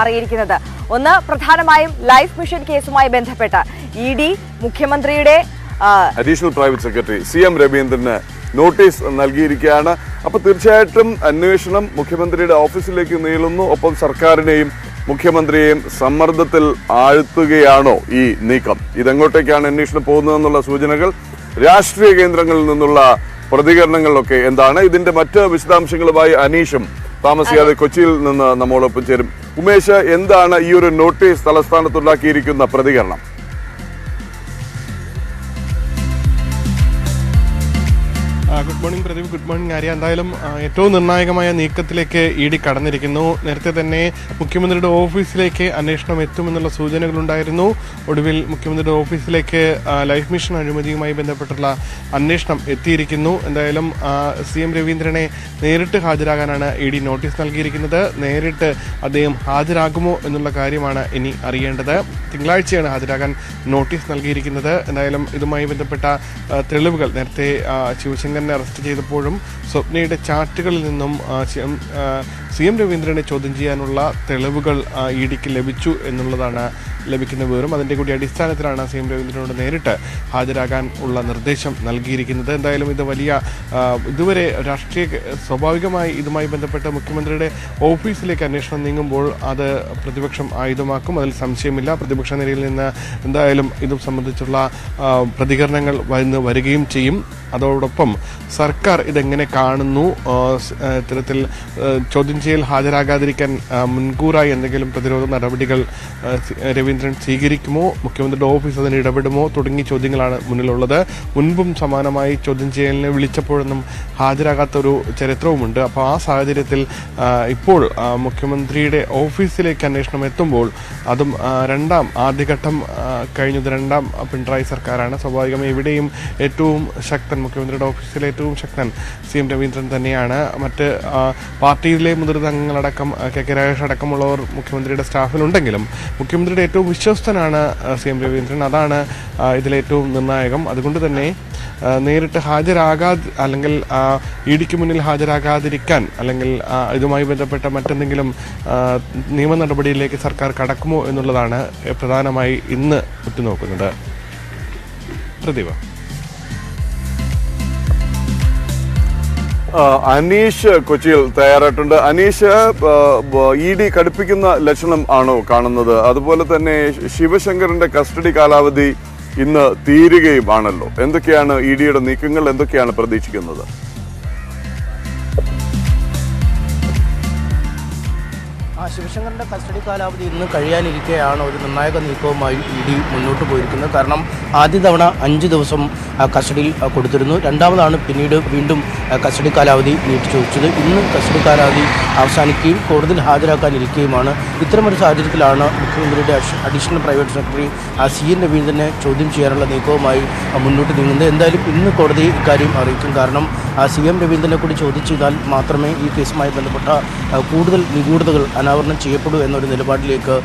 അറിയിരിക്കുന്നത്. ഒന്ന് പ്രധാനമായും life mission കേസുമായി ബന്ധപ്പെട്ട് ഇഡി മുഖ്യമന്ത്രിയുടെ അഡീഷണൽ പ്രൈവറ്റ് സെക്രട്ടറി CM രവീന്ദ്രന് നോട്ടീസ് നൽകിയിരിക്കുകയാണ്. അപ്പോൾ തീർച്ചയായിട്ടും അന്വേഷണം മുഖ്യമന്ത്രിയുടെ ഓഫീസിലേക്ക് നീളുന്നു. ഒപ്പം സർക്കാരിനെയും മുഖ്യമന്ത്രിയെയും സമ്മർദ്ദത്തിൽ ആഴ്ത്തുകയാണോ ഈ നീക്കം? ഇതെങ്ങോട്ടേക്കാണ് അന്വേഷണം പോകുന്നതെന്നുള്ള സൂചനകൾ, രാഷ്ട്രീയ കേന്ദ്രങ്ങളിൽ നിന്നുള്ള പ്രതികരണങ്ങളിലൊക്കെ എന്താണ്? ഇതിന്റെ മറ്റ് വിശദാംശങ്ങളുമായി അനീഷും താമസിയാതെ കൊച്ചിയിൽ നിന്ന് നമ്മോടൊപ്പം ചേരും. ഉമേഷ്, എന്താണ് ഈ ഒരു നോട്ടീസ് തലസ്ഥാനത്തുണ്ടാക്കിയിരിക്കുന്ന പ്രതികരണം? Good morning Pradeep. Good morning Arya. എന്തായാലും ഏറ്റവും നിർണായകമായ നീക്കത്തിലേക്ക് ഇഡി കടന്നിരിക്കുന്നു. നേരത്തെ തന്നെ മുഖ്യമന്ത്രിയുടെ ഓഫീസിലേക്ക് അന്വേഷണം എത്തുമെന്നുള്ള സൂചനകളുണ്ടായിരുന്നു. ഒടുവിൽ മുഖ്യമന്ത്രിയുടെ ഓഫീസിലേക്ക് ലൈഫ് മിഷൻ അഴിമതിയുമായി ബന്ധപ്പെട്ടുള്ള അന്വേഷണം എത്തിയിരിക്കുന്നു. എന്തായാലും CM രവീന്ദ്രനെ നേരിട്ട് ഹാജരാകാനാണ് ഇഡി നോട്ടീസ് നൽകിയിരിക്കുന്നത്. നേരിട്ട് അദ്ദേഹം ഹാജരാകുമോ എന്നുള്ള കാര്യമാണ് ഇനി അറിയേണ്ടത്. തിങ്കളാഴ്ചയാണ് ഹാജരാകാൻ നോട്ടീസ് നൽകിയിരിക്കുന്നത്. എന്തായാലും ഇതുമായി ബന്ധപ്പെട്ട തെളിവുകൾ നേരത്തെ ശിവശങ്കരനെ അറസ്റ്റ് ചെയ്തപ്പോഴും സ്വപ്നയുടെ ചാറ്റുകളിൽ നിന്നും CM രവീന്ദ്രനെ ചോദ്യം ചെയ്യാനുള്ള തെളിവുകൾ ഇഡിക്ക് ലഭിച്ചു എന്നുള്ളതാണ് ലഭിക്കുന്ന വിവരം. അതിൻ്റെ കൂടി അടിസ്ഥാനത്തിലാണ് CM രവീന്ദ്രനോട് നേരിട്ട് ഹാജരാകാൻ ഉള്ള നിർദ്ദേശം നൽകിയിരിക്കുന്നത്. എന്തായാലും ഇത് വലിയ ഇതുവരെ സ്വാഭാവികമായി ഇതുമായി ബന്ധപ്പെട്ട് മുഖ്യമന്ത്രിയുടെ ഓഫീസിലേക്ക് അന്വേഷണം നീങ്ങുമ്പോൾ അത് പ്രതിപക്ഷം ആയുധമാക്കും, അതിൽ സംശയമില്ല. പ്രതിപക്ഷ നിരയിൽ നിന്ന് എന്തായാലും ഇതും സംബന്ധിച്ചുള്ള പ്രതികരണങ്ങൾ വരികയും ചെയ്യും. അതോടൊപ്പം സർക്കാർ ഇതെങ്ങനെ കാണുന്നു, ഇത്തരത്തിൽ ചോദ്യം ചെയ്യൽ ഹാജരാകാതിരിക്കാൻ മുൻകൂറായി എന്തെങ്കിലും പ്രതിരോധ നടപടികൾ രവീന്ദ്രൻ സ്വീകരിക്കുമോ, മുഖ്യമന്ത്രിയുടെ ഓഫീസ് അതിന് ഇടപെടുമോ തുടങ്ങിയ ചോദ്യങ്ങളാണ് മുന്നിലുള്ളത്. മുൻപും സമാനമായി ചോദ്യം ചെയ്യലിനെ വിളിച്ചപ്പോഴൊന്നും ഹാജരാകാത്തൊരു ചരിത്രവുമുണ്ട്. അപ്പോൾ ആ സാഹചര്യത്തിൽ ഇപ്പോൾ മുഖ്യമന്ത്രിയുടെ ഓഫീസിലേക്ക് അന്വേഷണം എത്തുമ്പോൾ അതും ആദ്യഘട്ടം കഴിഞ്ഞത് രണ്ടാം പിണറായി സർക്കാരാണ്. സ്വാഭാവികമായി ഇവിടെയും ഏറ്റവും ശക്തൻ, മുഖ്യമന്ത്രിയുടെ ഓഫീസിലെ ഏറ്റവും ശക്തൻ CM രവീന്ദ്രൻ തന്നെയാണ്. മറ്റ് പാർട്ടിയിലെ മുതിർന്ന അംഗങ്ങളടക്കം KK രാഗേഷ് അടക്കമുള്ളവർ മുഖ്യമന്ത്രിയുടെ സ്റ്റാഫിലുണ്ടെങ്കിലും മുഖ്യമന്ത്രിയുടെ ഏറ്റവും വിശ്വസ്തനാണ് CM രവീന്ദ്രൻ. അതാണ് ഇതിലേറ്റവും നിർണായകം. അതുകൊണ്ട് തന്നെ നേരിട്ട് അല്ലെങ്കിൽ ഇഡിക്ക് മുന്നിൽ ഹാജരാകാതിരിക്കാൻ അല്ലെങ്കിൽ ഇതുമായി ബന്ധപ്പെട്ട മറ്റെന്തെങ്കിലും നിയമ നടപടിയിലേക്ക് സർക്കാർ കടക്കുമോ എന്നുള്ളതാണ് പ്രധാനമായി ഇന്ന് ഉറ്റുനോക്കുന്നത്. പ്രദീപ. അനീഷ് കൊച്ചിയിൽ തയ്യാറായിട്ടുണ്ട്. അനീഷ്, ED കടുപ്പിക്കുന്ന ലക്ഷണം ആണോ കാണുന്നത്? അതുപോലെ തന്നെ ശിവശങ്കറിന്റെ കസ്റ്റഡി കാലാവധി ഇന്ന് തീരുകയുമാണല്ലോ. എന്തൊക്കെയാണ് EDയുടെ നീക്കങ്ങൾ, എന്തൊക്കെയാണ് പ്രതീക്ഷിക്കുന്നത്? ശിവശങ്കറിൻ്റെ കസ്റ്റഡി കാലാവധി ഇന്ന് കഴിയാനിരിക്കെയാണ് ഒരു നിർണായക നീക്കവുമായി ED മുന്നോട്ട് പോയിരിക്കുന്നത്. കാരണം ആദ്യ തവണ 5 ദിവസം കസ്റ്റഡിയിൽ കൊടുത്തിരുന്നു. രണ്ടാമതാണ് പിന്നീട് വീണ്ടും കസ്റ്റഡി കാലാവധി നീട്ടി ചോദിച്ചത്. ഇന്ന് കസ്റ്റഡി കാലാവധി അവസാനിക്കുകയും കോടതിയിൽ ഹാജരാക്കാനിരിക്കുകയുമാണ്. ഇത്തരമൊരു സാഹചര്യത്തിലാണ് മുഖ്യമന്ത്രിയുടെ അഡീഷണൽ പ്രൈവറ്റ് സെക്രട്ടറി CM രവീന്ദ്രനെ ചോദ്യം ചെയ്യാനുള്ള നീക്കവുമായി മുന്നോട്ട് നീങ്ങുന്നത്. എന്തായാലും ഇന്ന് കോടതിയെ ഇക്കാര്യം അറിയിക്കും. കാരണം CM രവീന്ദ്രനെ കൂടി ചോദ്യം ചെയ്താൽ മാത്രമേ ഈ കേസുമായി ബന്ധപ്പെട്ട കൂടുതൽ നിഗൂഢതകൾ അനാവരണം ചെയ്യപ്പെടൂ എന്നൊരു നിലപാടിലേക്ക്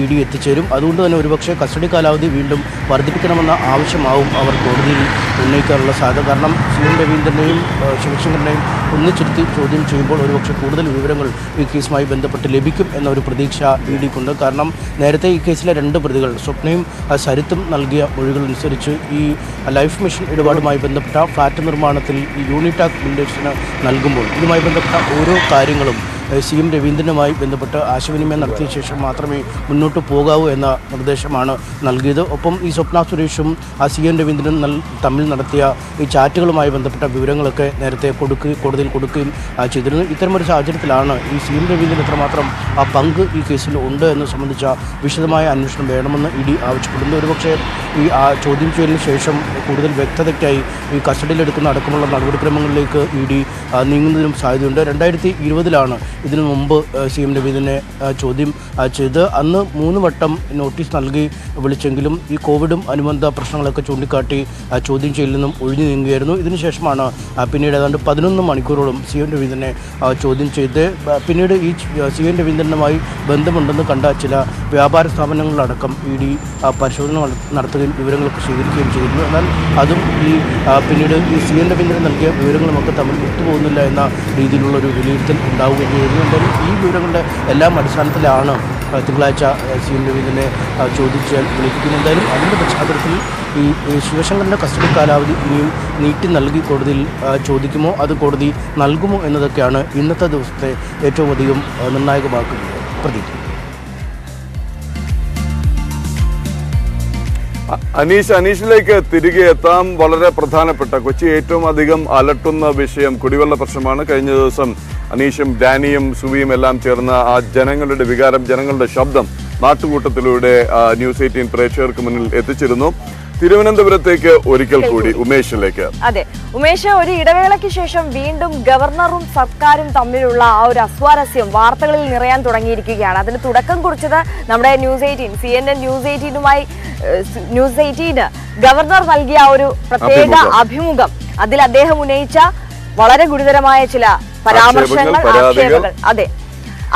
ED എത്തിച്ചേരും. അതുകൊണ്ട് തന്നെ ഒരുപക്ഷെ കസ്റ്റഡി കാലാവധി വീണ്ടും വർദ്ധിപ്പിക്കണമെന്ന ആവശ്യമാവും അവർ കോടതിയിൽ ഉന്നയിക്കാനുള്ള സാധ്യത. കാരണം CM രവീന്ദ്രനെയും ശിവശങ്കറിനെയും ഒന്നിച്ചിരുത്തി ചോദ്യം ചെയ്യുമ്പോൾ ഒരുപക്ഷെ കൂടുതൽ വിവരങ്ങൾ ഈ കേസുമായി ബന്ധപ്പെട്ട് ലഭിക്കും എന്നൊരു പ്രതീക്ഷ EDക്കുണ്ട്. കാരണം നേരത്തെ ഈ കേസിലെ 2 പ്രതികൾ സ്വപ്നയും സരിത്തും നൽകിയ മൊഴികളനുസരിച്ച് ഈ ലൈഫ് മിഷൻ ഇടപാടുമായി ബന്ധപ്പെട്ട ഫ്ളാറ്റ് നിർമ്മാണത്തിൽ ഈ യൂണിടാക് ബിൽഡേഴ്സിന് നൽകുമ്പോൾ ഇതുമായി ബന്ധപ്പെട്ട ഓരോ കാര്യങ്ങളും CM രവീന്ദ്രനുമായി ബന്ധപ്പെട്ട് ആശയവിനിമയം നടത്തിയ ശേഷം മാത്രമേ മുന്നോട്ട് പോകാവൂ എന്ന നിർദ്ദേശമാണ് നൽകിയത്. ഒപ്പം ഈ സ്വപ്ന സുരേഷും CM രവീന്ദ്രനും തമ്മിൽ നടത്തിയ ഈ ചാറ്റുകളുമായി ബന്ധപ്പെട്ട വിവരങ്ങളൊക്കെ നേരത്തെ കോടതിയിൽ കൊടുക്കുകയും ചെയ്തിരുന്നു. ഇത്തരമൊരു സാഹചര്യത്തിലാണ് ഈ CM രവീന്ദ്രൻ എത്രമാത്രം പങ്ക് ഈ കേസിൽ ഉണ്ട് എന്ന് സംബന്ധിച്ച വിശദമായ അന്വേഷണം വേണമെന്ന് ED ആവശ്യപ്പെടുന്നു. ഒരുപക്ഷെ ഈ ചോദ്യം ചെയ്യലിന് ശേഷം കൂടുതൽ വ്യക്തതയ്ക്കായി ഈ കസ്റ്റഡിയിലെടുക്കുന്ന അടക്കമുള്ള നടപടിക്രമങ്ങളിലേക്ക് ED നീങ്ങുന്നതിനും സാധ്യതയുണ്ട്. 2020 ഇതിനു മുമ്പ് CM രവീന്ദ്രനെ ചോദ്യം ചെയ്ത് അന്ന് 3 വട്ടം നോട്ടീസ് നൽകി വിളിച്ചെങ്കിലും ഈ കോവിഡും അനുബന്ധ പ്രശ്നങ്ങളൊക്കെ ചൂണ്ടിക്കാട്ടി ചോദ്യം ചെയ്യലിൽ നിന്നും ഒഴിഞ്ഞു നീങ്ങുകയായിരുന്നു. ഇതിനുശേഷമാണ് പിന്നീട് ഏതാണ്ട് 11 മണിക്കൂറോളം CM രവീന്ദ്രനെ ചോദ്യം ചെയ്ത് പിന്നീട് ഈ CM രവീന്ദ്രനുമായി ബന്ധമുണ്ടെന്ന് കണ്ട ചില വ്യാപാര സ്ഥാപനങ്ങളിലടക്കം ED പരിശോധന നടത്തുകയും വിവരങ്ങളൊക്കെ സ്വീകരിക്കുകയും ചെയ്തിരുന്നു. എന്നാൽ അതും പിന്നീട് ഈ CM രവീന്ദ്രൻ നൽകിയ വിവരങ്ങളുമൊക്കെ തമ്മിൽ ഒത്തുപോകുന്നില്ല എന്ന രീതിയിലുള്ളൊരു വിലയിരുത്തൽ ഉണ്ടാവുകയും കഴിഞ്ഞു. എന്തായാലും ഈ വിവരങ്ങളുടെ എല്ലാം അടിസ്ഥാനത്തിലാണ് തിങ്കളാഴ്ച CM രവീന്ദ്രനെ ചോദിച്ച് വിളിപ്പിക്കുന്നത്. എന്തായാലും അതിൻ്റെ പശ്ചാത്തലത്തിൽ ഈ ശിവശങ്കറിൻ്റെ കസ്റ്റഡി കാലാവധി ഇനിയും നീട്ടി നൽകി കോടതിയിൽ ചോദിക്കുമോ, അത് കോടതി നൽകുമോ എന്നതൊക്കെയാണ് ഇന്നത്തെ ദിവസത്തെ ഏറ്റവും അധികം നിർണായകമാക്കുന്നത്. പ്രദീപ്. അനീഷിലേക്ക് തിരികെ എത്താം. വളരെ പ്രധാനപ്പെട്ട കൊച്ചി ഏറ്റവും അധികം അലട്ടുന്ന വിഷയം കുടിവെള്ള പ്രശ്നമാണ്. കഴിഞ്ഞ ദിവസം അനീഷും ഡാനിയും സുവിയും എല്ലാം ചേർന്ന ആ ജനങ്ങളുടെ വികാരം, ജനങ്ങളുടെ ശബ്ദം നാട്ടുകൂട്ടത്തിലൂടെ ന്യൂസ് 18 പ്രേക്ഷകർക്ക് മുന്നിൽ എത്തിച്ചിരുന്നു. തിരുവനന്തപുരത്തേക്ക് ഒരിക്കൽ കൂടി ഉമേഷിലേക്ക്. അതെ ഉമേഷ്, ഒരു ഇടവേളയ്ക്ക് ശേഷം വീണ്ടും ഗവർണറും സർക്കാരും തമ്മിലുള്ള ആ ഒരു അസ്വാരസ്യം വാർത്തകളിൽ നിറയാൻ തുടങ്ങിയിരിക്കുകയാണ്. അതിന് തുടക്കം കുറിച്ചത് നമ്മുടെ ന്യൂസ് 18 CNN ന്യൂസ് 18 ഗവർണർ നൽകിയ ഒരു പ്രത്യേക അഭിമുഖം. അതിൽ അദ്ദേഹം ഉന്നയിച്ച വളരെ ഗുരുതരമായ ചില പരാമർശങ്ങൾ, ആക്ഷേപങ്ങൾ, അതെ,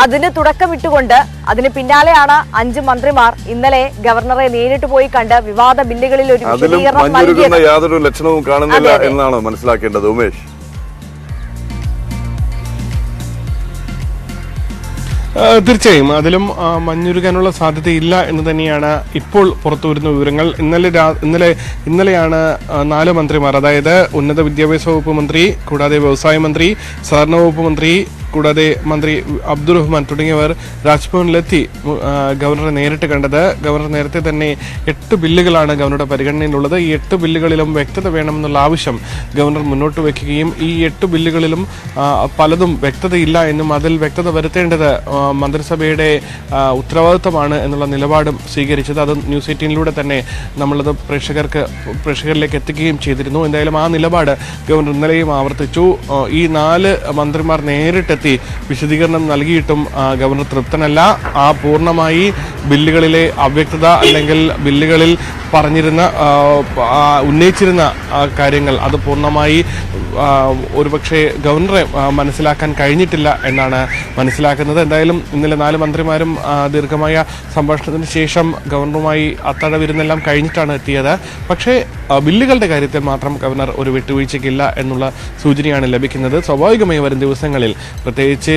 അതിന് തുടക്കമിട്ടുകൊണ്ട് അതിന് പിന്നാലെയാണ് 5 മന്ത്രിമാർ ഇന്നലെ ഗവർണറെ നേരിട്ട് പോയി കണ്ട് വിവാദ ബില്ലുകളിൽ ഒരു വിശദീകരണം നൽകിയത്. യാതൊരു ലക്ഷണവും കാണുന്നില്ല എന്നാണ് മനസ്സിലാക്കേണ്ടത് ഉമേഷ്. തീർച്ചയായും അതിലും മഞ്ഞുരുകാനുള്ള സാധ്യതയില്ല എന്ന് തന്നെയാണ് ഇപ്പോൾ പുറത്തുവരുന്ന വിവരങ്ങൾ. ഇന്നലെയാണ് 4 മന്ത്രിമാർ, അതായത് ഉന്നത വിദ്യാഭ്യാസ വകുപ്പ് മന്ത്രി, കൂടാതെ വ്യവസായ മന്ത്രി, സഹകരണ വകുപ്പ് മന്ത്രി, കൂടാതെ മന്ത്രി അബ്ദുൾ റഹ്മാൻ തുടങ്ങിയവർ രാജ്ഭവനിലെത്തി ഗവർണറെ നേരിട്ട് കണ്ടത്. ഗവർണർ നേരത്തെ തന്നെ 8 ബില്ലുകളാണ് ഗവർണറുടെ പരിഗണനയിലുള്ളത്. ഈ 8 ബില്ലുകളിലും വ്യക്തത വേണമെന്നുള്ള ആവശ്യം ഗവർണർ മുന്നോട്ട് വയ്ക്കുകയും ഈ 8 ബില്ലുകളിലും പലതും വ്യക്തതയില്ല എന്നും അതിൽ വ്യക്തത വരുത്തേണ്ടത് മന്ത്രിസഭയുടെ ഉത്തരവാദിത്തമാണ് എന്നുള്ള നിലപാടും സ്വീകരിച്ചത്. അത് ന്യൂസ് 18 തന്നെ നമ്മളത് പ്രേക്ഷകരിലേക്ക് എത്തിക്കുകയും ചെയ്തിരുന്നു. എന്തായാലും ആ നിലപാട് ഗവർണർ ഇന്നലെയും ആവർത്തിച്ചു. ഈ 4 മന്ത്രിമാർ നേരിട്ടെത്തി വിശദീകരണം നൽകിയിട്ടും ഗവർണർ തൃപ്തനല്ല. പൂർണ്ണമായി ബില്ലുകളിലെ അവ്യക്തത അല്ലെങ്കിൽ ബില്ലുകളിൽ പറഞ്ഞിരുന്ന ഉന്നയിച്ചിരുന്ന കാര്യങ്ങൾ അത് പൂർണ്ണമായി ഒരുപക്ഷെ ഗവർണറെ മനസ്സിലാക്കാൻ കഴിഞ്ഞിട്ടില്ല എന്നാണ് മനസ്സിലാക്കുന്നത്. എന്തായാലും ഇന്നലെ 4 മന്ത്രിമാരും ദീർഘമായ സംഭാഷണത്തിന് ശേഷം ഗവർണറുമായി അത്താഴ വിരുന്നെല്ലാം കഴിഞ്ഞിട്ടാണ് എത്തിയത്. പക്ഷേ ബില്ലുകളുടെ കാര്യത്തിൽ മാത്രം ഗവർണർ ഒരു വിട്ടുവീഴ്ചയ്ക്കില്ല എന്നുള്ള സൂചനയാണ് ലഭിക്കുന്നത്. സ്വാഭാവികമായി വരും ദിവസങ്ങളിൽ, പ്രത്യേകിച്ച്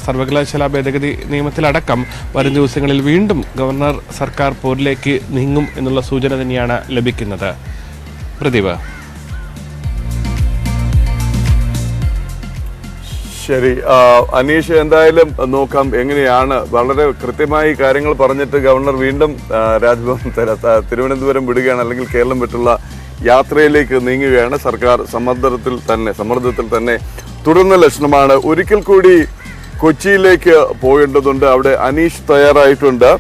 സർവകലാശാല ഭേദഗതി നിയമത്തിലടക്കം വരും ദിവസങ്ങളിൽ വീണ്ടും ഗവർണർ സർക്കാർ പോരിലേക്ക് നീങ്ങും എന്നുള്ള സൂചന തന്നെയാണ് ലഭിക്കുന്നത്. പ്രദീപ്. ശരി അനീഷ്, എന്തായാലും നോക്കാം എങ്ങനെയാണ്. വളരെ കൃത്യമായി കാര്യങ്ങൾ പറഞ്ഞിട്ട് ഗവർണർ വീണ്ടും രാജ്ഭവൻ തിരുവനന്തപുരം വിടുകയാണ്, അല്ലെങ്കിൽ കേരളം വിട്ടുള്ള യാത്രയിലേക്ക് നീങ്ങുകയാണ്. സർക്കാർ സമ്മർദ്ദത്തിൽ തന്നെ തുടർന്ന ലക്ഷണമാണ്. ഒരിക്കൽ കൂടി കൊച്ചിയിലേക്ക് പോകേണ്ടതുണ്ട്. അവിടെ അനീഷ് തയ്യാറായിട്ടുണ്ട്.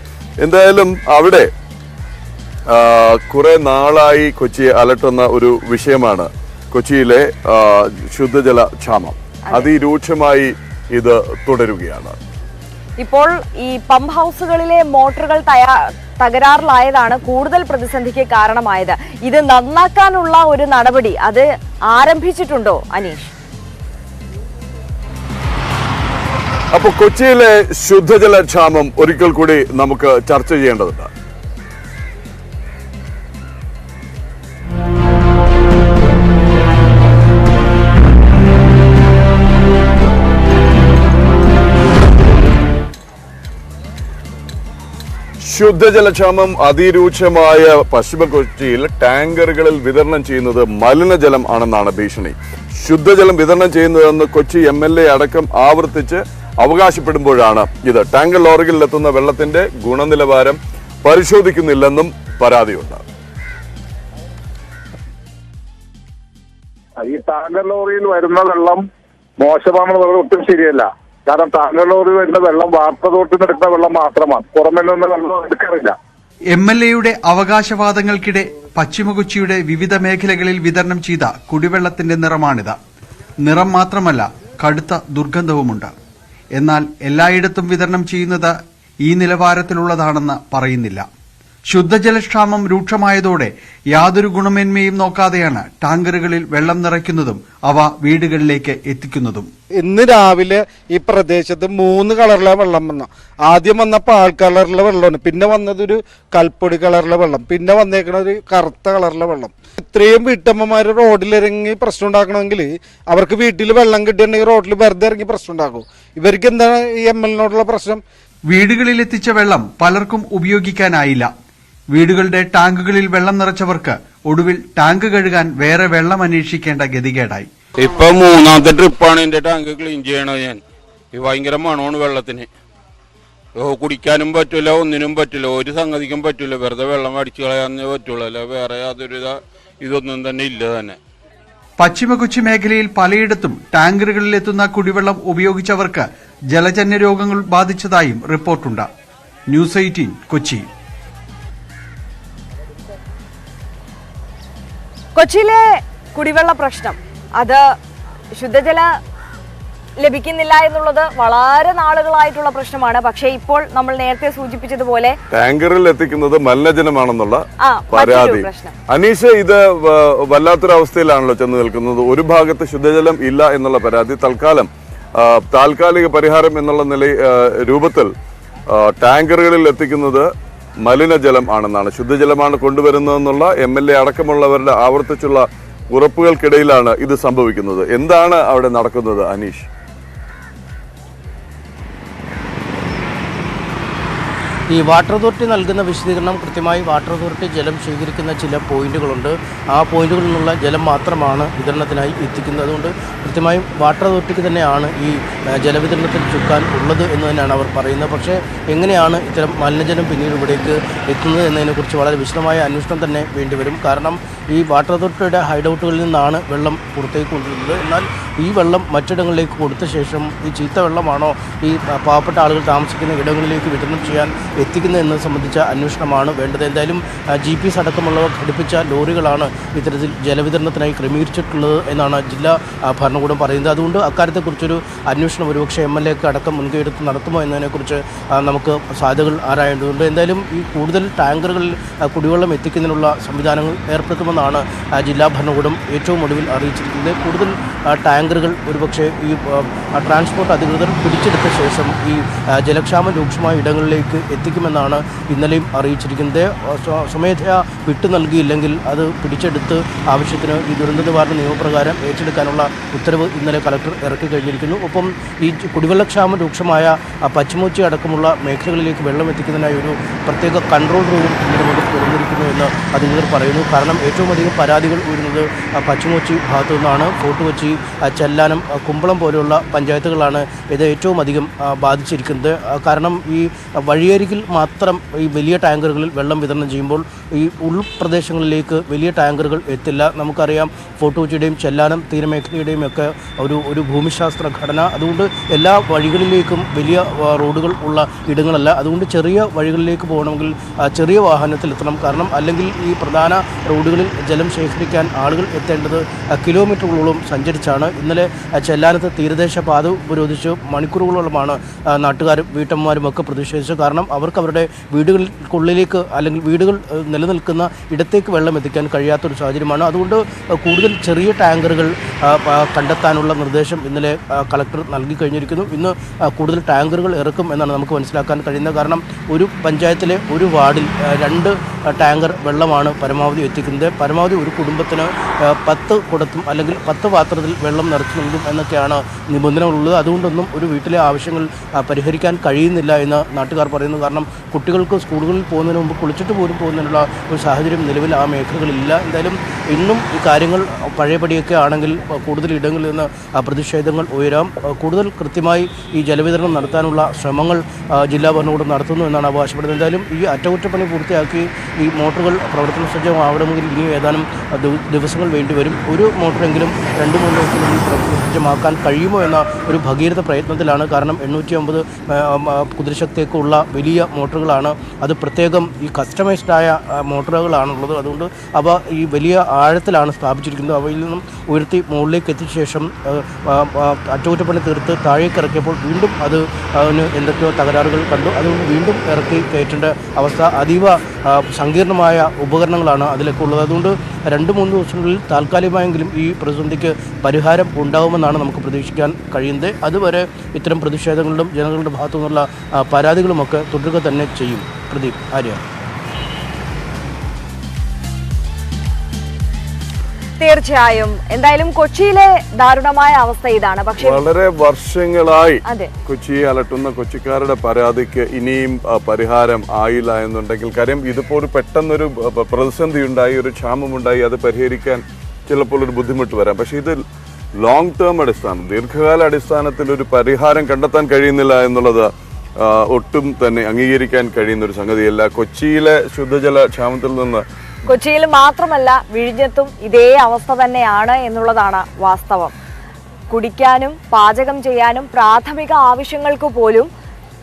എന്തായാലും അവിടെ കുറെ നാളായി കൊച്ചിയെ അലട്ടുന്ന ഒരു വിഷയമാണ് കൊച്ചിയിലെ ശുദ്ധജല ക്ഷാമം. അതിരൂക്ഷമായി ഇത് തുടരുകയാണ്. ഇപ്പോൾ ഈ പമ്പ് ഹൗസുകളിലെ മോട്ടോറുകൾ തകരാറിലായതാണ് കൂടുതൽ പ്രതിസന്ധിക്ക് കാരണമായത്. ഇത് നന്നാക്കാനുള്ള ഒരു നടപടി അത് ആരംഭിച്ചിട്ടുണ്ടോ അനീഷ്? അപ്പൊ കൊച്ചിയിലെ ശുദ്ധജല ക്ഷാമം ഒരിക്കൽ കൂടി നമുക്ക് ചർച്ച ചെയ്യേണ്ടതുണ്ട്. ശുദ്ധജലക്ഷാമം അതിരൂക്ഷമായ പശ്ചിമ കൊച്ചിയിൽ ടാങ്കറുകളിൽ വിതരണം ചെയ്യുന്നത് മലിനജലം ആണെന്നാണ് ഭീഷണി. ശുദ്ധജലം വിതരണം ചെയ്യുന്നതെന്ന് കൊച്ചി MLA അടക്കം ആവർത്തിച്ച് അവകാശപ്പെടുമ്പോഴാണ് ഇത്. ടാങ്കർ ലോറികളിലെത്തുന്ന വെള്ളത്തിന്റെ ഗുണനിലവാരം പരിശോധിക്കുന്നില്ലെന്നും പരാതിയുണ്ട്. ഈ ടാങ്കർ ലോറിയിൽ വരുന്ന വെള്ളം മോശമാണെന്ന് പറയുന്നത് ഒട്ടും ശരിയല്ല. കാരണം ടാങ്കർ ലോറിയിൽ വരുന്ന വെള്ളം വാട്ടർ അതോറിറ്റിയിൽ നിന്ന് എടുക്കുന്ന വെള്ളം മാത്രമാണ്, പുറമെ നിന്ന് വെള്ളം എടുക്കാറില്ല. MLAയുടെ അവകാശവാദങ്ങൾക്കിടെ പശ്ചിമ കൊച്ചിയുടെ വിവിധ മേഖലകളിൽ വിതരണം ചെയ്ത കുടിവെള്ളത്തിന്റെ നിറമാണിത്. നിറം മാത്രമല്ല, കടുത്ത ദുർഗന്ധവുമുണ്ട്. എന്നാൽ എല്ലായിടത്തും വിതരണം ചെയ്യുന്നത് ഈ നിലവാരത്തിലുള്ളതാണെന്ന് പറയുന്നില്ല. ശുദ്ധജലക്ഷാമം രൂക്ഷമായതോടെ യാതൊരു ഗുണമേന്മയും നോക്കാതെയാണ് ടാങ്കറുകളിൽ വെള്ളം നിറയ്ക്കുന്നതും അവ വീടുകളിലേക്ക് എത്തിക്കുന്നതും. ഇന്ന് രാവിലെ ഈ പ്രദേശത്ത് 3 കളറിലെ വെള്ളം വന്നു. ആദ്യം വന്ന പാൽ കളറിലെ വെള്ളമാണ്, പിന്നെ വന്നതൊരു കൽപ്പൊടി കളറിലെ വെള്ളം, പിന്നെ വന്നേക്കണ ഒരു കറുത്ത കളറിലെ വെള്ളം. ഇത്രയും വീട്ടമ്മമാർ റോഡിലിറങ്ങി പ്രശ്നം ഉണ്ടാക്കണമെങ്കിൽ അവർക്ക് വീട്ടിൽ വെള്ളം കിട്ടിയിട്ടുണ്ടെങ്കിൽ റോഡിൽ വെറുതെ ഇറങ്ങി പ്രശ്നം ഉണ്ടാക്കും. ഇവർക്ക് എന്താണ് ഈ MLA-നോടുള്ള പ്രശ്നം? വീടുകളിൽ എത്തിച്ച വെള്ളം പലർക്കും ഉപയോഗിക്കാനായില്ല. വീടുകളുടെ ടാങ്കുകളിൽ വെള്ളം നിറച്ചവർക്ക് ഒടുവിൽ ടാങ്ക് കഴുകാൻ വേറെ വെള്ളം അന്വേഷിക്കേണ്ട ഗതികേടായി. ഇപ്പൊ 3ാമത്തെ ട്രിപ്പാണ് എന്റെ ടാങ്ക് ക്ലീൻ ചെയ്യണത് ഞാൻ. ഭയങ്കര മണമാണ് വെള്ളത്തിന്. കുടിക്കാനും പറ്റില്ല, ഒന്നിനും പറ്റില്ല, ഒരു സംഗതിക്കും പറ്റില്ല. വെറുതെ വെള്ളം അടിച്ചു കളയാനേ പറ്റുള്ളൂ, അല്ല വേറെ യാതൊരു ഇതൊന്നും തന്നെ ഇല്ല തന്നെ. പശ്ചിമ കൊച്ചി മേഖലയിൽ പലയിടത്തും ടാങ്കറുകളിലെത്തുന്ന കുടിവെള്ളം ഉപയോഗിച്ചവർക്ക് ജലജന്യ രോഗങ്ങൾ ബാധിച്ചതായും റിപ്പോർട്ടുണ്ട്. ന്യൂസ് 18 കൊച്ചി. കൊച്ചിയിലെ കുടിവെള്ള പ്രശ്നം അത് ശുദ്ധജല ലഭിക്കുന്നില്ല എന്നുള്ളത് വളരെ നാളുകളായിട്ടുള്ള പ്രശ്നമാണ്. പക്ഷേ ഇപ്പോൾ നമ്മൾ നേരത്തെ സൂചിപ്പിച്ചതുപോലെ ടാങ്കറിൽ എത്തിക്കുന്നത് മലിനജലമാണെന്നുള്ള മറ്റൊരു പരാതി. പ്രശ്നം. അനീഷ്, ഇത് വല്ലാത്തൊരവസ്ഥയിലാണല്ലോ ചെന്ന് നിൽക്കുന്നത്. ഒരു ഭാഗത്ത് ശുദ്ധജലം ഇല്ല എന്നുള്ള പരാതി, താൽക്കാലിക പരിഹാരം എന്നുള്ള രൂപത്തിൽ ടാങ്കറുകളിൽ എത്തിക്കുന്നത് മലിനജലം ആണെന്നാണ്, ശുദ്ധജലമാണ് കൊണ്ടുവരുന്നതെന്നുള്ള MLA അടക്കമുള്ളവരുടെ ആവർത്തിച്ചുള്ള ഉറപ്പുകൾക്കിടയിലാണ് ഇത് സംഭവിക്കുന്നത്. എന്താണ് അവിടെ നടക്കുന്നത് അനീഷ്? ഈ വാട്ടർ അതോറിറ്റി നൽകുന്ന വിശദീകരണം കൃത്യമായി വാട്ടർ അതോറിറ്റി ജലം ശേഖരിക്കുന്ന ചില പോയിന്റുകളുണ്ട്. ആ പോയിന്റുകളിൽ നിന്നുള്ള ജലം മാത്രമാണ് വിതരണത്തിനായി എത്തിക്കുന്നത്. അതുകൊണ്ട് കൃത്യമായും വാട്ടർ അതോറിറ്റിക്ക് തന്നെയാണ് ഈ ജലവിതരണത്തിൽ ചുക്കാൻ ഉള്ളത് എന്ന് തന്നെയാണ് അവർ പറയുന്നത്. പക്ഷേ എങ്ങനെയാണ് ഇത്തരം മലിനജലം പിന്നീട് ഇവിടേക്ക് എത്തുന്നത് എന്നതിനെക്കുറിച്ച് വളരെ വിശദമായ അന്വേഷണം തന്നെ വേണ്ടിവരും. കാരണം ഈ വാട്ടർ അതോറിറ്റിയുടെ ഹൈഡൌട്ടുകളിൽ നിന്നാണ് വെള്ളം പുറത്തേക്ക് കൊണ്ടുവരുന്നത്. എന്നാൽ ഈ വെള്ളം മറ്റിടങ്ങളിലേക്ക് കൊടുത്ത ശേഷം ഈ ചീത്ത വെള്ളമാണോ ഈ പാവപ്പെട്ട ആളുകൾ താമസിക്കുന്ന ഇടങ്ങളിലേക്ക് വിതരണം ചെയ്യാൻ എത്തിക്കുന്നത് എന്നത് സംബന്ധിച്ച അന്വേഷണമാണ് വേണ്ടത്. എന്തായാലും GPS അടക്കമുള്ളവ ഘടിപ്പിച്ച ലോറികളാണ് ഇത്തരത്തിൽ ജലവിതരണത്തിനായി ക്രമീകരിച്ചിട്ടുള്ളത് എന്നാണ് ജില്ലാ ഭരണകൂടം പറയുന്നത്. അതുകൊണ്ട് അക്കാര്യത്തെക്കുറിച്ചൊരു അന്വേഷണം ഒരുപക്ഷെ MLA അടക്കം മുൻകൈയെടുത്ത് നടത്തുമോ എന്നതിനെക്കുറിച്ച് നമുക്ക് സാധ്യതകൾ ആരായേണ്ടതുണ്ട്. എന്തായാലും ഈ കൂടുതൽ ടാങ്കറുകളിൽ കുടിവെള്ളം എത്തിക്കുന്നതിനുള്ള സംവിധാനങ്ങൾ ഏർപ്പെടുത്തുമെന്നാണ് ജില്ലാ ഭരണകൂടം ഏറ്റവും ഒടുവിൽ അറിയിച്ചിരിക്കുന്നത്. കൂടുതൽ ടാങ്കറുകൾ ഒരുപക്ഷെ ഈ ട്രാൻസ്പോർട്ട് അധികൃതർ പിടിച്ചെടുത്ത ശേഷം ഈ ജലക്ഷാമം രൂക്ഷമായ ഇടങ്ങളിലേക്ക് എത്തിക്കുമെന്നാണ് ഇന്നലെയും അറിയിച്ചിരിക്കുന്നത്. സ്വമേധയാ വിട്ടു നൽകിയില്ലെങ്കിൽ അത് പിടിച്ചെടുത്ത് ആവശ്യത്തിന് ഈ ദുരന്ത നിവാരണ നിയമപ്രകാരം ഏറ്റെടുക്കാനുള്ള ഉത്തരവ് ഇന്നലെ കളക്ടർ ഇറക്കി കഴിഞ്ഞിരിക്കുന്നു. ഒപ്പം ഈ കുടിവെള്ളക്ഷാമം രൂക്ഷമായ പശ്ചിമോച്ചി അടക്കമുള്ള മേഖലകളിലേക്ക് വെള്ളം എത്തിക്കുന്നതിനായി ഒരു പ്രത്യേക കൺട്രോൾ റൂം ഇതിനു മുതൽ തുറന്നിരിക്കുന്നു എന്ന് അധികൃതർ പറയുന്നു. കാരണം ഏറ്റവും അധികം പരാതികൾ ഉയരുന്നത് പശ്ചിമോച്ചി ഭാഗത്തു നിന്നാണ്. ഫോർട്ട് കൊച്ചി, ചെല്ലാനം, കുമ്പളം പോലെയുള്ള പഞ്ചായത്തുകളാണ് ഇത് ഏറ്റവും അധികം ബാധിച്ചിരിക്കുന്നത്. കാരണം ഈ വഴിയരികിൽ മാത്രം ഈ വലിയ ടാങ്കറുകളിൽ വെള്ളം വിതരണം ചെയ്യുമ്പോൾ ഈ ഉൾപ്രദേശങ്ങളിലേക്ക് വലിയ ടാങ്കറുകൾ എത്തില്ല. നമുക്കറിയാം ഫോർട്ട് കൊച്ചിയുടെയും ചെല്ലാനം തീരമേഖലയുടെയും ഒക്കെ ഒരു ഭൂമിശാസ്ത്ര ഘടന. അതുകൊണ്ട് എല്ലാ വഴികളിലേക്കും വലിയ റോഡുകൾ ഉള്ള ഇടങ്ങളല്ല. അതുകൊണ്ട് ചെറിയ വഴികളിലേക്ക് പോകണമെങ്കിൽ ചെറിയ വാഹനത്തിൽ എത്തണം. കാരണം അല്ലെങ്കിൽ ഈ പ്രധാന റോഡുകളിൽ ജലം ശേഖരിക്കാൻ ആളുകൾ എത്തേണ്ടത് കിലോമീറ്ററുകളോളം സഞ്ചരിച്ചാണ്. ഇന്നലെ ചെല്ലാനത്ത് തീരദേശ പാത ഉപരോധിച്ച് മണിക്കൂറുകളോളമാണ് നാട്ടുകാരും വീട്ടമ്മമാരും ഒക്കെ പ്രതിഷേധിച്ചത്. കാരണം അവർക്ക് അവരുടെ വീടുകൾക്കുള്ളിലേക്ക് അല്ലെങ്കിൽ വീടുകൾ നിലനിൽക്കുന്ന ഇടത്തേക്ക് വെള്ളം എത്തിക്കാൻ കഴിയാത്തൊരു സാഹചര്യമാണ്. അതുകൊണ്ട് കൂടുതൽ ചെറിയ ടാങ്കറുകൾ കണ്ടെത്താനുള്ള നിർദ്ദേശം ഇന്നലെ കളക്ടർ നൽകി കഴിഞ്ഞിരിക്കുന്നു. ഇന്ന് കൂടുതൽ ടാങ്കറുകൾ ഇറക്കും എന്നാണ് നമുക്ക് മനസ്സിലാക്കാൻ കഴിയുന്നത്. കാരണം ഒരു പഞ്ചായത്തിലെ ഒരു വാർഡിൽ 2 ടാങ്കർ വെള്ളമാണ് പരമാവധി എത്തിക്കുന്നത്. പരമാവധി ഒരു കുടുംബത്തിന് 10 കുടത്തും അല്ലെങ്കിൽ 10 പാത്രത്തിൽ വെള്ളം നിറച്ചു നൽകും എന്നൊക്കെയാണ് നിബന്ധനകളുള്ളത്. അതുകൊണ്ടൊന്നും ഒരു വീട്ടിലെ ആവശ്യങ്ങൾ പരിഹരിക്കാൻ കഴിയുന്നില്ല എന്ന് നാട്ടുകാർ പറയുന്നു. കാരണം കുട്ടികൾക്ക് സ്കൂളുകളിൽ പോകുന്നതിന് മുമ്പ് കുളിച്ചിട്ട് പോലും പോകുന്നതിനുള്ള ഒരു സാഹചര്യം നിലവിൽ ആ മേഖലകളിലില്ല. എന്തായാലും ഇന്നും ഈ കാര്യങ്ങൾ പഴയപടിയൊക്കെ ആണെങ്കിൽ കൂടുതൽ ഇടങ്ങളിൽ നിന്ന് പ്രതിഷേധങ്ങൾ ഉയരാം. കൂടുതൽ കൃത്യമായി ഈ ജലവിതരണം നടത്താനുള്ള ശ്രമങ്ങൾ ജില്ലാ ഭരണകൂടം നടത്തുന്നു എന്നാണ് അവകാശപ്പെടുന്നത്. എന്തായാലും ഈ അറ്റകുറ്റപ്പണി പൂർത്തിയാക്കി ഈ മോട്ടോറുകൾ പ്രവർത്തന സജ്ജമാവണമെങ്കിൽ ഇനി ഏതാനും ദിവസങ്ങൾ വേണ്ടിവരും. ഒരു മോട്ടറെങ്കിലും 2-3 ദിവസത്തിനുള്ളിൽ പ്രവർത്തന സജ്ജമാക്കാൻ കഴിയുമോ എന്ന ഒരു ഭഗീരഥ പ്രയത്നത്തിലാണ്. കാരണം 809 കുതിരശക്തിയൊക്കെ ഉള്ള വലിയ മോട്ടറുകളാണ്. അത് പ്രത്യേകം ഈ കസ്റ്റമൈസ്ഡായ മോട്ടറുകളാണുള്ളത്. അതുകൊണ്ട് അവ ഈ വലിയ ആഴത്തിലാണ് സ്ഥാപിച്ചിരിക്കുന്നത്. അവയിൽ നിന്നും ഉയർത്തി മുകളിലേക്ക് എത്തിച്ച ശേഷം അറ്റകുറ്റപ്പണി തീർത്ത് താഴേക്ക് ഇറക്കിയപ്പോൾ വീണ്ടും അതിന് എന്തൊക്കെയോ തകരാറുകൾ കണ്ടു. അതുകൊണ്ട് വീണ്ടും ഇറക്കി കയറ്റേണ്ട അവസ്ഥ. അതീവ സങ്കീർണമായ ഉപകരണങ്ങളാണ് അതിലൊക്കെ ഉള്ളത്. അതുകൊണ്ട് 2-3 ദിവസങ്ങളിൽ താൽക്കാലികമായെങ്കിലും ഈ പ്രതിസന്ധിക്ക് പരിഹാരം ഉണ്ടാകുമെന്നാണ് നമുക്ക് പ്രതീക്ഷിക്കാൻ കഴിയുന്നത്. അതുവരെ ഇത്തരം പ്രതിഷേധങ്ങളിലും ജനങ്ങളുടെ ഭാഗത്തു നിന്നുള്ള പരാതികളുമൊക്കെ തുടരുക തന്നെ ചെയ്യും. പ്രദീപ്, ആര്യ. തീർച്ചയായും. എന്തായാലും കൊച്ചിയിലെ ദാരുണമായ അവസ്ഥ ഇതാണ്. പക്ഷേ വളരെ വർഷങ്ങളായി കൊച്ചിയെ അലട്ടുന്ന കൊച്ചിക്കാരുടെ പരാതിക്ക് ഇനിയും പരിഹാരം ആയില്ല എന്നുണ്ടെങ്കിൽ, കാര്യം ഇതിപ്പോൾ ഒരു പെട്ടെന്നൊരു പ്രതിസന്ധി ഉണ്ടായി, ഒരു ക്ഷാമമുണ്ടായി, അത് പരിഹരിക്കാൻ ചിലപ്പോൾ ഒരു ബുദ്ധിമുട്ട് വരാം. പക്ഷെ ഇത് ലോങ് ടേം അടിസ്ഥാനം, ദീർഘകാല അടിസ്ഥാനത്തിൽ ഒരു പരിഹാരം കണ്ടെത്താൻ കഴിയുന്നില്ല എന്നുള്ളത് ഒട്ടും തന്നെ അംഗീകരിക്കാൻ കഴിയുന്ന ഒരു സംഗതിയല്ല. കൊച്ചിയിലെ ശുദ്ധജല ക്ഷാമത്തിൽ നിന്ന് കൊച്ചിയിൽ മാത്രമല്ല വിഴിഞ്ഞത്തും ഇതേ അവസ്ഥ തന്നെയാണ് എന്നുള്ളതാണ് വാസ്തവം. കുടിക്കാനും പാചകം ചെയ്യാനും പ്രാഥമിക ആവശ്യങ്ങൾക്ക് പോലും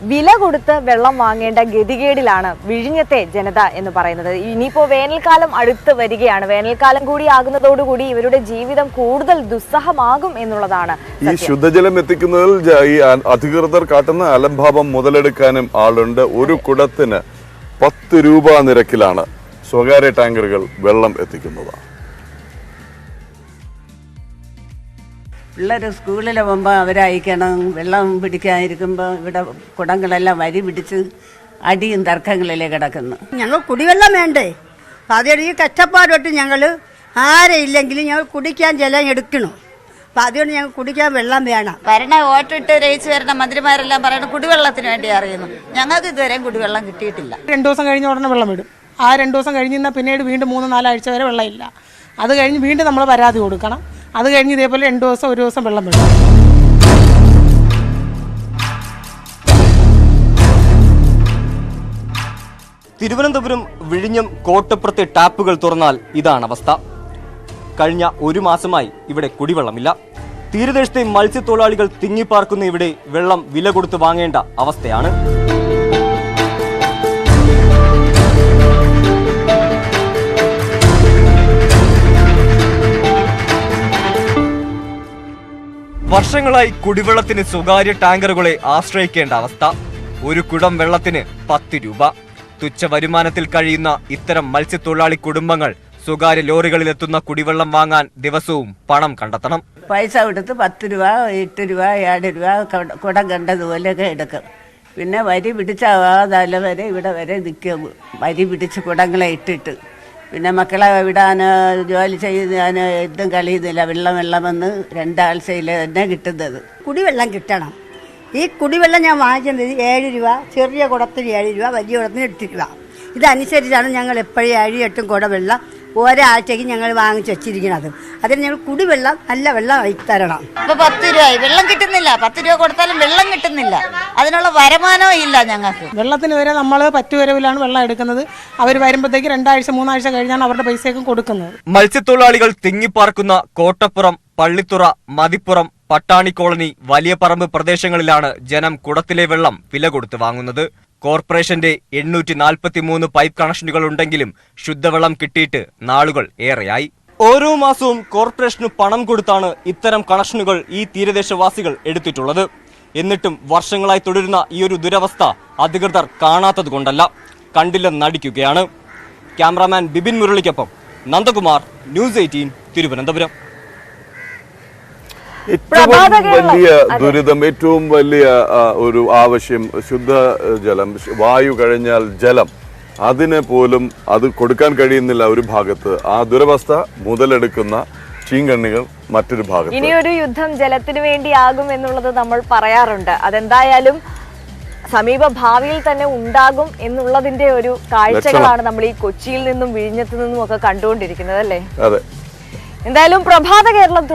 വില കൊടുത്ത് വെള്ളം വാങ്ങേണ്ട ഗതികേടിലാണ് വിഴിഞ്ഞത്തെ ജനത എന്ന് പറയുന്നത്. ഇനിയിപ്പോൾ വേനൽക്കാലം അടുത്ത് വരികയാണ്. വേനൽക്കാലം കൂടി ആകുന്നതോടുകൂടി ഇവരുടെ ജീവിതം കൂടുതൽ ദുസ്സഹമാകും എന്നുള്ളതാണ്. ഈ ശുദ്ധജലം എത്തിക്കുന്നതിൽ ഈ അധികൃതർ കാട്ടുന്ന അലംഭാവം മുതലെടുക്കാനും ആളുണ്ട്. ഒരു കുടത്തിന് 10 രൂപ നിരക്കിലാണ് സ്വകാര്യ ടാങ്കറുകൾ വെള്ളം എത്തിക്കുന്നത്. പിള്ളേർ സ്കൂളിൽ പോകുമ്പോൾ അവരയക്കണം, വെള്ളം പിടിക്കാതിരിക്കുമ്പോൾ ഇവിടെ കുടങ്ങളെല്ലാം വരി പിടിച്ച് അടിയും തർക്കങ്ങളിലേ കിടക്കുന്നു. ഞങ്ങൾ കുടിവെള്ളം വേണ്ടേ? അപ്പം അതുകൊണ്ട് ഈ കഷ്ടപ്പാടോട്ട് ഞങ്ങൾ ആരെയില്ലെങ്കിലും ഞങ്ങൾ കുടിക്കാൻ ജലം എടുക്കണം. അപ്പം അതുകൊണ്ട് ഞങ്ങൾ കുടിക്കാൻ വെള്ളം വേണം. വരണ വോട്ടിട്ട് രയിച്ച് വരുന്ന മന്ത്രിമാരെല്ലാം പറയുന്നത് കുടിവെള്ളത്തിന് വേണ്ടി അറിയുന്നു. ഞങ്ങൾക്ക് ഇതുവരെയും കുടിവെള്ളം കിട്ടിയിട്ടില്ല. 2 ദിവസം കഴിഞ്ഞ ഉടനെ വെള്ളം വിടും. ആ 2 ദിവസം കഴിഞ്ഞ് നിന്നാൽ പിന്നീട് വീണ്ടും 3-4 ആഴ്ച വരെ വെള്ളമില്ല. അത് കഴിഞ്ഞ് വീണ്ടും നമ്മൾ പരാതി കൊടുക്കണം. അത് കഴിഞ്ഞ് ഇതേപോലെ 2 ദിവസം 1 ദിവസം വെള്ളം വിടും. തിരുവനന്തപുരം വിഴിഞ്ഞം കോട്ടപ്പുറത്തെ ടാപ്പുകൾ തുറന്നാൽ ഇതാണ് അവസ്ഥ. കഴിഞ്ഞ 1 മാസമായി ഇവിടെ കുടിവെള്ളമില്ല. തീരദേശത്തെ മത്സ്യത്തൊഴിലാളികൾ തിങ്ങിപ്പാർക്കുന്ന ഇവിടെ വെള്ളം വില കൊടുത്ത് വാങ്ങേണ്ട അവസ്ഥയാണ്. വർഷങ്ങളായി കുടിവെള്ളത്തിന് സ്വകാര്യ ടാങ്കറുകളെ ആശ്രയിക്കേണ്ട അവസ്ഥ. ഒരു കുടം വെള്ളത്തിന് 10 രൂപ. തുച്ഛ വരുമാനത്തിൽ കഴിയുന്ന ഇത്തരം മത്സ്യത്തൊഴിലാളി കുടുംബങ്ങൾ സ്വകാര്യ ലോറികളിലെത്തുന്ന കുടിവെള്ളം വാങ്ങാൻ ദിവസവും പണം കണ്ടെത്തണം. പൈസ കൊടുത്ത് 10 രൂപ, 8 രൂപ, 7 രൂപ കുടം കണ്ടതുപോലെയൊക്കെ എടുക്കും. പിന്നെ വരി പിടിച്ച തല വരെ ഇവിടെ വരെ നിൽക്കും. വരി പിടിച്ച് കുടങ്ങളെ ഇട്ടിട്ട് പിന്നെ മക്കളെ വിടാൻ ജോലി ചെയ്യാൻ ഇതും കളിയുന്നില്ല. വെള്ളമെന്ന് 2 ആഴ്ചയിൽ തന്നെ കിട്ടുന്നത്. കുടിവെള്ളം കിട്ടണം. ഈ കുടിവെള്ളം ഞാൻ വാങ്ങിക്കുന്നത് 7 രൂപ, ചെറിയ കുടത്തിന് 7 രൂപ, വലിയ കുടത്തിന് 8 രൂപ. ഇതനുസരിച്ചാണ് ഞങ്ങൾ എപ്പോഴും 7-8 കുട വെള്ളം ഒരാഴ്ചയ്ക്ക് ഞങ്ങൾ വാങ്ങിച്ച് വെച്ചിരിക്കുന്നത്. അതിന് ഞങ്ങൾ കുടിവെള്ളം നല്ല വെള്ളം തരണം. ഇപ്പൊ 10 രൂപയായി, വെള്ളം കിട്ടുന്നില്ല. 10 രൂപ കൊടുത്താലും വെള്ളം കിട്ടുന്നില്ല. അതിനുള്ള വരുമാനവും ഇല്ല ഞങ്ങൾക്ക്. വെള്ളത്തിന് വരെ നമ്മൾ പറ്റുവരവിലാണ് വെള്ളം എടുക്കുന്നത്. അവർ വരുമ്പോഴത്തേക്ക് 2 ആഴ്ച 3 ആഴ്ച കഴിഞ്ഞാണ് അവരുടെ പൈസയൊക്കെ കൊടുക്കുന്നത്. മത്സ്യത്തൊഴിലാളികൾ തിങ്ങിപ്പാർക്കുന്ന കോട്ടപ്പുറം, പള്ളിത്തുറ, മതിപ്പുറം, പട്ടാണി കോളനി, വലിയ പറമ്പ് പ്രദേശങ്ങളിലാണ് ജനം കുടത്തിലെ വെള്ളം വില കൊടുത്ത് വാങ്ങുന്നത്. കോർപ്പറേഷന്റെ 843 പൈപ്പ് കണക്ഷനുകൾ ഉണ്ടെങ്കിലും ശുദ്ധവെള്ളം കിട്ടിയിട്ട് നാളുകൾ ഏറെയായി. ഓരോ മാസവും കോർപ്പറേഷന് പണം കൊടുത്താണ് ഇത്തരം കണക്ഷനുകൾ ഈ തീരദേശവാസികൾ എടുത്തിട്ടുള്ളത്. എന്നിട്ടും വർഷങ്ങളായി തുടരുന്ന ഈ ഒരു ദുരവസ്ഥ അധികൃതർ കാണാത്തത് കൊണ്ടല്ല, കണ്ടില്ലെന്നടിക്കുകയാണ്. ക്യാമറാമാൻ ബിബിൻ മുരളിക്കൊപ്പം നന്ദകുമാർ, ന്യൂസ് 18, തിരുവനന്തപുരം. ഏറ്റവും വലിയ ദുരിതം, ഏറ്റവും വലിയ ഒരു ആവശ്യം ശുദ്ധജലം, വായു കഴിഞ്ഞാൽ ജലം, അതിന് പോലും അത് കൊടുക്കാൻ കഴിയുന്നില്ല ഒരു ഭാഗത്ത്. ആ ദുരവസ്ഥ മുതലെടുക്കുന്ന ചീങ്കണ്ണികൾ മറ്റൊരു ഭാഗത്ത്. ഇനിയൊരു യുദ്ധം ജലത്തിന് വേണ്ടിയാകും എന്നുള്ളത് നമ്മൾ പറയാറുണ്ട്. അതെന്തായാലും സമീപ ഭാവിയിൽ തന്നെ ഉണ്ടാകും എന്നുള്ളതിന്റെ ഒരു കാഴ്ചകളാണ് നമ്മൾ ഈ കൊച്ചിയിൽ നിന്നും വിഴിഞ്ഞത്തു നിന്നും ഒക്കെ കണ്ടുകൊണ്ടിരിക്കുന്നത്, അല്ലേ? അതെ. എന്തായാലും പ്രഭാത കേരളം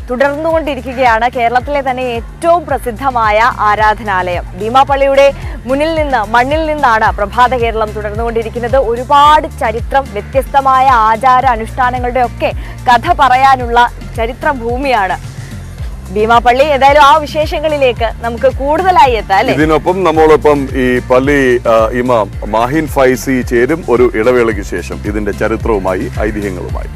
തുടർന്നുകൊണ്ടിരിക്കുകയാണ്. കേരളത്തിലെ തന്നെ ഏറ്റവും പ്രസിദ്ധമായ ആരാധനാലയം ഭീമാപള്ളിയുടെ മണ്ണിൽ നിന്നാണ് പ്രഭാത കേരളം തുടർന്നുകൊണ്ടിരിക്കുന്നത്. ഒരുപാട് ചരിത്രം, വ്യത്യസ്തമായ ആചാര അനുഷ്ഠാനങ്ങളുടെ ഒക്കെ കഥ പറയാനുള്ള ചരിത്ര ഭൂമിയാണ് ഭീമാപള്ളി. ഏതായാലും ആ വിശേഷങ്ങളിലേക്ക് നമുക്ക് കൂടുതലായി എത്താം അല്ലേ? ഇതിനൊപ്പം നമ്മളൊപ്പം ഈ പള്ളി ഇമാം മാഹിൻ ഫൈസി ചേരും ഒരു ഇടവേളയ്ക്ക് ശേഷം ഇതിന്റെ ചരിത്രവുമായി ഐതിഹ്യങ്ങളുമായി.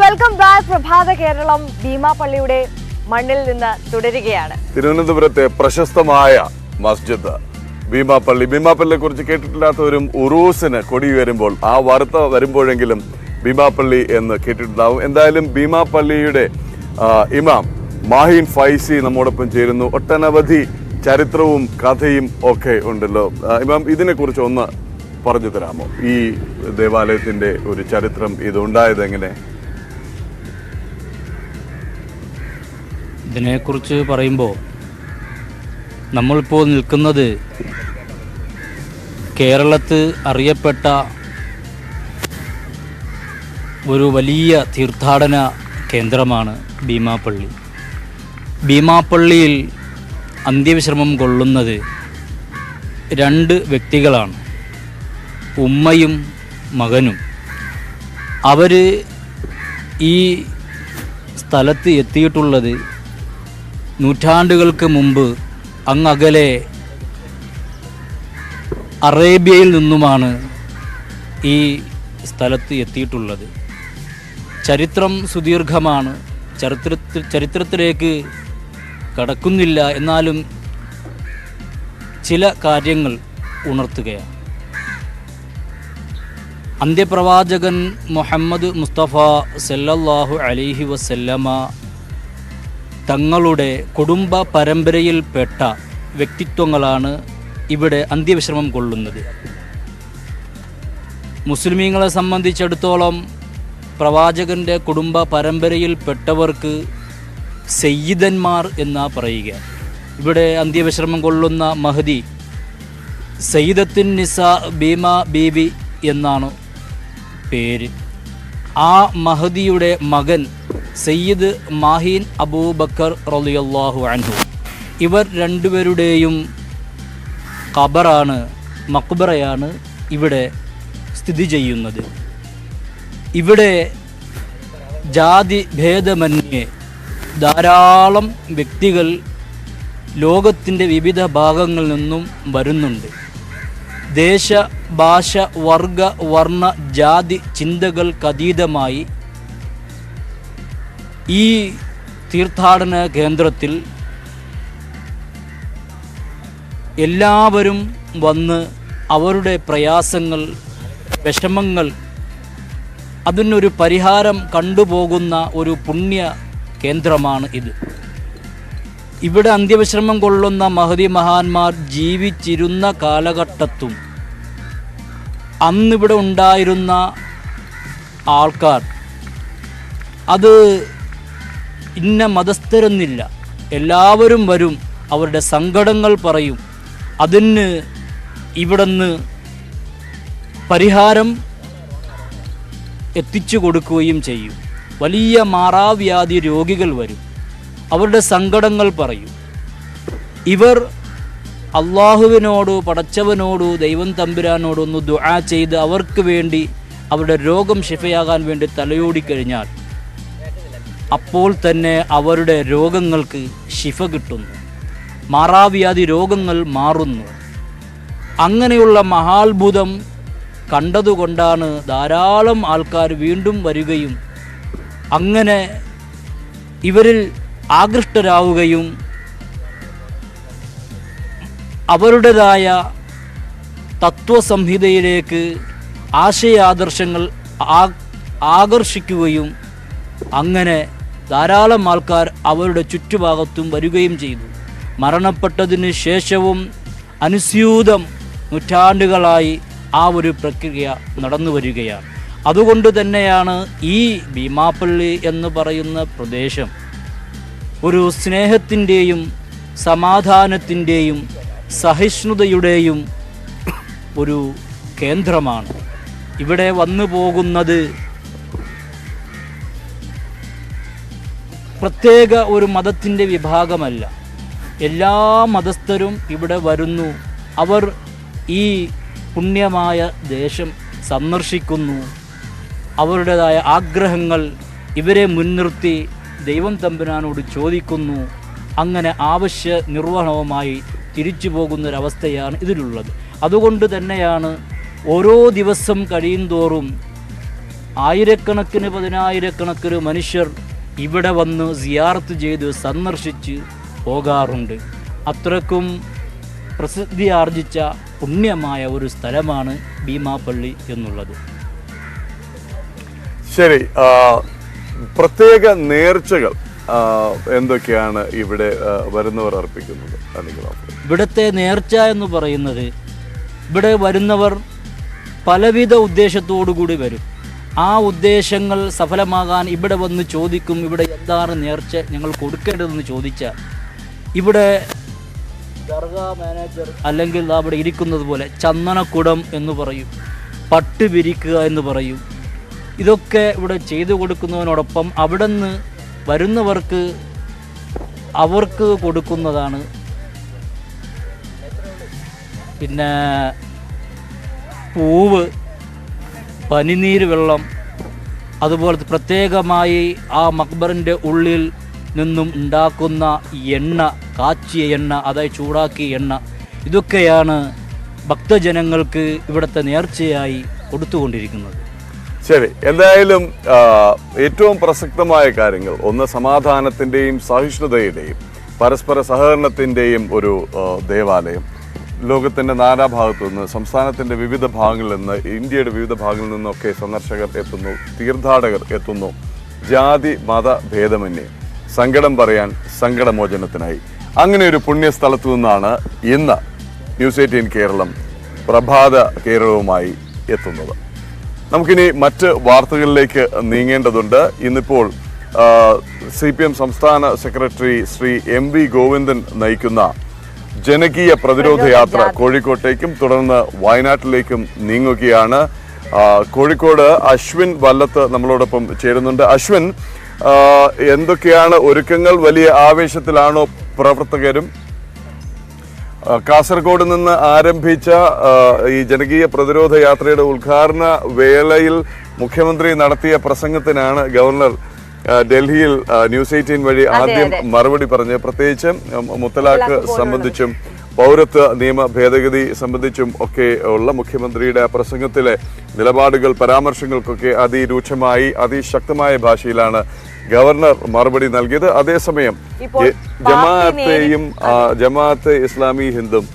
Welcome back. പ്രഭാത കേരളം ഭീമാപള്ളിയുടെ മണ്ണിൽ നിന്ന് തുടരുകയാണ്. തിരുവനന്തപുരത്തെ പ്രശസ്തമായ മസ്ജിദ് ഭീമാപള്ളി. ഭീമാപള്ളിയെ കുറിച്ച് കേട്ടിട്ടില്ലാത്തവരും ഉറൂസിന് കൊടി ഉയരുമ്പോൾ ആ വാർത്ത വരുമ്പോഴെങ്കിലും ഭീമാപള്ളി എന്ന് കേട്ടിട്ടുണ്ടാവും. എന്തായാലും ഭീമാപള്ളിയുടെ ഇമാം മാഹിൻ ഫൈസി നമ്മോടൊപ്പം ചേരുന്നു. ഒട്ടനവധി ചരിത്രവും കഥയും ഒക്കെ ഉണ്ടല്ലോ. ഇമാം, ഇതിനെക്കുറിച്ച് ഒന്ന് പറഞ്ഞു തരാമോ? ഈ ദേവാലയത്തിന്റെ ഒരു ചരിത്രം, ഇത് ഉണ്ടായത് എങ്ങനെ? ഇതിനെക്കുറിച്ച് പറയുമ്പോൾ നമ്മളിപ്പോൾ നിൽക്കുന്നത് കേരളത്തിൽ അറിയപ്പെട്ട ഒരു വലിയ തീർത്ഥാടന കേന്ദ്രമാണ് ഭീമാപള്ളി. ഭീമാപള്ളിയിൽ അന്ത്യവിശ്രമം കൊള്ളുന്നത് 2 വ്യക്തികളാണ്, ഉമ്മയും മകനും. അവർ ഈ സ്ഥലത്ത് എത്തിയിട്ടുള്ളത് നൂറ്റാണ്ടുകൾക്ക് മുമ്പ് അങ്ങകലെ അറേബ്യയിൽ നിന്നുമാണ് ഈ സ്ഥലത്ത് എത്തിയിട്ടുള്ളത്. ചരിത്രം സുദീർഘമാണ്, ചരിത്രത്തിലേക്ക് കടക്കുന്നില്ല, എന്നാലും ചില കാര്യങ്ങൾ ഉണർത്തുകയാണ്. അന്ത്യപ്രവാചകൻ മുഹമ്മദ് മുസ്തഫ സല്ലല്ലാഹു അലൈഹി വസല്ലമ തങ്ങളുടെ കുടുംബ പരമ്പരയിൽപ്പെട്ട വ്യക്തിത്വങ്ങളാണ് ഇവിടെ അന്ത്യവിശ്രമം കൊള്ളുന്നത്. മുസ്ലിമീങ്ങളെ സംബന്ധിച്ചിടത്തോളം പ്രവാചകൻ്റെ കുടുംബ പരമ്പരയിൽപ്പെട്ടവർക്ക് സയ്യിദന്മാർ എന്നാ പറയുക. ഇവിടെ അന്ത്യവിശ്രമം കൊള്ളുന്ന മഹദി സയ്യിദത്തുൻ നിസാ ഭീമ ബീബി എന്നാണ് പേര്. ആ മഹദിയുടെ മകൻ സയ്യിദ് മാഹിൻ അബൂബക്കർ റളിയല്ലാഹു അൻഹു. ഇവർ രണ്ടുപേരുടെയും മക്ബറയാണ് ഇവിടെ സ്ഥിതി ചെയ്യുന്നത്. ഇവിടെ ജാതി ഭേദമന്യേ ധാരാളം വ്യക്തികൾ ലോകത്തിൻ്റെ വിവിധ ഭാഗങ്ങളിൽ നിന്നും വരുന്നുണ്ട്. ദേശ, ഭാഷ, വർഗ, വർണ്ണ, ജാതി ചിന്തകൾക്കതീതമായി ഈ തീർത്ഥാടന കേന്ദ്രത്തിൽ എല്ലാവരും വന്ന് അവരുടെ പ്രയാസങ്ങൾ, വിഷമങ്ങൾ, അതിനൊരു പരിഹാരം കണ്ടുപോകുന്ന ഒരു പുണ്യ കേന്ദ്രമാണ് ഇത്. ഇവിടെ അന്ത്യവിശ്രമം കൊള്ളുന്ന മഹദി മഹാന്മാർ ജീവിച്ചിരുന്ന കാലഘട്ടത്തും അന്നിവിടെ ഉണ്ടായിരുന്ന ആൾക്കാർ അത് ഇന്ന മതസ്ഥരെന്നില്ല, എല്ലാവരും വരും, അവരുടെ സങ്കടങ്ങൾ പറയും, അതിന് ഇവിടുന്ന് പരിഹാരം എത്തിച്ചു കൊടുക്കുകയും ചെയ്യും. വലിയ മാറാവ്യാധി രോഗികൾ വരും, അവരുടെ സങ്കടങ്ങൾ പറയും. ഇവർ അള്ളാഹുവിനോട്, പടച്ചവനോട്, ദൈവം തമ്പുരാനോടൊന്ന് ദുആ ചെയ്ത് അവർക്ക് വേണ്ടി അവരുടെ രോഗം ശിഫയാകാൻ വേണ്ടി തലയോടിക്കഴിഞ്ഞാൽ അപ്പോൾ തന്നെ അവരുടെ രോഗങ്ങൾക്ക് ശിഫ കിട്ടുന്നു, മാറാവ്യാധി രോഗങ്ങൾ മാറുന്നു. അങ്ങനെയുള്ള മഹാത്ഭുതം കണ്ടതുകൊണ്ടാണ് ധാരാളം ആൾക്കാർ വീണ്ടും വരികയും അങ്ങനെ ഇവരിൽ ആകൃഷ്ടരാവുകയും അവരുടേതായ തത്വസംഹിതയിലേക്ക് ആശയാദർശങ്ങൾ ആകർഷിക്കുകയും അങ്ങനെ ധാരാളം ആൾക്കാർ അവരുടെ ചുറ്റുഭാഗത്തും വരികയും ചെയ്തു. മരണപ്പെട്ടതിന് ശേഷവും അനുസ്യൂതം നൂറ്റാണ്ടുകളായി ആ ഒരു പ്രക്രിയ നടന്നു വരികയാണ്. അതുകൊണ്ട് തന്നെയാണ് ഈ ഭീമാപള്ളി എന്ന് പറയുന്ന പ്രദേശം ഒരു സ്നേഹത്തിൻ്റെയും സമാധാനത്തിൻ്റെയും സഹിഷ്ണുതയുടെയും ഒരു കേന്ദ്രമാണ്. ഇവിടെ വന്നു പോകുന്നത് പ്രത്യേക ഒരു മതത്തിൻ്റെ വിഭാഗമല്ല. എല്ലാ മതസ്ഥരും ഇവിടെ വരുന്നു. അവർ ഈ പുണ്യമായ ദേശം സന്ദർശിക്കുന്നു. അവരുടേതായ ആഗ്രഹങ്ങൾ ഇവരെ മുൻനിർത്തി ദൈവം തമ്പുരാനോട് ചോദിക്കുന്നു. അങ്ങനെ ആവശ്യ നിർവഹണവുമായി തിരിച്ചു പോകുന്നൊരവസ്ഥയാണ് ഇതിലുള്ളത്. അതുകൊണ്ട് തന്നെയാണ് ഓരോ ദിവസം കഴിയുന്തോറും ആയിരക്കണക്കിന് പതിനായിരക്കണക്കിന് മനുഷ്യർ ഇവിടെ വന്ന് സിയാറത്ത് ചെയ്ത് സന്ദർശിച്ച് പോകാറുണ്ട്. അത്രക്കും പ്രസിദ്ധി ആർജിച്ച പുണ്യമായ ഒരു സ്ഥലമാണ് ഭീമാപള്ളി എന്നുള്ളത്. ശരി, പ്രത്യേക നേർച്ചകൾ എന്തൊക്കെയാണ് ഇവിടെ വരുന്നവർ അർപ്പിക്കുന്നത്? ഇവിടുത്തെ നേർച്ച എന്ന് പറയുന്നത്, ഇവിടെ വരുന്നവർ പലവിധ ഉദ്ദേശത്തോടു കൂടി വരും. ആ ഉദ്ദേശങ്ങൾ സഫലമാകാൻ ഇവിടെ വന്ന് ചോദിക്കും, ഇവിടെ എന്താണ് നേർച്ച ഞങ്ങൾ കൊടുക്കേണ്ടതെന്ന് ചോദിച്ചാൽ ഇവിടെ ദർഗാ മാനേജർ അല്ലെങ്കിൽ അവിടെ ഇരിക്കുന്നത് പോലെ ചന്ദനക്കുടം എന്ന് പറയും, പട്ട് വിരിക്കുക എന്ന് പറയും. ഇതൊക്കെ ഇവിടെ ചെയ്തു കൊടുക്കുന്നതിനോടൊപ്പം അവിടെ നിന്ന് വരുന്നവർക്ക് അവർക്ക് കൊടുക്കുന്നതാണ്. പിന്നെ പൂവ്, പനിനീര് വെള്ളം, അതുപോലെ പ്രത്യേകമായി ആ മക്ബറിൻ്റെ ഉള്ളിൽ നിന്നും ഉണ്ടാക്കുന്ന എണ്ണ, കാച്ചിയ എണ്ണ, അതായത് ചൂടാക്കിയ എണ്ണ, ഇതൊക്കെയാണ് ഭക്തജനങ്ങൾക്ക് ഇവിടുത്തെ നേർച്ചയായി കൊടുത്തുകൊണ്ടിരിക്കുന്നത്. ശരി, എന്തായാലും ഏറ്റവും പ്രസക്തമായ കാര്യങ്ങൾ, ഒന്ന് സമാധാനത്തിൻ്റെയും സഹിഷ്ണുതയുടെയും പരസ്പര സഹകരണത്തിൻ്റെയും ഒരു ദേവാലയം. ലോകത്തിൻ്റെ നാനാഭാഗത്തു നിന്ന്, സംസ്ഥാനത്തിൻ്റെ വിവിധ ഭാഗങ്ങളിൽ നിന്ന്, ഇന്ത്യയുടെ വിവിധ ഭാഗങ്ങളിൽ നിന്നൊക്കെ സന്ദർശകർ എത്തുന്നു, തീർത്ഥാടകർ എത്തുന്നു. ജാതി മത ഭേദമന്യേ സങ്കടം പറയാൻ, സങ്കടമോചനത്തിനായി. അങ്ങനെ ഒരു പുണ്യസ്ഥലത്തു നിന്നാണ് ഇന്ന് ന്യൂസ് 18 കേരളം പ്രഭാത കേരളവുമായി എത്തുന്നത്. നമുക്കിനി മറ്റ് വാർത്തകളിലേക്ക് നീങ്ങേണ്ടതുണ്ട്. ഇന്നിപ്പോൾ CPM സംസ്ഥാന സെക്രട്ടറി ശ്രീ MV ഗോവിന്ദൻ നയിക്കുന്ന ജനകീയ പ്രതിരോധ യാത്ര കോഴിക്കോട്ടേക്കും തുടർന്ന് വയനാട്ടിലേക്കും നീങ്ങുകയാണ്. കോഴിക്കോട് അശ്വിൻ വല്ലത്ത് നമ്മളോടൊപ്പം ചേരുന്നുണ്ട്. അശ്വിൻ, എന്തൊക്കെയാണ് ഒരുക്കങ്ങൾ? വലിയ ആവേശത്തിലാണോ പ്രവർത്തകരും? കാസർഗോഡ് നിന്ന് ആരംഭിച്ച ഈ ജനകീയ പ്രതിരോധ യാത്രയുടെ ഉദ്ഘാടന വേളയിൽ മുഖ്യമന്ത്രി നടത്തിയ പ്രസംഗത്തിനാണ് ഗവർണർ ഡൽഹിയിൽ ന്യൂസ് 18 വഴി ആദ്യം മറുപടി പറഞ്ഞ്, പ്രത്യേകിച്ച് മുത്തലാഖ് സംബന്ധിച്ചും പൗരത്വ നിയമ ഭേദഗതി സംബന്ധിച്ചും ഒക്കെ ഉള്ള മുഖ്യമന്ത്രിയുടെ പ്രസംഗത്തിലെ നിലപാടുകൾ, പരാമർശങ്ങൾക്കൊക്കെ അതിരൂക്ഷമായി അതിശക്തമായ ഭാഷയിലാണ് ഗവർണർ മറുപടി നൽകിയത്. അതേസമയം ജമാഅത്തെ ഇസ്ലാമി ഹിന്ദും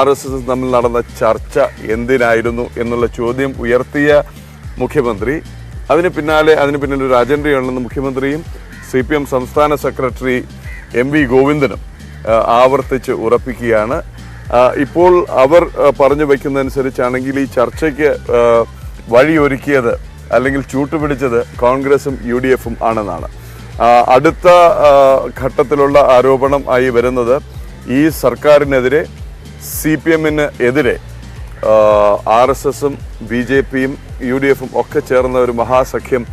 RSS തമ്മിൽ നടന്ന ചർച്ച എന്തിനായിരുന്നു എന്നുള്ള ചോദ്യം ഉയർത്തിയ മുഖ്യമന്ത്രി, അതിന് പിന്നിൽ ഒരു അജണ്ടയുണ്ടെന്ന് മുഖ്യമന്ത്രിയും CPM സംസ്ഥാന സെക്രട്ടറി MV ഗോവിന്ദനും ആവർത്തിച്ച് ഉറപ്പിക്കുകയാണ്. ഇപ്പോൾ അവർ പറഞ്ഞു വയ്ക്കുന്നതനുസരിച്ചാണെങ്കിൽ ഈ ചർച്ചയ്ക്ക് വഴിയൊരുക്കിയത് അല്ലെങ്കിൽ ചൂട്ടുപിടിച്ചത് കോൺഗ്രസും UDF-ഉം ആണെന്നാണ്. അടുത്ത ഘട്ടത്തിലുള്ള ആരോപണം ആയി വരുന്നത് ഈ സർക്കാരിനെതിരെ CPM-ന് എതിരെ RSS-ഉം BJP-യും UDF-ഉം ഒക്കെ ചേർന്ന ഒരു മഹാസഖ്യം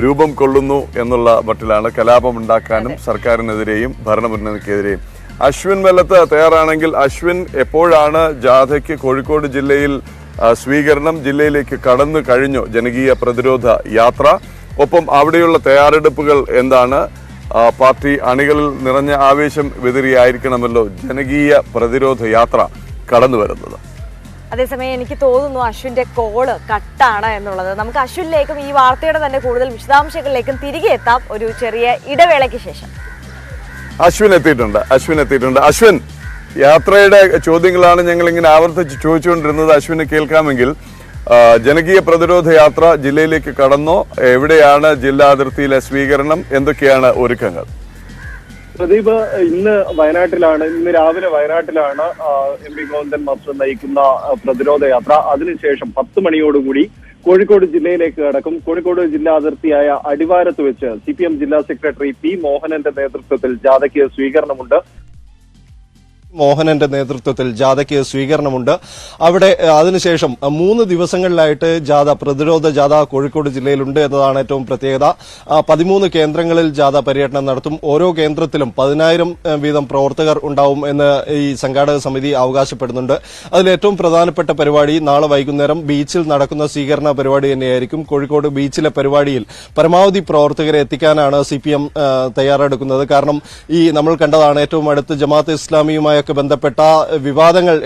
രൂപം കൊള്ളുന്നു എന്നുള്ള മട്ടിലാണ്. കലാപമുണ്ടാക്കാനും സർക്കാരിനെതിരെയും ഭരണമുന്നണിക്കെതിരെയും. അശ്വിൻ വല്ലത്ത് തയ്യാറാണെങ്കിൽ, അശ്വിൻ, എപ്പോഴാണ് ജാഥയ്ക്ക് കോഴിക്കോട് ജില്ലയിൽ സ്വീകരണം? ജില്ലയിലേക്ക് കടന്നു കഴിഞ്ഞു ജനകീയ പ്രതിരോധ യാത്ര. ഒപ്പം അവിടെയുള്ള തയ്യാറെടുപ്പുകൾ എന്താണ്? പാർട്ടി അണികളിൽ നിറഞ്ഞ ആവേശം വിതറിയായിരിക്കണമല്ലോ ജനകീയ പ്രതിരോധ യാത്ര കടന്നു വരുന്നത്. അതേസമയം എനിക്ക് തോന്നുന്നു അശ്വിന്റെ കോള് കട്ടാണ് എന്നുള്ളത്. നമുക്ക് അശ്വിനിലേക്കും ഈ വാർത്തയുടെ തന്നെ കൂടുതൽ വിശദാംശങ്ങളിലേക്കും തിരികെ എത്താം ഒരു ചെറിയ ഇടവേളയ്ക്ക് ശേഷം. അശ്വിൻ എത്തിയിട്ടുണ്ട്. അശ്വിൻ, യാത്രയുടെ ചോദ്യങ്ങളാണ് ഞങ്ങൾ ഇങ്ങനെ ആവർത്തിച്ച് ചോദിച്ചുകൊണ്ടിരുന്നത്. അശ്വിന് കേൾക്കാമെങ്കിൽ, ജനകീയ പ്രതിരോധ യാത്ര ജില്ലയിലേക്ക് കടന്നോ? എവിടെയാണ് ജില്ലാ അതിർത്തിയിലെ സ്വീകരണം? എന്തൊക്കെയാണ് ഒരുക്കങ്ങൾ? പ്രദീപ്, ഇന്ന് രാവിലെ വയനാട്ടിലാണ് MV ഗോവിന്ദൻ മാസ്റ്റർ നയിക്കുന്ന പ്രതിരോധ യാത്ര. അതിനുശേഷം 10 മണിയോടുകൂടി കോഴിക്കോട് ജില്ലയിലേക്ക് കടക്കും. കോഴിക്കോട് ജില്ലാ അതിർത്തിയായ അടിവാരത്ത് വെച്ച് CPM ജില്ലാ സെക്രട്ടറി P. മോഹനന്റെ നേതൃത്വത്തിൽ ജാഥയ്ക്ക് സ്വീകരണമുണ്ട്. അവിടെ അതിനുശേഷം 3 ദിവസങ്ങളിലായിട്ട് പ്രതിരോധ ജാഥ കോഴിക്കോട് ജില്ലയിലുണ്ട് എന്നതാണ് ഏറ്റവും പ്രത്യേകത. 13 കേന്ദ്രങ്ങളിൽ ജാഥ പര്യടനം നടത്തും. ഓരോ കേന്ദ്രത്തിലും 10,000 വീതം പ്രവർത്തകർ ഉണ്ടാവും എന്ന് ഈ സംഘാടക സമിതി അവകാശപ്പെടുന്നുണ്ട്. അതിൽ ഏറ്റവും പ്രധാനപ്പെട്ട പരിപാടി നാളെ വൈകുന്നേരം ബീച്ചിൽ നടക്കുന്ന സ്വീകരണ പരിപാടി തന്നെയായിരിക്കും. കോഴിക്കോട് ബീച്ചിലെ പരിപാടിയിൽ പരമാവധി പ്രവർത്തകരെ എത്തിക്കാനാണ് CPM തയ്യാറെടുക്കുന്നത്. കാരണം നമ്മൾ കണ്ടതാണ് ഏറ്റവും അടുത്ത് ജമാഅത്തെ ഇസ്ലാമിയുമായി ബന്ധപ്പെട്ട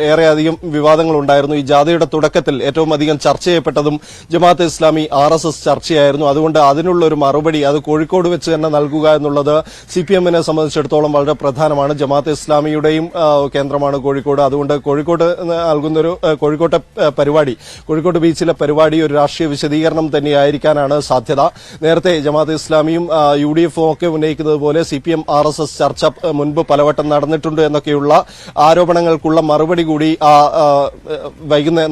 ഏറെയധികം വിവാദങ്ങൾ ഉണ്ടായിരുന്നു. ഈ ജാഥയുടെ തുടക്കത്തിൽ ഏറ്റവും അധികം ചർച്ച ചെയ്യപ്പെട്ടതും ജമാഅത്തെ ഇസ്ലാമി RSS ചർച്ചയായിരുന്നു. അതുകൊണ്ട് അതിനുള്ള ഒരു മറുപടി അത് കോഴിക്കോട് വെച്ച് തന്നെ നൽകുക എന്നുള്ളത് CPM-നെ സംബന്ധിച്ചിടത്തോളം വളരെ പ്രധാനമാണ്. ജമാഅത്തെ ഇസ്ലാമിയുടെയും കേന്ദ്രമാണ് കോഴിക്കോട്. അതുകൊണ്ട് കോഴിക്കോട് ബീച്ചിലെ പരിപാടി ഒരു രാഷ്ട്രീയ വിശദീകരണം തന്നെയായിരിക്കാനാണ് സാധ്യത. നേരത്തെ ജമാഅത്തെ ഇസ്ലാമിയും UDF-ഉം ഒക്കെ ഉന്നയിക്കുന്നത് പോലെ CPM RSS ചർച്ച മുൻപ് പലവട്ടം നടന്നിട്ടുണ്ട് എന്നൊക്കെയുള്ള ആരോപണങ്ങൾക്കുള്ള മറുപടി കൂടി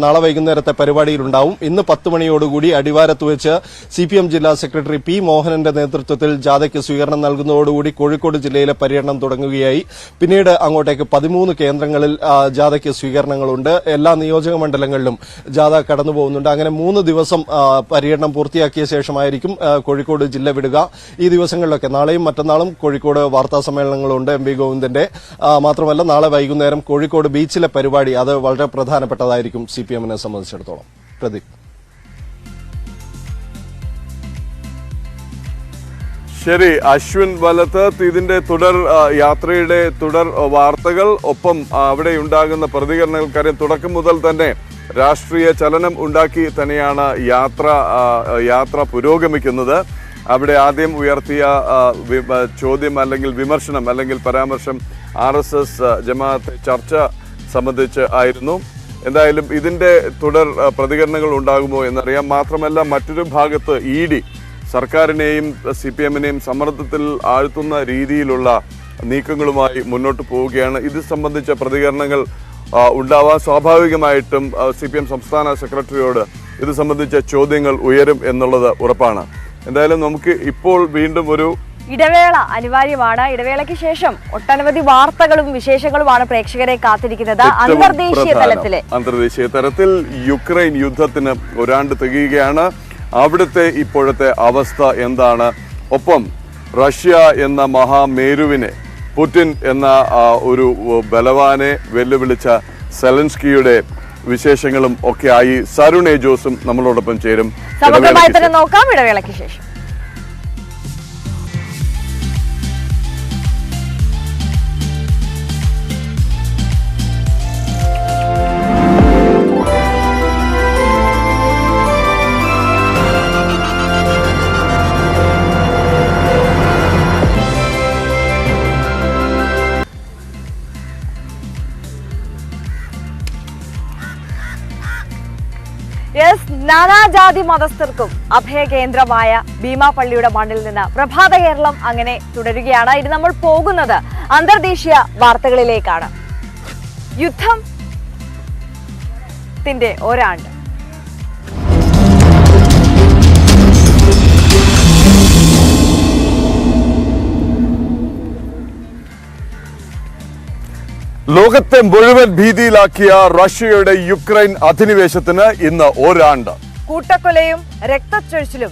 നാളെ വൈകുന്നേരത്തെ പരിപാടിയിലുണ്ടാവും. ഇന്ന് 10 മണിയോടുകൂടി അടിവാരത്ത് വെച്ച് CPM ജില്ലാ സെക്രട്ടറി P. മോഹനന്റെ നേതൃത്വത്തിൽ ജാഥയ്ക്ക് സ്വീകരണം നൽകുന്നതോടുകൂടി കോഴിക്കോട് ജില്ലയിലെ പര്യടനം തുടങ്ങുകയായി. പിന്നീട് അങ്ങോട്ടേക്ക് 13 കേന്ദ്രങ്ങളിൽ ജാഥയ്ക്ക് സ്വീകരണങ്ങളുണ്ട്. എല്ലാ നിയോജക മണ്ഡലങ്ങളിലും ജാഥ കടന്നുപോകുന്നുണ്ട്. അങ്ങനെ 3 ദിവസം പര്യടനം പൂർത്തിയാക്കിയ ശേഷമായിരിക്കും കോഴിക്കോട് ജില്ല വിടുക. ഈ ദിവസങ്ങളിലൊക്കെ നാളെയും മറ്റന്നാളും കോഴിക്കോട് വാർത്താ സമ്മേളനങ്ങളുണ്ട് MP ഗോവിന്ദന്റെ. മാത്രമല്ല നാളെ വൈകുന്നേരം കോഴിക്കോട് ബീച്ചിലെ പരിപാടി അത് വളരെ പ്രധാനപ്പെട്ടതായിരിക്കും CPM-നെ സംബന്ധിച്ചിടത്തോളം. പ്രദീപ്. ശരി, അശ്വിൻ വലത്ത് ഇതിന്റെ യാത്രയുടെ തുടർ വാർത്തകൾ, ഒപ്പം അവിടെ ഉണ്ടാകുന്ന പ്രതികരണങ്ങൾക്കാരും തുടക്കം മുതൽ തന്നെ രാഷ്ട്രീയ ചലനം ഉണ്ടാക്കി തന്നെയാണ് യാത്ര പുരോഗമിക്കുന്നത്. അവിടെ ആദ്യം ഉയർത്തിയ ചോദ്യം അല്ലെങ്കിൽ വിമർശനം അല്ലെങ്കിൽ പരാമർശം RSS ജമാഅത്തെ ചർച്ച സംബന്ധിച്ച് ആയിരുന്നു. എന്തായാലും ഇതിന്റെ തുടർ പ്രതികരണങ്ങൾ ഉണ്ടാകുമോ എന്നറിയാം. മാത്രമല്ല മറ്റൊരു ഭാഗത്ത് ED സർക്കാരിനെയും CPM-നെയും സമ്മർദ്ദത്തിൽ ആഴ്ത്തുന്ന രീതിയിലുള്ള നീക്കങ്ങളുമായി മുന്നോട്ട് പോവുകയാണ്. ഇത് സംബന്ധിച്ച പ്രതികരണങ്ങൾ ഉണ്ടാവാൻ സ്വാഭാവികമായിട്ടും CPM സംസ്ഥാന സെക്രട്ടറിയോട് ഇത് സംബന്ധിച്ച ചോദ്യങ്ങൾ ഉയരും എന്നുള്ളത് ഉറപ്പാണ്. എന്തായാലും നമുക്ക് ഇപ്പോൾ വീണ്ടും ഒരു ഇടവേള അനിവാര്യമാണ്. ഇടവേളയ്ക്ക് ശേഷം ഒട്ടനവധി വാർത്തകളും വിശേഷങ്ങളുമാണ് പ്രേക്ഷകരെ കാത്തിരിക്കുന്നത്. അന്തർദേശീയ തലത്തിൽ യുക്രൈൻ യുദ്ധത്തിന് ഒരാണ്ട് തികയുകയാണ്. അവിടുത്തെ ഇപ്പോഴത്തെ അവസ്ഥ എന്താണ്? ഒപ്പം റഷ്യ എന്ന മഹാമേരുവിനെ, പുടിൻ എന്ന ഒരു ബലവാനെ വെല്ലുവിളിച്ച സെലൻസ്കിയുടെ വിശേഷങ്ങളും ഒക്കെ ആയി സരുൺ എ ജോസും നമ്മളോടൊപ്പം ചേരും. സമഗ്രമായി തന്നെ നോക്കാം ഇടവേളയ്ക്ക് ശേഷം. നാനാജാതി മതസ്ഥർക്കും അഭയകേന്ദ്രമായ ഭീമാപള്ളിയുടെ മണ്ണിൽ നിന്ന് പ്രഭാത കേരളം അങ്ങനെ തുടരുകയാണ്. ഇത് നമ്മൾ പോകുന്നത് അന്തർദേശീയ വാർത്തകളിലേക്കാണ്. യുദ്ധത്തിന്റെ ഒരാണ്ട്. ലോകത്തെ മുഴുവൻ ഭീതിയിലാക്കിയ റഷ്യയുടെ യുക്രൈൻ അധിനിവേശത്തിന് ഇന്ന് ഒരാണ്ട്. കൂട്ടക്കൊലയും രക്തച്ചൊരിച്ചിലും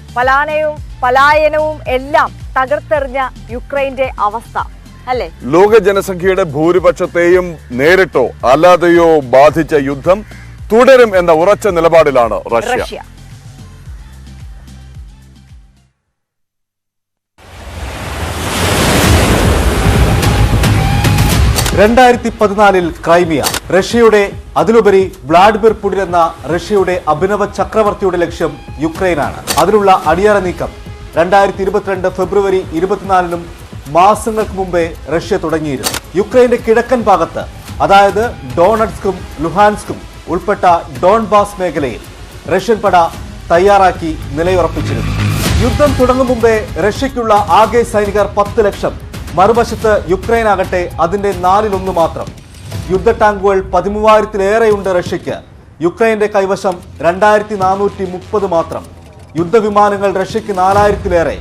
പലായനവും എല്ലാം തകർത്തെറിഞ്ഞ യുക്രൈന്റെ അവസ്ഥ അല്ലേ? ലോക ജനസംഖ്യയുടെ ഭൂരിപക്ഷത്തെയും നേരിട്ടോ അല്ലാതെയോ ബാധിച്ച യുദ്ധം തുടരും എന്ന ഉറച്ച നിലപാടിലാണ് റഷ്യ. 2014 ക്രൈമിയ റഷ്യയുടെ, അതിലുപരി വ്ളാഡിമിർ പുടിൻ എന്ന റഷ്യയുടെ അഭിനവ ചക്രവർത്തിയുടെ ലക്ഷ്യം യുക്രൈനാണ്. അതിനുള്ള അടിയറ നീക്കം 2022 ഫെബ്രുവരി 24 മാസങ്ങൾക്ക് മുമ്പേ റഷ്യ തുടങ്ങിയിരുന്നു. യുക്രൈന്റെ കിഴക്കൻ ഭാഗത്ത്, അതായത് ഡോണറ്റ്സ്കും ലുഹാൻസ്കും ഉൾപ്പെട്ട ഡോൺബാസ് മേഖലയിൽ റഷ്യൻ പട തയ്യാറാക്കി നിലയുറപ്പിച്ചിരുന്നു. യുദ്ധം തുടങ്ങും മുമ്പേ റഷ്യയ്ക്കുള്ള ആകെ സൈനികർ 10 ലക്ഷം. മറുവശത്ത് യുക്രൈൻ ആകട്ടെ അതിന്റെ 1/4 മാത്രം. യുദ്ധ ടാങ്കുകൾ 13,000-ലേറെയുണ്ട് റഷ്യയ്ക്ക്. യുക്രൈന്റെ കൈവശം 2430 മാത്രം. യുദ്ധവിമാനങ്ങൾ റഷ്യക്ക് 4000-ലേറെ.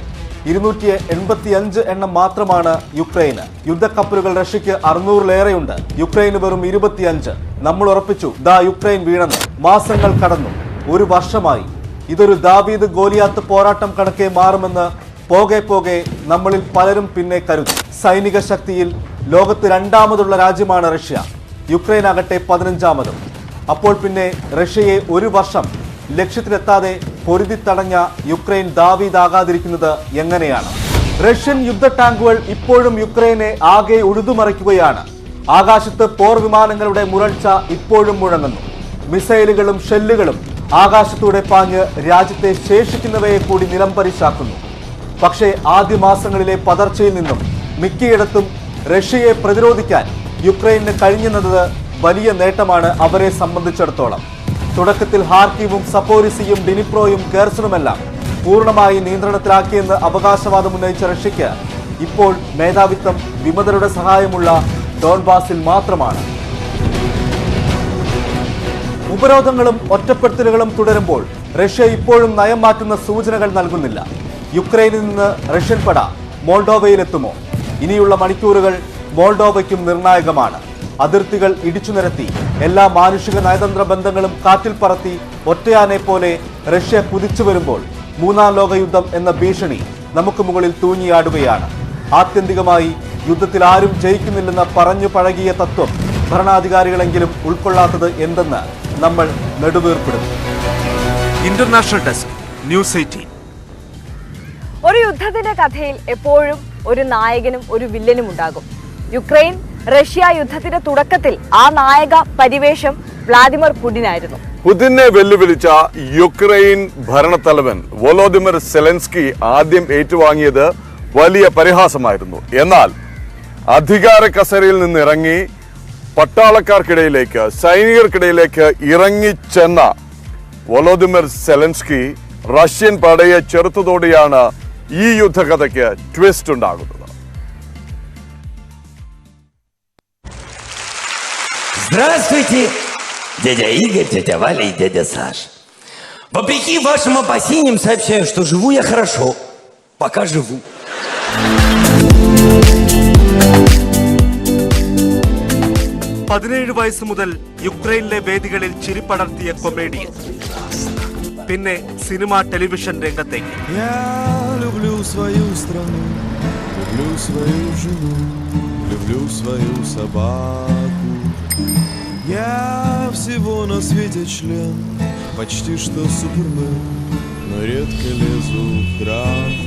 285 എണ്ണം മാത്രമാണ് യുക്രൈന്. യുദ്ധക്കപ്പലുകൾ റഷ്യക്ക് 600-ലേറെയുണ്ട്. യുക്രൈന് വെറും 25. നമ്മൾ ഉറപ്പിച്ചു ദാ യുക്രൈൻ വീണെന്ന്. മാസങ്ങൾ കടന്നു, 1 വർഷമായി. ഇതൊരു ദാവീദ് ഗോലിയാത്ത് പോരാട്ടം കണക്കെ മാറുമെന്ന് പോകെ പോകെ നമ്മളിൽ പലരും പിന്നെ കരുതി. സൈനിക ശക്തിയിൽ ലോകത്ത് 2ാമതുള്ള രാജ്യമാണ് റഷ്യ. യുക്രൈൻ ആകട്ടെ 15ാമതും. അപ്പോൾ പിന്നെ റഷ്യയെ 1 വർഷം ലക്ഷ്യത്തിലെത്താതെ പൊരുതി തടഞ്ഞ യുക്രൈൻ ദാവീദാകാതിരിക്കുന്നത് എങ്ങനെയാണ്? റഷ്യൻ യുദ്ധ ടാങ്കുകൾ ഇപ്പോഴും യുക്രൈനെ ആകെ ഉഴുതുമറിക്കുകയാണ്. ആകാശത്ത് പോർ വിമാനങ്ങളുടെ മുരൾച്ച ഇപ്പോഴും മുഴങ്ങുന്നു. മിസൈലുകളും ഷെല്ലുകളും ആകാശത്തൂടെ പാഞ്ഞ് രാജ്യത്തെ ശേഷിക്കുന്നവയെ കൂടി നിലംപരിശാക്കുന്നു. പക്ഷേ ആദ്യ മാസങ്ങളിലെ പതർച്ചയിൽ നിന്നും മിക്കയിടത്തും റഷ്യയെ പ്രതിരോധിക്കാൻ യുക്രൈന് കഴിഞ്ഞെന്നത് വലിയ നേട്ടമാണ് അവരെ സംബന്ധിച്ചിടത്തോളം. തുടക്കത്തിൽ ഹാർക്കീവും സപ്പോരിസിയും ഡിനിപ്രോയും കേർസണുമെല്ലാം പൂർണ്ണമായി നിയന്ത്രണത്തിലാക്കിയെന്ന് അവകാശവാദം ഉന്നയിച്ച റഷ്യക്ക് ഇപ്പോൾ മേധാവിത്വം വിമതരുടെ സഹായമുള്ള ഡോൺബാസിൽ മാത്രമാണ്. ഉപരോധങ്ങളും ഒറ്റപ്പെടുത്തലുകളും തുടരുമ്പോൾ റഷ്യ ഇപ്പോഴും നയം മാറ്റുന്ന സൂചനകൾ നൽകുന്നില്ല. യുക്രൈനിൽ നിന്ന് റഷ്യൻ പട മോൾഡോവയിലെത്തുമോ? ഇനിയുള്ള മണിക്കൂറുകൾ മോൾഡോവയ്ക്കും നിർണായകമാണ്. അതിർത്തികൾ ഇടിച്ചു നിരത്തി എല്ലാ മാനുഷിക നയതന്ത്ര ബന്ധങ്ങളും കാറ്റിൽ പറത്തി ഒറ്റയാനെ പോലെ റഷ്യ കുതിച്ചു വരുമ്പോൾ 3ാം ലോകയുദ്ധം എന്ന ഭീഷണി നമുക്ക് മുകളിൽ തൂങ്ങിയാടുകയാണ്. ആത്യന്തികമായി യുദ്ധത്തിൽ ആരും ജയിക്കുന്നില്ലെന്ന് പറഞ്ഞു പഴകിയ തത്വം ഭരണാധികാരികളെങ്കിലും ഉൾക്കൊള്ളാത്തത് എന്തെന്ന് നമ്മൾ നെടുവീർപ്പിടും. International desk, news 18. ഒരു യുദ്ധത്തിന്റെ കഥയിൽ എപ്പോഴും ഒരു നായകനും ഒരു വില്ലനും ഉണ്ടാകും. യുക്രൈൻ റഷ്യ യുദ്ധത്തിന്റെ തുടക്കത്തിൽ ആ നായക പരിവേഷം വ്ളാദിമിർ പുടിനായിരുന്നു. പുടിനെ വെല്ലുവിളിച്ച യുക്രൈൻ ഭരണത്തലവൻ വോലോദിമിർ സെലൻസ്കി ആദ്യം ഏറ്റുവാങ്ങിയത് വലിയ പരിഹാസമായിരുന്നു. എന്നാൽ അധികാര കസേരയിൽ നിന്നിറങ്ങി പട്ടാളക്കാർക്കിടയിലേക്ക്, സൈനികർക്കിടയിലേക്ക് ഇറങ്ങിച്ചെന്ന വോലോദിമിർ സെലൻസ്കി റഷ്യൻ പടയെ ചെറുത്തതോടെയാണ് ഈ യുദ്ധകഥയ്ക്ക് ട്വിസ്റ്റ് ഉണ്ടാകുന്നത്. Здравствуйте, дядя Игорь, дядя Валя и дядя Саша. Вопреки вашим опасениям сообщаю, что живу я хорошо. Пока живу. പതിനേഴ് വയസ്സ് മുതൽ യുക്രൈനിലെ വേദികളിൽ ചിരിപ്പടർത്തിയ കൊമേഡിയൻ, പിന്നെ സിനിമ ടെലിവിഷൻ രംഗത്തേക്ക്. Я всего на свете член, почти что супермен, но редко лезу в драку.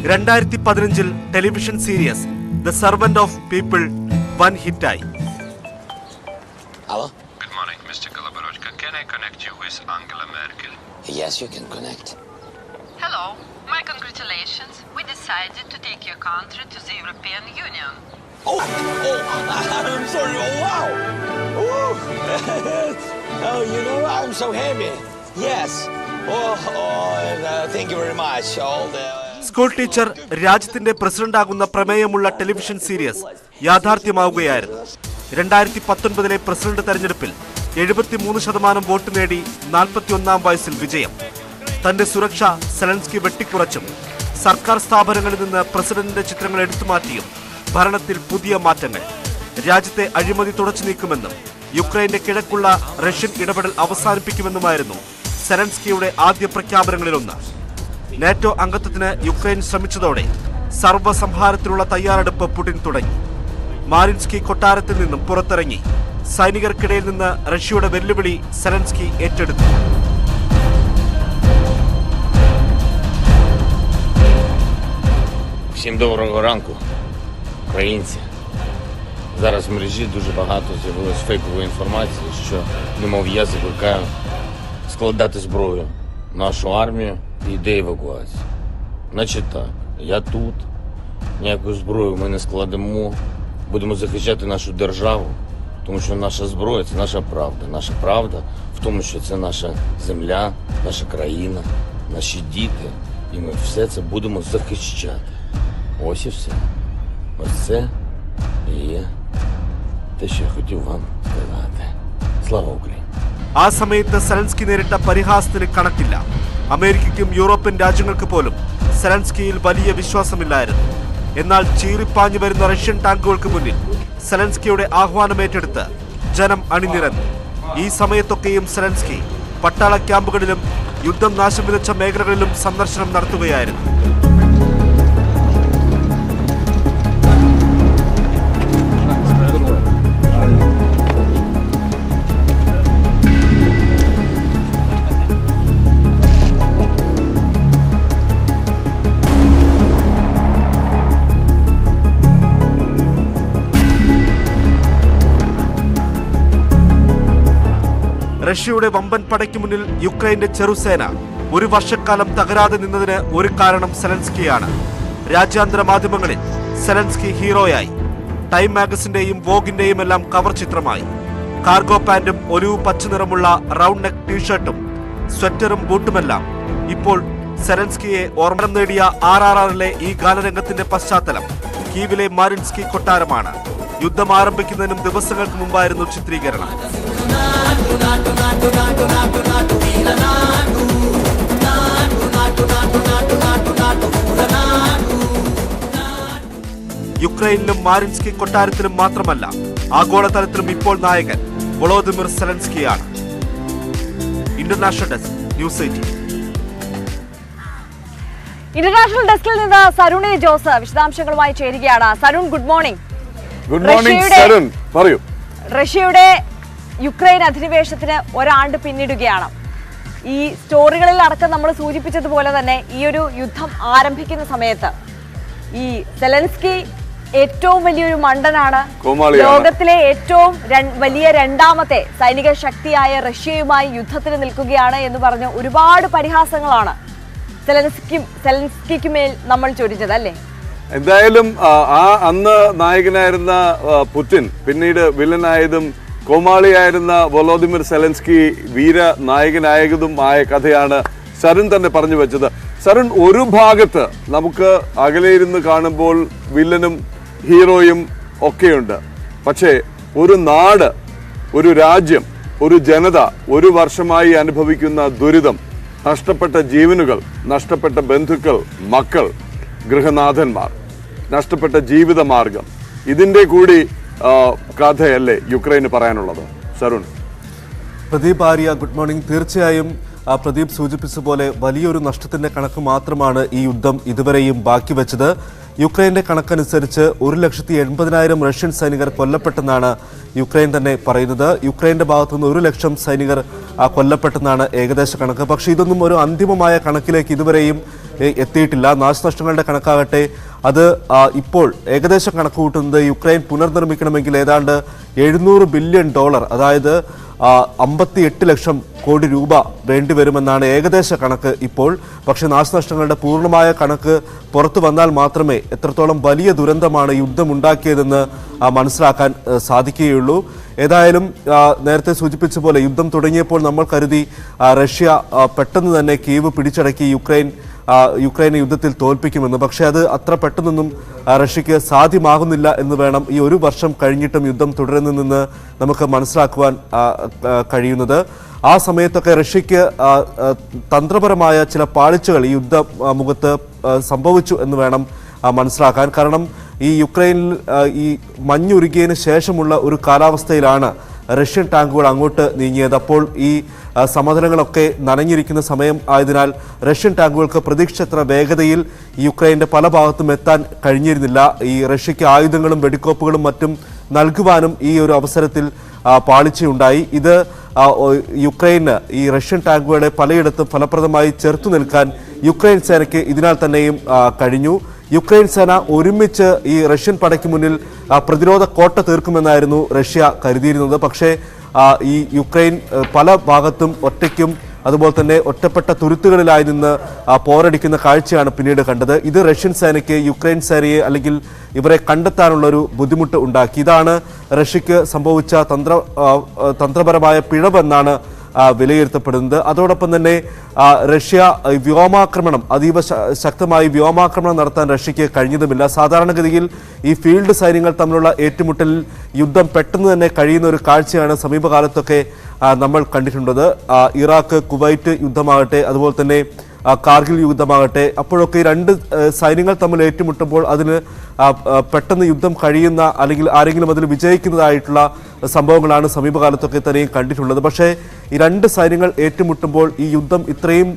2015 television series the servant of people വൻ ഹിറ്റായി. Hello? Good morning, Mr. Koloborochka. Can I connect you with Angela Merkel? Yes, you can connect. Hello. My congratulations. We decided to take your country to the European Union. I'm sorry. Oh, wow. Oh, you know, I'm so happy. Yes. Thank you very much. School teacher രാജ്യത്തിന്റെ പ്രസിഡന്റാകുന്ന പ്രമേയമുള്ള television series യാഥാർത്ഥ്യമാവുകയായിരുന്നു. 2019 president തെരഞ്ഞെടുപ്പിൽ 73% vote നേടി 41ാം വയസ്സിൽ വിജയം. തന്റെ സുരക്ഷ Zelensky വെട്ടിക്കുറച്ചും സർക്കാർ സ്ഥാപനങ്ങളിൽ നിന്ന് പ്രസിഡന്റിന്റെ ചിത്രങ്ങൾ എടുത്തുമാറ്റിയും ഭരണത്തിൽ പുതിയ മാറ്റങ്ങൾ, രാജ്യത്തെ അഴിമതി തുടച്ചു നീക്കുമെന്നും യുക്രൈന്റെ കിഴക്കുള്ള റഷ്യൻ ഇടപെടൽ അവസാനിപ്പിക്കുമെന്നുമായിരുന്നു സെലൻസ്കിയുടെ ആദ്യ പ്രഖ്യാപനങ്ങളിലൊന്ന്. നാറ്റോ അംഗത്വത്തിന് യുക്രൈൻ ശ്രമിച്ചതോടെ സർവ്വസംഹാരത്തിനുള്ള തയ്യാറെടുപ്പ് പുടിൻ തുടങ്ങി. മാരിൻസ്കി കൊട്ടാരത്തിൽ നിന്നും പുറത്തിറങ്ങി സൈനികർക്കിടയിൽ നിന്ന് റഷ്യയുടെ വെല്ലുവിളി സെലൻസ്കി ഏറ്റെടുത്തു. Всім доброго ранку, українці. Зараз в мережі дуже багато з'явилось фейкової інформації, що, немов я закликаю складати зброю нашу армію і йде евакуація. Значить так, я тут, ніяку зброю ми не складемо, будемо захищати нашу державу, тому що наша зброя – це наша правда. Наша правда в тому, що це наша земля, наша країна, наші діти, і ми все це будемо захищати. Ось і все. Ось це і є те, що я хотів вам сказати. Слава Україні! ആ സമയത്ത് സെലൻസ്കി നേരിട്ട പരിഹാസത്തിന് കണക്കില്ല. അമേരിക്കയ്ക്കും യൂറോപ്യൻ രാജ്യങ്ങൾക്ക് പോലും സെലൻസ്കിയിൽ വലിയ വിശ്വാസമില്ലായിരുന്നു. എന്നാൽ ചീറിപ്പാഞ്ഞു വരുന്ന റഷ്യൻ ടാങ്കുകൾക്ക് മുന്നിൽ സെലൻസ്കിയുടെ ആഹ്വാനമേറ്റെടുത്ത് ജനം അണിനിരന്നു. ഈ സമയത്തൊക്കെയും സെലൻസ്കി പട്ടാള ക്യാമ്പുകളിലും യുദ്ധം നാശം വിതച്ച മേഖലകളിലും സന്ദർശനം നടത്തുകയായിരുന്നു. റഷ്യയുടെ വമ്പൻ പടയ്ക്ക് മുന്നിൽ യുക്രൈന്റെ ചെറുസേന ഒരു വർഷക്കാലം തകരാതെ നിന്നതിന് ഒരു കാരണം സെലൻസ്കിയാണ്. രാജ്യാന്തര മാധ്യമങ്ങളിൽ സെലൻസ്കി ഹീറോയായി. ടൈം മാഗസിന്റെയും വോഗിന്റെയും എല്ലാം കവർ ചിത്രമായി. കാർഗോ പാന്റും ഒലിവ് പച്ച നിറമുള്ള റൗണ്ട് നെക്ക് ടീഷർട്ടും സ്വെറ്ററും ബൂട്ടുമെല്ലാം ഇപ്പോൾ സെലൻസ്കിയെ ഓർമ്മ നേടിയ RRRലെ ഈ ഗാനരംഗത്തിന്റെ പശ്ചാത്തലം കീവിലെ മാരിൻസ്കി കൊട്ടാരമാണ്. യുദ്ധം ആരംഭിക്കുന്നതിനും ദിവസങ്ങൾക്ക് മുമ്പായിരുന്നു ചിത്രീകരണം. യുക്രൈനിലും മാരിൻസ്കി കൊട്ടാരത്തിലും മാത്രമല്ല, ആഗോളതലത്തിലും ഇപ്പോൾ നായകൻ വൊളോദിമിർ സെലൻസ്കിയാണ്. International desk, news 18. ഇന്റർനാഷണൽ ഡെസ്കിൽ നിന്ന് സരുൺ എ ജോസ് വിശദാംശങ്ങളുമായി ചേരുകയാണ്. Sarun, good morning. Good morning Sarun, പറയൂ. റഷ്യയുടെ യുക്രൈൻ അധിനിവേശത്തിന് ഒരാണ്ട് പിന്നിടുകയാണ്. ഈ സ്റ്റോറികളിൽ അടക്കം നമ്മൾ സൂചിപ്പിച്ചതുപോലെ തന്നെ ഈ ഒരു യുദ്ധം ആരംഭിക്കുന്ന സമയത്ത് ഈ സെലൻസ്കി ഏറ്റവും വലിയൊരു മണ്ടനാണ്, ലോകത്തിലെ ഏറ്റവും വലിയ രണ്ടാമത്തെ സൈനിക ശക്തിയായ റഷ്യയുമായി യുദ്ധത്തിന് നിൽക്കുകയാണ് എന്ന് പറഞ്ഞ് ഒരുപാട് പരിഹാസങ്ങളാണ് സെലൻസ്കിക്കുമേൽ നമ്മൾ ചൊരിഞ്ഞത്, അല്ലേ? എന്തായാലും അന്ന് നായകനായിരുന്ന പുടിൻ പിന്നീട് വില്ലനായതും കോമാളിയായിരുന്ന വൊളോദിമിർ സെലൻസ്കി വീര നായകനായതും ആയ കഥയാണ് സരുൺ തന്നെ പറഞ്ഞു വെച്ചത്. സരുൺ, ഒരു ഭാഗത്ത് നമുക്ക് അകലെ ഇരുന്ന് കാണുമ്പോൾ വില്ലനും ഹീറോയും ഒക്കെയുണ്ട്. പക്ഷേ ഒരു നാട്, ഒരു രാജ്യം, ഒരു ജനത ഒരു വർഷമായി അനുഭവിക്കുന്ന ദുരിതം, നഷ്ടപ്പെട്ട ജീവനുകൾ, നഷ്ടപ്പെട്ട ബന്ധുക്കൾ, മക്കൾ, ഗൃഹനാഥന്മാർ, നഷ്ടപ്പെട്ട ജീവിതമാർഗം, ഇതിൻ്റെ കൂടി കഥയല്ലേ യുക്രൈന് പറയാനുള്ളത്? സരുൺ. Pradeep Arya, good morning. തീർച്ചയായും പ്രദീപ് സൂചിപ്പിച്ച പോലെ വലിയൊരു നഷ്ടത്തിന്റെ കണക്ക് മാത്രമാണ് ഈ യുദ്ധം ഇതുവരെയും ബാക്കി വെച്ചത്. യുക്രൈന്റെ കണക്കനുസരിച്ച് 1,80,000 റഷ്യൻ സൈനികർ കൊല്ലപ്പെട്ടെന്നാണ് യുക്രൈൻ തന്നെ പറയുന്നത്. യുക്രൈന്റെ ഭാഗത്തുനിന്ന് 1,00,000 സൈനികർ കൊല്ലപ്പെട്ടെന്നാണ് ഏകദേശ കണക്ക്. പക്ഷേ ഇതൊന്നും ഒരു അന്തിമമായ കണക്കിലേക്ക് ഇതുവരെയും എത്തിയിട്ടില്ല. നാശനഷ്ടങ്ങളുടെ കണക്കാകട്ടെ അത് ഇപ്പോൾ ഏകദേശം കണക്ക് കൂട്ടുന്നത് യുക്രൈൻ പുനർനിർമ്മിക്കണമെങ്കിൽ ഏതാണ്ട് $700 ബില്യൺ, അതായത് 58 ലക്ഷം കോടി രൂപ വേണ്ടിവരുമെന്നാണ് ഏകദേശ കണക്ക് ഇപ്പോൾ. പക്ഷെ നാശനഷ്ടങ്ങളുടെ പൂർണ്ണമായ കണക്ക് പുറത്തു വന്നാൽ മാത്രമേ എത്രത്തോളം വലിയ ദുരന്തമാണ് യുദ്ധമുണ്ടാക്കിയതെന്ന് മനസ്സിലാക്കാൻ സാധിക്കുകയുള്ളൂ. ഏതായാലും നേരത്തെ സൂചിപ്പിച്ച പോലെ യുദ്ധം തുടങ്ങിയപ്പോൾ നമ്മൾ കരുതി റഷ്യ പെട്ടെന്ന് തന്നെ കീവ് പിടിച്ചടക്കി യുക്രൈനെ യുദ്ധത്തിൽ തോൽപ്പിക്കുമെന്ന്. പക്ഷേ അത് അത്ര പെട്ടെന്നൊന്നും റഷ്യക്ക് സാധ്യമാകുന്നില്ല എന്ന് വേണം ഈ ഒരു വർഷം കഴിഞ്ഞിട്ടും യുദ്ധം തുടരുന്നതെന്ന് നമുക്ക് മനസ്സിലാക്കുവാൻ കഴിയുന്നത്. ആ സമയത്തൊക്കെ റഷ്യക്ക് തന്ത്രപരമായ ചില പാളിച്ചകൾ ഈ യുദ്ധമുഖത്ത് സംഭവിച്ചു എന്ന് വേണം മനസ്സിലാക്കാൻ. കാരണം ഈ യുക്രൈനിൽ ഈ മഞ്ഞുരുകിയതിന് ശേഷമുള്ള ഒരു കാലാവസ്ഥയിലാണ് റഷ്യൻ ടാങ്കുകൾ അങ്ങോട്ട് നീങ്ങിയത്. അപ്പോൾ ഈ സമതലങ്ങളൊക്കെ നനഞ്ഞിരിക്കുന്ന സമയം ആയതിനാൽ റഷ്യൻ ടാങ്കുകൾക്ക് പ്രതീക്ഷിച്ചത്ര വേഗതയിൽ യുക്രൈൻ്റെ പല ഭാഗത്തും എത്താൻ കഴിഞ്ഞിരുന്നില്ല. ഈ റഷ്യക്ക് ആയുധങ്ങളും വെടിക്കോപ്പുകളും മറ്റും നൽകുവാനും ഈ ഒരു അവസരത്തിൽ പാളിച്ചയുണ്ടായി. ഇത് യുക്രൈന് ഈ റഷ്യൻ ടാങ്കുകളെ പലയിടത്തും ഫലപ്രദമായി ചെറുത്തു നിൽക്കാൻ യുക്രൈൻ സേനയ്ക്ക് ഇതിനാൽ തന്നെയും കഴിഞ്ഞു. യുക്രൈൻ സേന ഒരുമിച്ച് ഈ റഷ്യൻ പടയ്ക്ക് മുന്നിൽ പ്രതിരോധ കോട്ട തീർക്കുമെന്നായിരുന്നു റഷ്യ കരുതിയിരുന്നത്. പക്ഷേ ഈ യുക്രൈൻ പല ഭാഗത്തും ഒറ്റയ്ക്കും അതുപോലെ തന്നെ ഒറ്റപ്പെട്ട തുരുത്തുകളിലായി നിന്ന് പോരടിക്കുന്ന കാഴ്ചയാണ് പിന്നീട് കണ്ടത്. ഇത് റഷ്യൻ സേനയ്ക്ക് യുക്രൈൻ സേനയെ അല്ലെങ്കിൽ ഇവരെ കണ്ടെത്താനുള്ളൊരു ബുദ്ധിമുട്ട് ഉണ്ടാക്കി. ഇതാണ് റഷ്യക്ക് സംഭവിച്ച തന്ത്രപരമായ പിഴവെന്നാണ് വിലയിരുത്തപ്പെടുന്നത്. അതോടൊപ്പം തന്നെ റഷ്യ വ്യോമാക്രമണം അതീവ ശക്തമായി വ്യോമാക്രമണം നടത്താൻ റഷ്യക്ക് കഴിഞ്ഞതുമില്ല. സാധാരണഗതിയിൽ ഈ ഫീൽഡ് സൈന്യങ്ങൾ തമ്മിലുള്ള ഏറ്റുമുട്ടലിൽ യുദ്ധം പെട്ടെന്ന് തന്നെ കഴിയുന്ന ഒരു കാഴ്ചയാണ് സമീപകാലത്തൊക്കെ നമ്മൾ കണ്ടിട്ടുള്ളത്. ഇറാഖ് കുവൈറ്റ് യുദ്ധമാകട്ടെ, അതുപോലെ തന്നെ കാർഗിൽ യുദ്ധമാകട്ടെ, അപ്പോഴൊക്കെ ഈ രണ്ട് സൈന്യങ്ങൾ തമ്മിൽ ഏറ്റുമുട്ടുമ്പോൾ അതിന് പെട്ടെന്ന് യുദ്ധം കഴിയുന്ന അല്ലെങ്കിൽ ആരെങ്കിലും അതിൽ വിജയിക്കുന്നതായിട്ടുള്ള സംഭവങ്ങളാണ് സമീപകാലത്തൊക്കെ തന്നെയും കണ്ടിട്ടുള്ളത്. പക്ഷേ ഈ രണ്ട് സൈന്യങ്ങൾ ഏറ്റുമുട്ടുമ്പോൾ ഈ യുദ്ധം ഇത്രയും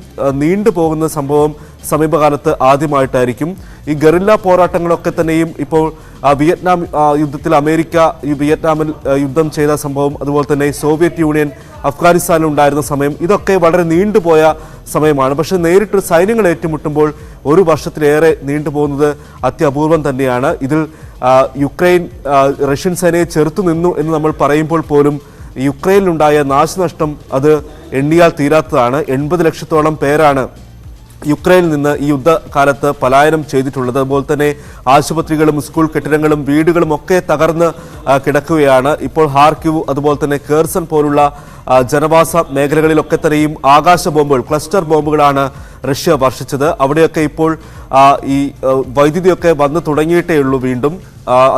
നീണ്ടുപോകുന്ന സംഭവം സമീപകാലത്ത് ആദ്യമായിട്ടായിരിക്കും. ഈ ഗറില്ല പോരാട്ടങ്ങളൊക്കെ തന്നെയും ഇപ്പോൾ വിയറ്റ്നാം യുദ്ധത്തിൽ അമേരിക്ക വിയറ്റ്നാമിൽ യുദ്ധം ചെയ്ത സംഭവം, അതുപോലെ തന്നെ സോവിയറ്റ് യൂണിയൻ അഫ്ഗാനിസ്ഥാനിൽ ഉണ്ടായിരുന്ന സമയം, ഇതൊക്കെ വളരെ നീണ്ടുപോയ സമയമാണ്. പക്ഷേ നേരിട്ട് സൈന്യങ്ങൾ ഏറ്റുമുട്ടുമ്പോൾ ഒരു വർഷത്തിലേറെ നീണ്ടുപോകുന്നത് അത്യപൂർവം തന്നെയാണ്. ഇതിൽ യുക്രൈൻ റഷ്യൻ സേനയെ ചെറുത്തു നിന്നു എന്ന് നമ്മൾ പറയുമ്പോൾ പോലും യുക്രൈനിലുണ്ടായ നാശനഷ്ടം അത് എണ്ണിയാൽ തീരാത്തതാണ്. 80 ലക്ഷത്തോളം പേരാണ് യുക്രൈനിൽ നിന്ന് ഈ യുദ്ധകാലത്ത് പലായനം ചെയ്തിട്ടുള്ളത്. അതുപോലെ തന്നെ ആശുപത്രികളും സ്കൂൾ കെട്ടിടങ്ങളും വീടുകളും ഒക്കെ തകർന്ന് കിടക്കുകയാണ്. ഇപ്പോൾ ഹാർക്കിവ്, അതുപോലെ തന്നെ കേർസൺ പോലുള്ള ജനവാസ മേഖലകളിലൊക്കെ തന്നെയും ആകാശ ബോംബുകൾ, ക്ലസ്റ്റർ ബോംബുകളാണ് റഷ്യ വർഷിച്ചത്. അവിടെയൊക്കെ ഇപ്പോൾ ഈ വൈദ്യുതിയൊക്കെ വന്നു തുടങ്ങിയിട്ടേ ഉള്ളൂ വീണ്ടും.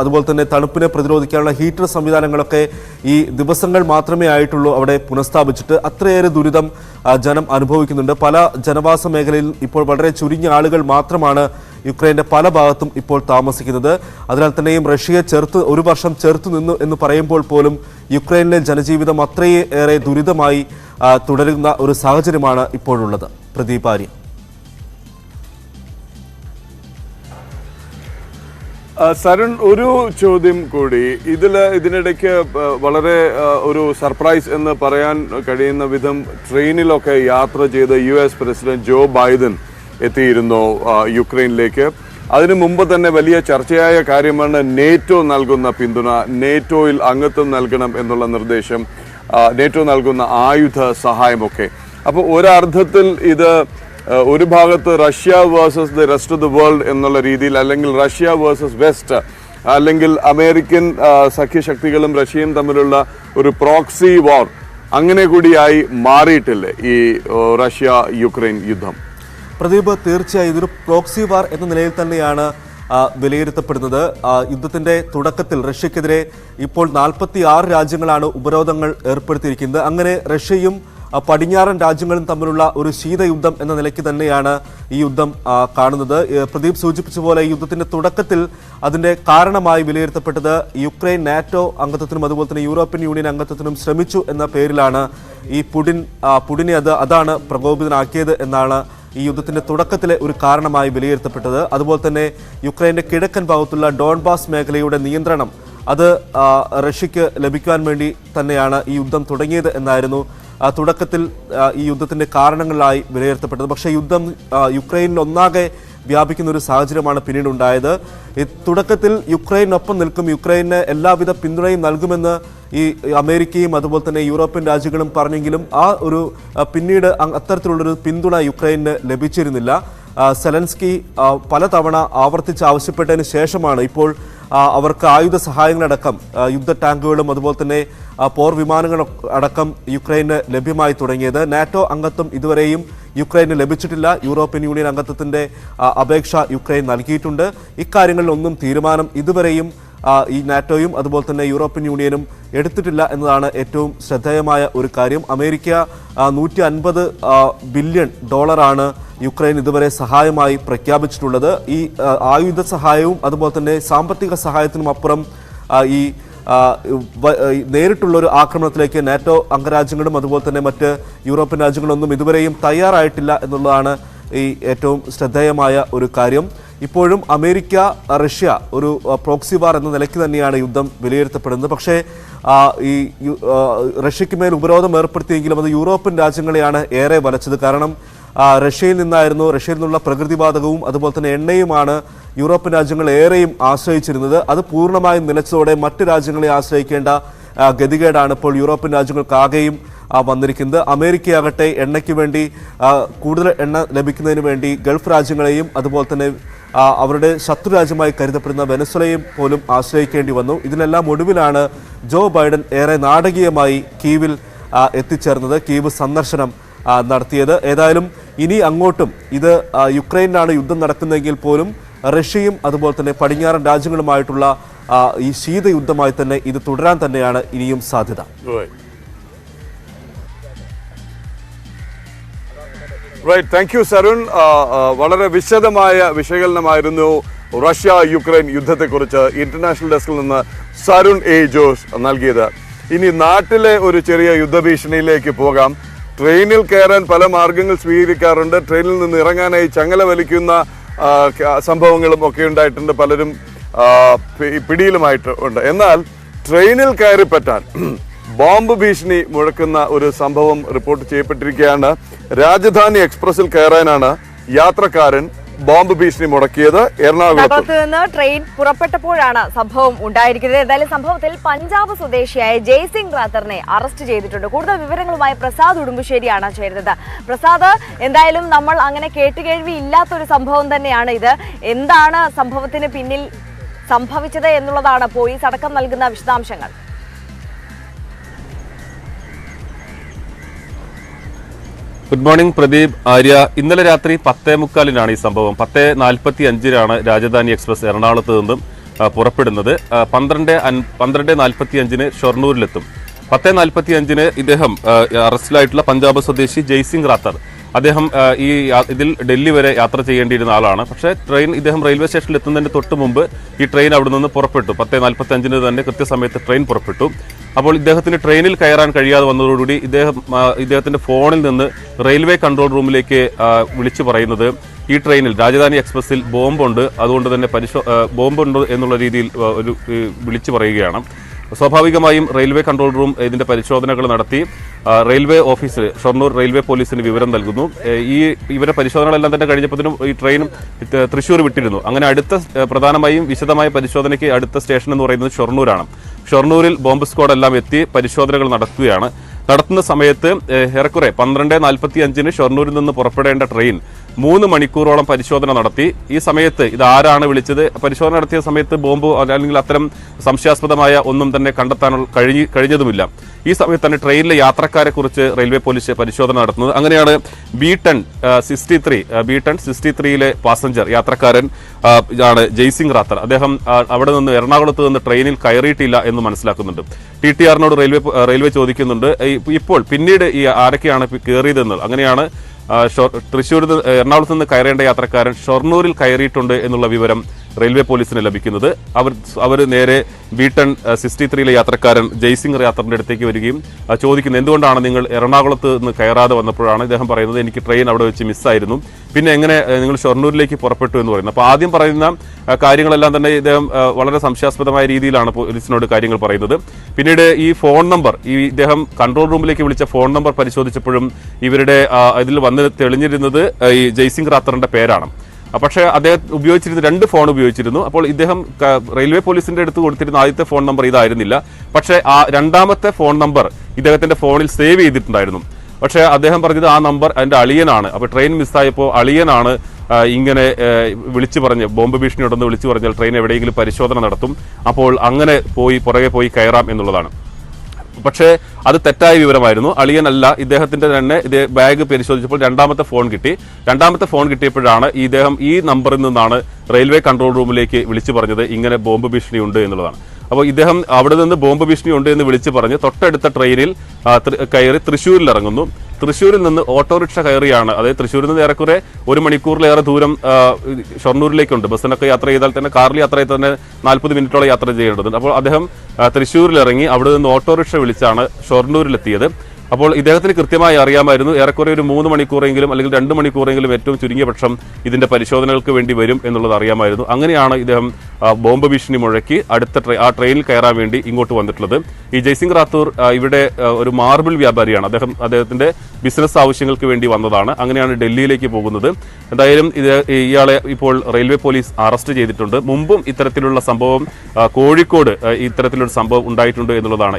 അതുപോലെ തന്നെ തണുപ്പിനെ പ്രതിരോധിക്കാനുള്ള ഹീറ്റർ സംവിധാനങ്ങളൊക്കെ ഈ ദിവസങ്ങൾ മാത്രമേ ആയിട്ടുള്ളൂ അവിടെ പുനഃസ്ഥാപിച്ചിട്ട്. അത്രയേറെ ദുരിതം ജനം അനുഭവിക്കുന്നുണ്ട്. പല ജനവാസ മേഖലയിൽ ഇപ്പോൾ വളരെ ചുരുങ്ങിയ ആളുകൾ മാത്രമാണ് യുക്രൈൻ്റെ പല ഭാഗത്തും ഇപ്പോൾ താമസിക്കുന്നത്. അതിനാൽ തന്നെയും റഷ്യയെ ഒരു വർഷം ചെറുത്തു നിന്നു എന്ന് പറയുമ്പോൾ പോലും യുക്രൈനിലെ ജനജീവിതം അത്രയേറെ ദുരിതമായി തുടരുന്ന ഒരു സാഹചര്യമാണ് ഇപ്പോഴുള്ളത്. പ്രദീപ് ആര്യ. സരൺ, ഒരു ചോദ്യം കൂടി. ഇതിനിടയ്ക്ക് വളരെ ഒരു സർപ്രൈസ് എന്ന് പറയാൻ കഴിയുന്ന വിധം ട്രെയിനിലൊക്കെ യാത്ര ചെയ്ത US പ്രസിഡന്റ് ജോ ബൈഡൻ എത്തിയിരുന്നു യുക്രൈനിലേക്ക്. അതിനു മുമ്പ് തന്നെ വലിയ ചർച്ചയായ കാര്യമാണ് നേറ്റോ നൽകുന്ന പിന്തുണ, നേറ്റോയിൽ അംഗത്വം നൽകണം എന്നുള്ള നിർദ്ദേശം, നേറ്റോ നൽകുന്ന ആയുധ സഹായമൊക്കെ. അപ്പോൾ ഒരർത്ഥത്തിൽ ഇത് ഒരു ഭാഗത്ത് Russia versus the rest of the world എന്നുള്ള രീതിയിൽ, അല്ലെങ്കിൽ റഷ്യ വേഴ്സസ് വെസ്റ്റ്, അല്ലെങ്കിൽ അമേരിക്കൻ സഖ്യശക്തികളും റഷ്യയും തമ്മിലുള്ള ഒരു പ്രോക്സി വാർ, അങ്ങനെ കൂടിയായി മാറിയിട്ടില്ലേ ഈ റഷ്യ യുക്രൈൻ യുദ്ധം? പ്രദീപ്, തീർച്ചയായും ഇതൊരു പ്രോക്സി വാർ എന്ന നിലയിൽ തന്നെയാണ് വിലയിരുത്തപ്പെടുന്നത്. യുദ്ധത്തിന്റെ തുടക്കത്തിൽ റഷ്യക്കെതിരെ ഇപ്പോൾ 46 രാജ്യങ്ങളാണ് ഉപരോധങ്ങൾ ഏർപ്പെടുത്തിയിരിക്കുന്നത്. അങ്ങനെ റഷ്യയും പടിഞ്ഞാറൻ രാജ്യങ്ങളും തമ്മിലുള്ള ഒരു ശീതയുദ്ധം എന്ന നിലയ്ക്ക് തന്നെയാണ് ഈ യുദ്ധം കാണുന്നത്. പ്രദീപ് സൂചിപ്പിച്ച പോലെ ഈ യുദ്ധത്തിന്റെ തുടക്കത്തിൽ അതിന്റെ കാരണമായി വിലയിരുത്തപ്പെട്ടത് യുക്രൈൻ നാറ്റോ അംഗത്വത്തിനും അതുപോലെ തന്നെ യൂറോപ്യൻ യൂണിയൻ അംഗത്വത്തിനും ശ്രമിച്ചു എന്ന പേരിലാണ് ഈ പുടിനെ അതാണ് പ്രകോപിതനാക്കിയത് എന്നാണ് ഈ യുദ്ധത്തിന്റെ തുടക്കത്തിലെ ഒരു കാരണമായി വിലയിരുത്തപ്പെട്ടത്. അതുപോലെ തന്നെ യുക്രൈന്റെ കിഴക്കൻ ഭാഗത്തുള്ള ഡോൺബാസ് മേഖലയുടെ നിയന്ത്രണം അത് റഷ്യക്ക് ലഭിക്കുവാൻ വേണ്ടി തന്നെയാണ് ഈ യുദ്ധം തുടങ്ങിയത് എന്നായിരുന്നു തുടക്കത്തിൽ ഈ യുദ്ധത്തിന്റെ കാരണങ്ങളായി വിലയിരുത്തപ്പെട്ടത്. പക്ഷേ യുദ്ധം യുക്രൈനിൽ ഒന്നാകെ വ്യാപിക്കുന്ന ഒരു സാഹചര്യമാണ് പിന്നീട് ഉണ്ടായത്. തുടക്കത്തിൽ യുക്രൈനൊപ്പം നിൽക്കും, യുക്രൈന് എല്ലാവിധ പിന്തുണയും നൽകുമെന്ന് ഈ അമേരിക്കയും അതുപോലെ തന്നെ യൂറോപ്യൻ രാജ്യങ്ങളും പറഞ്ഞെങ്കിലും പിന്നീട് അത്തരത്തിലുള്ളൊരു പിന്തുണ യുക്രൈന് ലഭിച്ചിരുന്നില്ല. സെലൻസ്കി പലതവണ ആവർത്തിച്ച് ആവശ്യപ്പെട്ടതിന് ശേഷമാണ് ഇപ്പോൾ അവർക്ക് ആയുധ സഹായങ്ങളടക്കം യുദ്ധ ടാങ്കുകളും അതുപോലെ തന്നെ പോർ വിമാനങ്ങളും അടക്കം യുക്രൈന് ലഭ്യമായി തുടങ്ങിയത്. നാറ്റോ അംഗത്വം ഇതുവരെയും യുക്രൈന് ലഭിച്ചിട്ടില്ല. യൂറോപ്യൻ യൂണിയൻ അംഗത്വത്തിന്റെ അപേക്ഷ യുക്രൈൻ നൽകിയിട്ടുണ്ട്. ഇക്കാര്യങ്ങളിലൊന്നും തീരുമാനം ഇതുവരെയും ഈ നാറ്റോയും അതുപോലെ തന്നെ യൂറോപ്യൻ യൂണിയനും എടുത്തിട്ടില്ല എന്നതാണ് ഏറ്റവും ശ്രദ്ധേയമായ ഒരു കാര്യം. അമേരിക്ക $150 ബില്യൺ യുക്രൈൻ ഇതുവരെ സഹായമായി പ്രഖ്യാപിച്ചിട്ടുള്ളത്. ഈ ആയുധ സഹായവും അതുപോലെ തന്നെ സാമ്പത്തിക സഹായത്തിനും അപ്പുറം ഈ നേരിട്ടുള്ളൊരു ആക്രമണത്തിലേക്ക് നാറ്റോ അംഗരാജ്യങ്ങളും അതുപോലെ തന്നെ മറ്റ് യൂറോപ്യൻ രാജ്യങ്ങളൊന്നും ഇതുവരെയും തയ്യാറായിട്ടില്ല എന്നുള്ളതാണ് ഈ ഏറ്റവും ശ്രദ്ധേയമായ ഒരു കാര്യം. ഇപ്പോഴും അമേരിക്ക റഷ്യ ഒരു പ്രോക്സി വാർ എന്ന നിലയ്ക്ക് തന്നെയാണ് യുദ്ധം വിലയിരുത്തപ്പെടുന്നത്. പക്ഷേ ഈ റഷ്യയ്ക്ക് മേൽ ഉപരോധം ഏർപ്പെടുത്തിയെങ്കിലും അത് യൂറോപ്യൻ രാജ്യങ്ങളെയാണ് ഏറെ വലച്ചത്. കാരണം റഷ്യയിൽ നിന്നുള്ള പ്രകൃതിവാതകവും അതുപോലെ തന്നെ എണ്ണയുമാണ് യൂറോപ്യൻ രാജ്യങ്ങൾ ഏറെയും ആശ്രയിച്ചിരുന്നത്. അത് പൂർണ്ണമായും നിലച്ചതോടെ മറ്റ് രാജ്യങ്ങളെ ആശ്രയിക്കേണ്ട ഗതികേടാണ് ഇപ്പോൾ യൂറോപ്യൻ രാജ്യങ്ങൾക്കാകെയും വന്നിരിക്കുന്നത്. അമേരിക്കയാകട്ടെ എണ്ണയ്ക്ക് വേണ്ടി കൂടുതൽ എണ്ണ ലഭിക്കുന്നതിന് വേണ്ടി ഗൾഫ് രാജ്യങ്ങളെയും അതുപോലെ തന്നെ അവരുടെ ശത്രു രാജ്യമായി കരുതപ്പെടുന്ന വെനസ്വലയും പോലും ആശ്രയിക്കേണ്ടി വന്നു. ഇതിനെല്ലാം ഒടുവിലാണ് ജോ ബൈഡൻ ഏറെ നാടകീയമായി കീവിൽ എത്തിച്ചേർന്നത്, കീവ് സന്ദർശനം നടത്തിയത്. ഏതായാലും ഇനി അങ്ങോട്ടും ഇത് യുക്രൈനിലാണ് യുദ്ധം നടക്കുന്നതെങ്കിൽ പോലും റഷ്യയും അതുപോലെ തന്നെ പടിഞ്ഞാറൻ രാജ്യങ്ങളുമായിട്ടുള്ള ഈ ശീതയുദ്ധമായി തന്നെ ഇത് തുടരാൻ തന്നെയാണ് ഇനിയും സാധ്യത. Right, thank you Sarun. വളരെ വിശദമായ വിശകലനമായിരുന്നു റഷ്യ യുക്രൈൻ യുദ്ധത്തെക്കുറിച്ച് ഇന്റർനാഷണൽ ഡെസ്കിൽ നിന്ന് സരുൺ എ ജോസ് നൽകിയത്. ഇനി നാട്ടിലെ ഒരു ചെറിയ യുദ്ധഭീഷണിയിലേക്ക് പോകാം. ട്രെയിനിൽ കയറാൻ പല മാർഗങ്ങൾ സ്വീകരിക്കാറുണ്ട്. ട്രെയിനിൽ നിന്ന് ഇറങ്ങാനായി ചങ്ങല വലിക്കുന്ന സംഭവങ്ങളും ഒക്കെ ഉണ്ടായിട്ടുണ്ട്. പലരും പിടിയിലുമായിട്ട് ഉണ്ട്. എന്നാൽ ട്രെയിനിൽ കയറി പറ്റാൻ ബോംബ് ഭീഷണി മുഴക്കുന്ന ഒരു സംഭവം റിപ്പോർട്ട് ചെയ്യപ്പെട്ടിരിക്കുകയാണ്. രാജധാനി എക്സ്പ്രസിൽ കയറാനാണ് യാത്രക്കാരൻ ബോംബ് ഭീഷണി മുടക്കിയത്. എറണാകുളത്ത് നിന്ന് ട്രെയിൻ പുറപ്പെട്ടപ്പോഴാണ് സംഭവം ഉണ്ടായിരിക്കുന്നത്. ഏതായാലും സംഭവത്തിൽ പഞ്ചാബ് സ്വദേശിയായ ജയ്സിംഗ് റാത്തറിനെ അറസ്റ്റ് ചെയ്തിട്ടുണ്ട്. കൂടുതൽ വിവരങ്ങളുമായി പ്രസാദ് ഉടുമ്പശ്ശേരിയാണ് ചേരുന്നത്. പ്രസാദ്, എന്തായാലും നമ്മൾ അങ്ങനെ കേട്ടുകേഴ്വി ഇല്ലാത്തൊരു സംഭവം തന്നെയാണ് ഇത്. എന്താണ് സംഭവത്തിന് പിന്നിൽ സംഭവിച്ചത് എന്നുള്ളതാണ് പോലീസ് അടക്കം നൽകുന്ന വിശദാംശങ്ങൾ. Good morning Pradeep, Arya. ഇന്നലെ രാത്രി 10:45 ഈ സംഭവം. 10:45 രാജധാനി എക്സ്പ്രസ് എറണാകുളത്ത് നിന്നും പുറപ്പെടുന്നത്. 12:45 ഷൊർണൂരിലെത്തും. 10:45 ഇദ്ദേഹം അറസ്റ്റിലായിട്ടുള്ള പഞ്ചാബ് സ്വദേശി ജയ്സിംഗ് റാത്തർ, അദ്ദേഹം ഇതിൽ ഡൽഹി വരെ യാത്ര ചെയ്യേണ്ടിയിരുന്ന ആളാണ്. പക്ഷേ ഇദ്ദേഹം റെയിൽവേ സ്റ്റേഷനിൽ എത്തുന്നതിന് തൊട്ട് മുമ്പ് ഈ ട്രെയിൻ അവിടെ നിന്ന് പുറപ്പെട്ടു. 10:45 തന്നെ കൃത്യസമയത്ത് ട്രെയിൻ പുറപ്പെട്ടു. അപ്പോൾ ഇദ്ദേഹത്തിന് ട്രെയിനിൽ കയറാൻ കഴിയാതെ വന്നതോടുകൂടി ഇദ്ദേഹത്തിന്റെ ഫോണിൽ നിന്ന് റെയിൽവേ കൺട്രോൾ റൂമിലേക്ക് വിളിച്ചു പറയുന്നത് ഈ ട്രെയിനിൽ രാജധാനി എക്സ്പ്രസിൽ ബോംബുണ്ട്, അതുകൊണ്ട് തന്നെ ബോംബുണ്ട് എന്നുള്ള രീതിയിൽ വിളിച്ചു പറയുകയാണ്. സ്വാഭാവികമായും റെയിൽവേ കൺട്രോൾ റൂം ഇതിന്റെ പരിശോധനകൾ നടത്തി റെയിൽവേ ഓഫീസിൽ ഷൊർണൂർ റെയിൽവേ പോലീസിന് വിവരം നൽകുന്നു. ഇവരെ പരിശോധനകളെല്ലാം തന്നെ കഴിഞ്ഞപ്പോഴും ഈ ട്രെയിൻ തൃശ്ശൂർ വിട്ടിരുന്നു. അങ്ങനെ പ്രധാനമായും വിശദമായ പരിശോധനയ്ക്ക് അടുത്ത സ്റ്റേഷൻ എന്ന് പറയുന്നത് ഷൊർണൂരാണ്. ഷൊർണൂരിൽ ബോംബ് സ്ക്വാഡ് എല്ലാം എത്തി പരിശോധനകൾ നടത്തുന്ന സമയത്ത് ഏറെക്കുറെ 12:45 ഷൊർണൂരിൽ നിന്ന് പുറപ്പെടേണ്ട ട്രെയിൻ 3 മണിക്കൂറോളം പരിശോധന നടത്തി. ഈ സമയത്ത് ഇത് ആരാണ് വിളിച്ചത്, പരിശോധന നടത്തിയ സമയത്ത് ബോംബ് അല്ലെങ്കിൽ അത്തരം സംശയാസ്പദമായ ഒന്നും തന്നെ കണ്ടെത്താൻ കഴിഞ്ഞതുമില്ല. ഈ സമയത്ത് തന്നെ ട്രെയിനിലെ യാത്രക്കാരെ കുറിച്ച് റെയിൽവേ പോലീസ് പരിശോധന നടത്തുന്നത്. അങ്ങനെയാണ് B10 63 പാസഞ്ചർ യാത്രക്കാരൻ ആണ് ജയ്സിംഗ് റാത്തർ. അദ്ദേഹം അവിടെ നിന്ന് എറണാകുളത്ത് നിന്ന് ട്രെയിനിൽ കയറിയിട്ടില്ല എന്ന് മനസ്സിലാക്കുന്നുണ്ട്. TTRനോട് റെയിൽവേ ചോദിക്കുന്നുണ്ട് ഇപ്പോൾ പിന്നീട് ഈ ആരൊക്കെയാണ് കയറിയതെന്ന്. അങ്ങനെയാണ് എറണാകുളത്ത് നിന്ന് കയറേണ്ട യാത്രക്കാരൻ ഷൊർണൂരിൽ കയറിയിട്ടുണ്ട് എന്നുള്ള വിവരം റെയിൽവേ പോലീസിന് ലഭിക്കുന്നത്. അവർ നേരെ B10 63 യാത്രക്കാരൻ ജയ്സിംഗ് റാത്തറിന്റെ അടുത്തേക്ക് വരികയും ചോദിക്കുന്നത് എന്തുകൊണ്ടാണ് നിങ്ങൾ എറണാകുളത്ത് നിന്ന് കയറാതെ വന്നപ്പോഴാണ് ഇദ്ദേഹം പറയുന്നത് എനിക്ക് ട്രെയിൻ അവിടെ വെച്ച് മിസ്സായിരുന്നു, പിന്നെ എങ്ങനെ നിങ്ങൾ ഷൊർണൂരിലേക്ക് പുറപ്പെട്ടു എന്ന് പറയുന്നത്. അപ്പോൾ ആദ്യം പറയുന്ന കാര്യങ്ങളെല്ലാം തന്നെ ഇദ്ദേഹം വളരെ സംശയാസ്പദമായ രീതിയിലാണ് പോലീസിനോട് കാര്യങ്ങൾ പറയുന്നത്. പിന്നീട് ഈ ഫോൺ നമ്പർ, ഇദ്ദേഹം കൺട്രോൾ റൂമിലേക്ക് വിളിച്ച ഫോൺ നമ്പർ പരിശോധിച്ചപ്പോഴും ഇവരുടെ ഇതിൽ വന്ന് തെളിഞ്ഞിരുന്നത് ഈ ജയ്സിംഗ് റാത്തറിന്റെ പേരാണ്. പക്ഷേ അദ്ദേഹം ഉപയോഗിച്ചിരുന്ന 2 ഫോൺ ഉപയോഗിച്ചിരുന്നു. അപ്പോൾ ഇദ്ദേഹം റെയിൽവേ പോലീസിന്റെ അടുത്ത് കൊടുത്തിരുന്ന ആദ്യത്തെ ഫോൺ നമ്പർ ഇതായിരുന്നില്ല. പക്ഷേ ആ രണ്ടാമത്തെ ഫോൺ നമ്പർ ഇദ്ദേഹത്തിന്റെ ഫോണിൽ സേവ് ചെയ്തിട്ടുണ്ടായിരുന്നു. പക്ഷേ അദ്ദേഹം പറഞ്ഞത് ആ നമ്പർ എൻ്റെ അളിയനാണ്. അപ്പോൾ ട്രെയിൻ മിസ്സായപ്പോൾ അളിയനാണ് ഇങ്ങനെ വിളിച്ചു പറഞ്ഞ് ബോംബ് ഭീഷണിയോടൊന്ന് വിളിച്ചു പറഞ്ഞാൽ ട്രെയിൻ എവിടെയെങ്കിലും പരിശോധന നടത്തും, അപ്പോൾ അങ്ങനെ പുറകെ പോയി കയറാം എന്നുള്ളതാണ്. പക്ഷേ അത് തെറ്റായ വിവരമായിരുന്നു. അളിയനല്ല, ഇദ്ദേഹത്തിന്റെ തന്നെ ബാഗ് പരിശോധിച്ചപ്പോൾ രണ്ടാമത്തെ ഫോൺ കിട്ടി. രണ്ടാമത്തെ ഫോൺ കിട്ടിയപ്പോഴാണ് ഇദ്ദേഹം ഈ നമ്പറിൽ നിന്നാണ് റെയിൽവേ കൺട്രോൾ റൂമിലേക്ക് വിളിച്ചു പറഞ്ഞത് ഇങ്ങനെ ബോംബ് ഭീഷണി ഉണ്ട് എന്നുള്ളതാണ്. അപ്പോൾ ഇദ്ദേഹം അവിടെ നിന്ന് ബോംബ് ഭീഷണി ഉണ്ട് എന്ന് വിളിച്ചു പറഞ്ഞ് തൊട്ടടുത്ത ട്രെയിനിൽ കയറി തൃശ്ശൂരിൽ ഇറങ്ങുന്നു. തൃശ്ശൂരിൽ നിന്ന് ഓട്ടോറിക്ഷ കയറിയാണ്, അതായത് തൃശ്ശൂരിൽ നിന്ന് ഏറെക്കുറെ 1 മണിക്കൂറിലേറെ ദൂരം ഷൊർണൂരിലേക്കുണ്ട്. ബസ്സിനൊക്കെ യാത്ര ചെയ്താൽ തന്നെ, കാറിൽ യാത്ര ചെയ്താൽ തന്നെ 40 മിനിറ്റോളം യാത്ര ചെയ്യേണ്ടതുണ്ട്. അപ്പോൾ അദ്ദേഹം തൃശ്ശൂരിൽ ഇറങ്ങി അവിടെ നിന്ന് ഓട്ടോറിക്ഷ വിളിച്ചാണ് ഷൊർണൂരിലെത്തിയത്. അപ്പോൾ ഇദ്ദേഹത്തിന് കൃത്യമായി അറിയാമായിരുന്നു ഏറെക്കുറെ ഒരു 3 മണിക്കൂറെങ്കിലും അല്ലെങ്കിൽ 2 മണിക്കൂറെങ്കിലും ഏറ്റവും ചുരുങ്ങിയ പക്ഷം ഇതിന്റെ പരിശോധനകൾക്ക് വേണ്ടി വരും എന്നുള്ളത് അറിയാമായിരുന്നു. അങ്ങനെയാണ് ഇദ്ദേഹം ബോംബ് ഭീഷണി മുഴക്കി ആ ട്രെയിനിൽ കയറാൻ വേണ്ടി ഇങ്ങോട്ട് വന്നിട്ടുള്ളത്. ഈ ജയ്സിംഗ് റാത്തൂർ ഇവിടെ ഒരു മാർബിൾ വ്യാപാരിയാണ്. അദ്ദേഹത്തിന്റെ ബിസിനസ് ആവശ്യങ്ങൾക്ക് വേണ്ടി വന്നതാണ്. അങ്ങനെയാണ് ഡൽഹിയിലേക്ക് പോകുന്നത്. എന്തായാലും ഇയാളെ ഇപ്പോൾ റെയിൽവേ പോലീസ് അറസ്റ്റ് ചെയ്തിട്ടുണ്ട്. മുമ്പും ഇത്തരത്തിലുള്ള സംഭവം കോഴിക്കോട് ഇത്തരത്തിലൊരു സംഭവം ഉണ്ടായിട്ടുണ്ട് എന്നുള്ളതാണ്.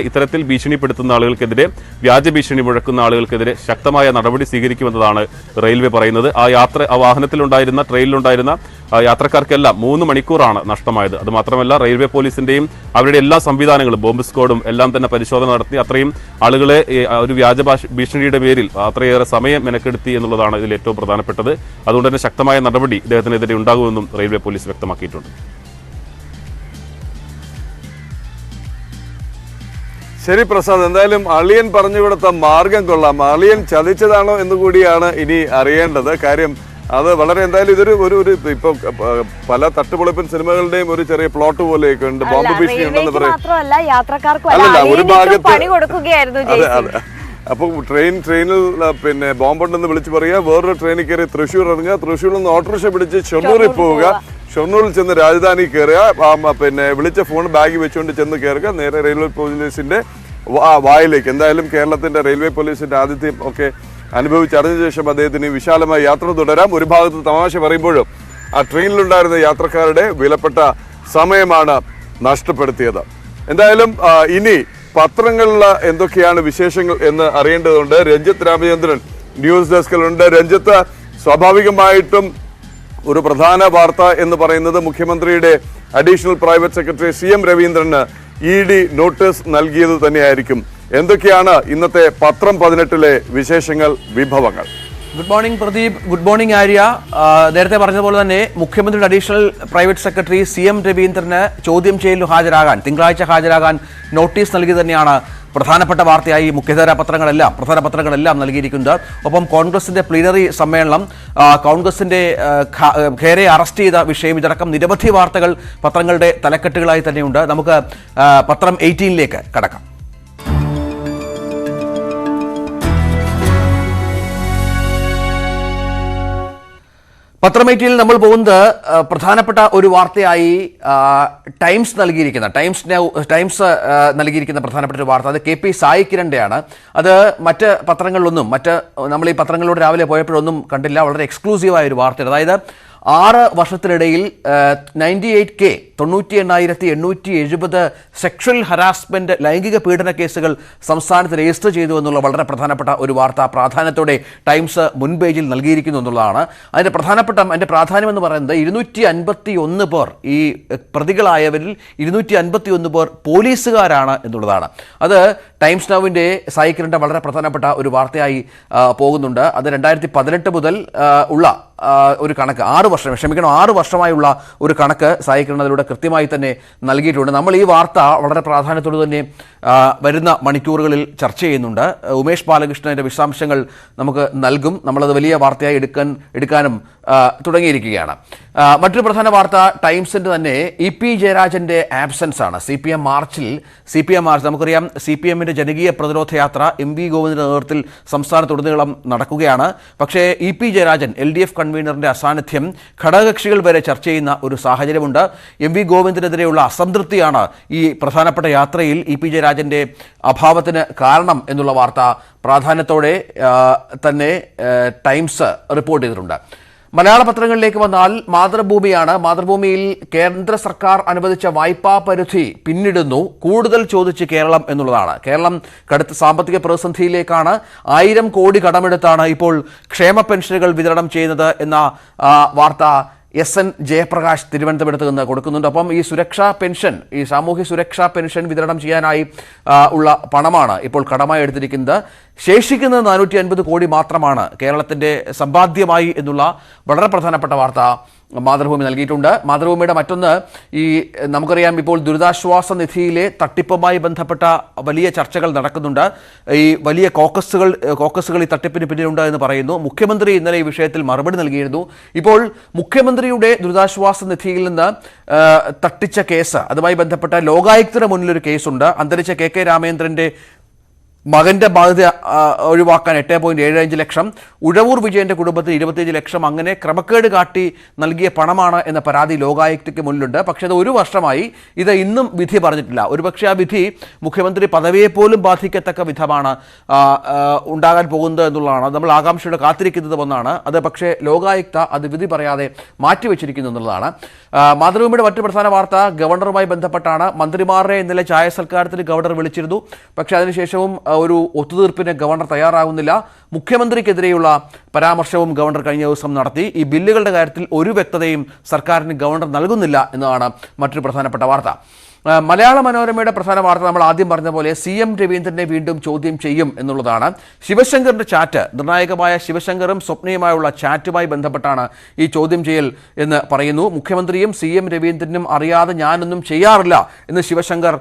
ഇത്തരത്തിൽ ഭീഷണിപ്പെടുത്തുന്ന ആളുകൾക്കെതിരെ, വ്യാജ ഭീഷണി മുഴക്കുന്ന ആളുകൾക്കെതിരെ ശക്തമായ നടപടി സ്വീകരിക്കുമെന്നതാണ് റെയിൽവേ പറയുന്നത്. ആ വാഹനത്തിലുണ്ടായിരുന്ന, ട്രെയിനിലുണ്ടായിരുന്ന യാത്രക്കാർക്കെല്ലാം 3 മണിക്കൂറാണ് നഷ്ടമായത്. അത് മാത്രമല്ല റെയിൽവേ പോലീസിന്റെയും അവരുടെ എല്ലാ സംവിധാനങ്ങളും ബോംബ് സ്ക്വാഡും എല്ലാം തന്നെ പരിശോധന നടത്തി അത്രയും ആളുകളെ ഒരു വ്യാജ ഭീഷണിയുടെ പേരിൽ അത്രയേറെ സമയം മെനക്കെടുത്തി എന്നുള്ളതാണ് ഇതിൽ ഏറ്റവും പ്രധാനപ്പെട്ടത്. അതുകൊണ്ട് തന്നെ ശക്തമായ നടപടി ഇദ്ദേഹത്തിനെതിരെ ഉണ്ടാകുമെന്നും റെയിൽവേ പോലീസ് വ്യക്തമാക്കിയിട്ടുണ്ട്. ശരി പ്രസാദ്, എന്തായാലും അളിയൻ പറഞ്ഞു കൊടുത്ത മാർഗം കൊള്ളാം. അളിയൻ ചതിച്ചതാണോ എന്ന് കൂടിയാണ് ഇനി അറിയേണ്ടത്. കാര്യം അത് വളരെ എന്തായാലും ഇതൊരു ഒരു ഇപ്പൊ പല തട്ടുപൊളിപ്പൻ സിനിമകളുടെയും ഒരു ചെറിയ പ്ലോട്ട് പോലെയൊക്കെ ഉണ്ട്. ബോംബ് ഭീഷണി ഉണ്ടെന്ന് പറയും. ഒരു ഭാഗത്ത് അപ്പൊ ട്രെയിനിൽ പിന്നെ ബോംബുണ്ടെന്ന് വിളിച്ചു പറയുക, വേറൊരു ട്രെയിനിൽ കയറി തൃശ്ശൂർ ഇറങ്ങുക, തൃശ്ശൂരിൽ നിന്ന് ഓട്ടോറിക്ഷ പിടിച്ച് ഷൊർണൂരിൽ പോവുക, ഷൊർണൂരിൽ ചെന്ന് രാജധാനി കയറുക, പിന്നെ വിളിച്ച ഫോൺ ബാഗ് വെച്ചുകൊണ്ട് ചെന്ന് കയറുക, നേരെ റെയിൽവേ പോലീസിന്റെ വായിലേക്ക്. എന്തായാലും കേരളത്തിന്റെ റെയിൽവേ പോലീസിന്റെ ആതിഥ്യം ഒക്കെ അനുഭവിച്ചറിഞ്ഞ ശേഷം അദ്ദേഹത്തിന് വിശാലമായ യാത്ര തുടരാം. ഒരു ഭാഗത്ത് തമാശ പറയുമ്പോഴും ആ ട്രെയിനിലുണ്ടായിരുന്ന യാത്രക്കാരുടെ വിലപ്പെട്ട സമയമാണ് നഷ്ടപ്പെടുത്തിയത്. എന്തായാലും ഇനി പത്രങ്ങളിൽ എന്തൊക്കെയാണ് വിശേഷങ്ങൾ എന്ന് അറിയേണ്ടതുണ്ട്. രഞ്ജിത്ത് രാമചന്ദ്രൻ ന്യൂസ് ഡെസ്കിലുണ്ട്. രഞ്ജിത്ത്, സ്വാഭാവികമായിട്ടും ഒരു പ്രധാന വാർത്ത എന്ന് പറയുന്നത് മുഖ്യമന്ത്രിയുടെ അഡീഷണൽ പ്രൈവറ്റ് സെക്രട്ടറി CM രവീന്ദ്രന് ED നോട്ടീസ് നൽകിയത് തന്നെയായിരിക്കും. എന്തൊക്കെയാണ് ഇന്നത്തെ പത്രം 18-ലെ വിശേഷങ്ങൾ, വിഭവങ്ങൾ? Good morning Pradeep, good morning Arya. നേരത്തെ പറഞ്ഞതുപോലെ തന്നെ മുഖ്യമന്ത്രിയുടെ അഡീഷണൽ പ്രൈവറ്റ് സെക്രട്ടറി CM രവീന്ദ്രന് ചോദ്യം ചെയ്യലിൽ ഹാജരാകാൻ, തിങ്കളാഴ്ച ഹാജരാകാൻ നോട്ടീസ് നൽകി തന്നെയാണ് പ്രധാനപ്പെട്ട വാർത്തയായി പ്രധാന പത്രങ്ങളെല്ലാം നൽകിയിരിക്കുന്നത്. ഒപ്പം കോൺഗ്രസിന്റെ പ്ലീനറി സമ്മേളനം, കോൺഗ്രസിന്റെ ഖേരെ അറസ്റ്റ് ചെയ്ത വിഷയം, ഇതടക്കം നിരവധി വാർത്തകൾ പത്രങ്ങളുടെ തലക്കെട്ടുകളായി തന്നെയുണ്ട്. നമുക്ക് പത്രം 18-ലേക്ക് കടക്കാം. പത്രം 18-ൽ നമ്മൾ പോകുന്നത് പ്രധാനപ്പെട്ട ഒരു വാർത്തയായി ടൈംസ് നൽകിയിരിക്കുന്ന പ്രധാനപ്പെട്ട ഒരു വാർത്ത. അത് KP സായി കിരണിൻ്റെയാണ്. അത് മറ്റ് പത്രങ്ങളിലൊന്നും നമ്മൾ ഈ പത്രങ്ങളിലൂടെ രാവിലെ പോയപ്പോഴൊന്നും കണ്ടില്ല. വളരെ എക്സ്ക്ലൂസീവായ ഒരു വാർത്തയാണ്. അതായത് 6 വർഷത്തിനിടയിൽ 98,870 സെക്ഷൽ ഹരാസ്മെന്റ്, ലൈംഗിക പീഡന കേസുകൾ സംസ്ഥാനത്ത് രജിസ്റ്റർ ചെയ്തു എന്നുള്ള വളരെ പ്രധാനപ്പെട്ട ഒരു വാർത്ത പ്രാധാന്യത്തോടെ ടൈംസ് മുൻപേജിൽ നൽകിയിരിക്കുന്നു എന്നുള്ളതാണ്. അതിൻ്റെ പ്രാധാന്യം എന്ന് പറയുന്നത് 251 പേർ, ഈ പ്രതികളായവരിൽ 251 പേർ പോലീസുകാരാണ് എന്നുള്ളതാണ്. അത് ടൈംസ് നൗവിൻ്റെ സായിക്കിരൻ്റെ വളരെ പ്രധാനപ്പെട്ട ഒരു വാർത്തയായി പോകുന്നുണ്ട്. അത് 2018 മുതൽ ഉള്ള ഒരു കണക്ക്, 6 വർഷമായുള്ള ഒരു കണക്ക് സായിക്കിരൺ അതിലൂടെ കൃത്യമായി തന്നെ നൽകിയിട്ടുണ്ട്. നമ്മൾ ഈ വാർത്ത വളരെ പ്രാധാന്യത്തോടെ തന്നെ വരുന്ന മണിക്കൂറുകളിൽ ചർച്ച ചെയ്യുന്നുണ്ട്. ഉമേഷ് ബാലകൃഷ്ണൻ്റെ വിശദാംശങ്ങൾ നമുക്ക് നൽകും. നമ്മളത് വലിയ വാർത്തയായി എടുക്കാനും തുടങ്ങിയിരിക്കുകയാണ്. മറ്റൊരു പ്രധാന വാർത്ത ടൈംസിൻ്റെ തന്നെ EP ജയരാജൻ്റെ ആബ്സെൻസ് ആണ്. CPM മാർച്ച്, നമുക്കറിയാം CPM-ന്റെ ജനകീയ പ്രതിരോധ യാത്ര MV ഗോവിന്ദൻ്റെ നേതൃത്വത്തിൽ സംസ്ഥാനത്തുടനീളം നടക്കുകയാണ്. പക്ഷേ EP ജയരാജൻ LDF കൺവീനറിൻ്റെ അസാന്നിധ്യം ഘടകകക്ഷികൾ വരെ ചർച്ച ചെയ്യുന്ന ഒരു സാഹചര്യമുണ്ട്. MV ഗോവിന്ദനെതിരെയുള്ള അസംതൃപ്തിയാണ് ഈ പ്രധാനപ്പെട്ട യാത്രയിൽ EP ജയരാജൻ്റെ അഭാവത്തിന് കാരണം എന്നുള്ള വാർത്ത പ്രാധാന്യത്തോടെ തന്നെ ടൈംസ് റിപ്പോർട്ട് ചെയ്തിട്ടുണ്ട്. മലയാള പത്രങ്ങളിലേക്ക് വന്നാൽ മാതൃഭൂമിയാണ്. മാതൃഭൂമിയിൽ കേന്ദ്ര സർക്കാർ അനുവദിച്ച വായ്പാ പരിധി പിന്നിടുന്നു, കൂടുതൽ ചോദിച്ച് കേരളം എന്നുള്ളതാണ്. കേരളം കടുത്ത സാമ്പത്തിക പ്രതിസന്ധിയിലേക്കാണ്. 1000 കോടി കടമെടുത്താണ് ഇപ്പോൾ ക്ഷേമ പെൻഷനുകൾ വിതരണം ചെയ്യുന്നത് എന്ന വാർത്ത SN ജയപ്രകാശ് തിരുവനന്തപുരത്ത് നിന്ന് കൊടുക്കുന്നുണ്ട്. അപ്പം ഈ സുരക്ഷാ പെൻഷൻ, ഈ സാമൂഹ്യ സുരക്ഷാ പെൻഷൻ വിതരണം ചെയ്യാനായി ഉള്ള പണമാണ് ഇപ്പോൾ കടമായി എടുത്തിരിക്കുന്നത്. ശേഷിക്കുന്നത് 450 കോടി മാത്രമാണ് കേരളത്തിൻ്റെ സമ്പാദ്യമായി എന്നുള്ള വളരെ പ്രധാനപ്പെട്ട വാർത്ത മാതൃഭൂമി നൽകിയിട്ടുണ്ട്. മാതൃഭൂമിയുടെ മറ്റൊന്ന്, ഈ നമുക്കറിയാം ഇപ്പോൾ ദുരിതാശ്വാസ നിധിയിലെ തട്ടിപ്പുമായി ബന്ധപ്പെട്ട വലിയ ചർച്ചകൾ നടക്കുന്നുണ്ട്. ഈ വലിയ കോക്കസുകൾ ഈ തട്ടിപ്പിന് പിന്നിലുണ്ട് എന്ന് പറയുന്നു. മുഖ്യമന്ത്രി ഇന്നലെ ഈ വിഷയത്തിൽ മറുപടി നൽകിയിരുന്നു. ഇപ്പോൾ മുഖ്യമന്ത്രിയുടെ ദുരിതാശ്വാസ നിധിയിൽ നിന്ന് തട്ടിച്ച കേസ്, അതുമായി ബന്ധപ്പെട്ട ലോകായുക്തയുടെ മുന്നിലൊരു കേസുണ്ട്. അന്തരിച്ച KK രാമേന്ദ്രൻ്റെ മകന്റെ ബാധ്യത ഒഴിവാക്കാൻ 8.75 ലക്ഷം, ഉഴവൂർ വിജയന്റെ കുടുംബത്തിന് 25 ലക്ഷം, അങ്ങനെ ക്രമക്കേട് കാട്ടി നൽകിയ പണമാണ് എന്ന പരാതി ലോകായുക്തയ്ക്ക് മുന്നിലുണ്ട്. പക്ഷേ അത് 1 വർഷമായി, ഇത് ഇന്നും വിധി പറഞ്ഞിട്ടില്ല. ഒരുപക്ഷെ ആ വിധി മുഖ്യമന്ത്രി പദവിയെപ്പോലും ബാധിക്കത്തക്ക വിധമാണ് ഉണ്ടാകാൻ പോകുന്നത് എന്നുള്ളതാണ്. നമ്മൾ ആകാംക്ഷയോടെ കാത്തിരിക്കുന്നത് ഒന്നാണ് അത്. പക്ഷേ ലോകായുക്ത അത് വിധി പറയാതെ മാറ്റിവെച്ചിരിക്കുന്നു എന്നുള്ളതാണ്. മാതൃഭൂമിയുടെ മറ്റു പ്രധാന വാർത്ത ഗവർണറുമായി ബന്ധപ്പെട്ടാണ്. മന്ത്രിമാരുടെ ഇന്നലെ ചായ സൽക്കാരത്തിന് ഗവർണർ വിളിച്ചിരുന്നു. പക്ഷേ അതിനുശേഷവും ഒരു ഒത്തുതീർപ്പിന് ഗവർണർ തയ്യാറാകുന്നില്ല. മുഖ്യമന്ത്രിക്കെതിരെയുള്ള പരാമർശവും ഗവർണർ കഴിഞ്ഞ ദിവസം നടത്തി. ഈ ബില്ലുകളുടെ കാര്യത്തിൽ ഒരു വ്യക്തതയും സർക്കാരിന് ഗവർണർ നൽകുന്നില്ല എന്നതാണ് മറ്റൊരു പ്രധാനപ്പെട്ട വാർത്ത. മലയാള മനോരമയുടെ പ്രധാന വാർത്ത നമ്മൾ ആദ്യം പറഞ്ഞ പോലെ CM രവീന്ദ്രനെ വീണ്ടും ചോദ്യം ചെയ്യും എന്നുള്ളതാണ്. ശിവശങ്കറിന്റെ ചാറ്റ്, നിർണായകമായ ശിവശങ്കറും സ്വപ്നയുമായുള്ള ചാറ്റുമായി ബന്ധപ്പെട്ടാണ് ഈ ചോദ്യം ചെയ്യൽ എന്ന് പറയുന്നു. മുഖ്യമന്ത്രിയും CM രവീന്ദ്രനും അറിയാതെ ഞാനൊന്നും ചെയ്യാറില്ല എന്ന് ശിവശങ്കർ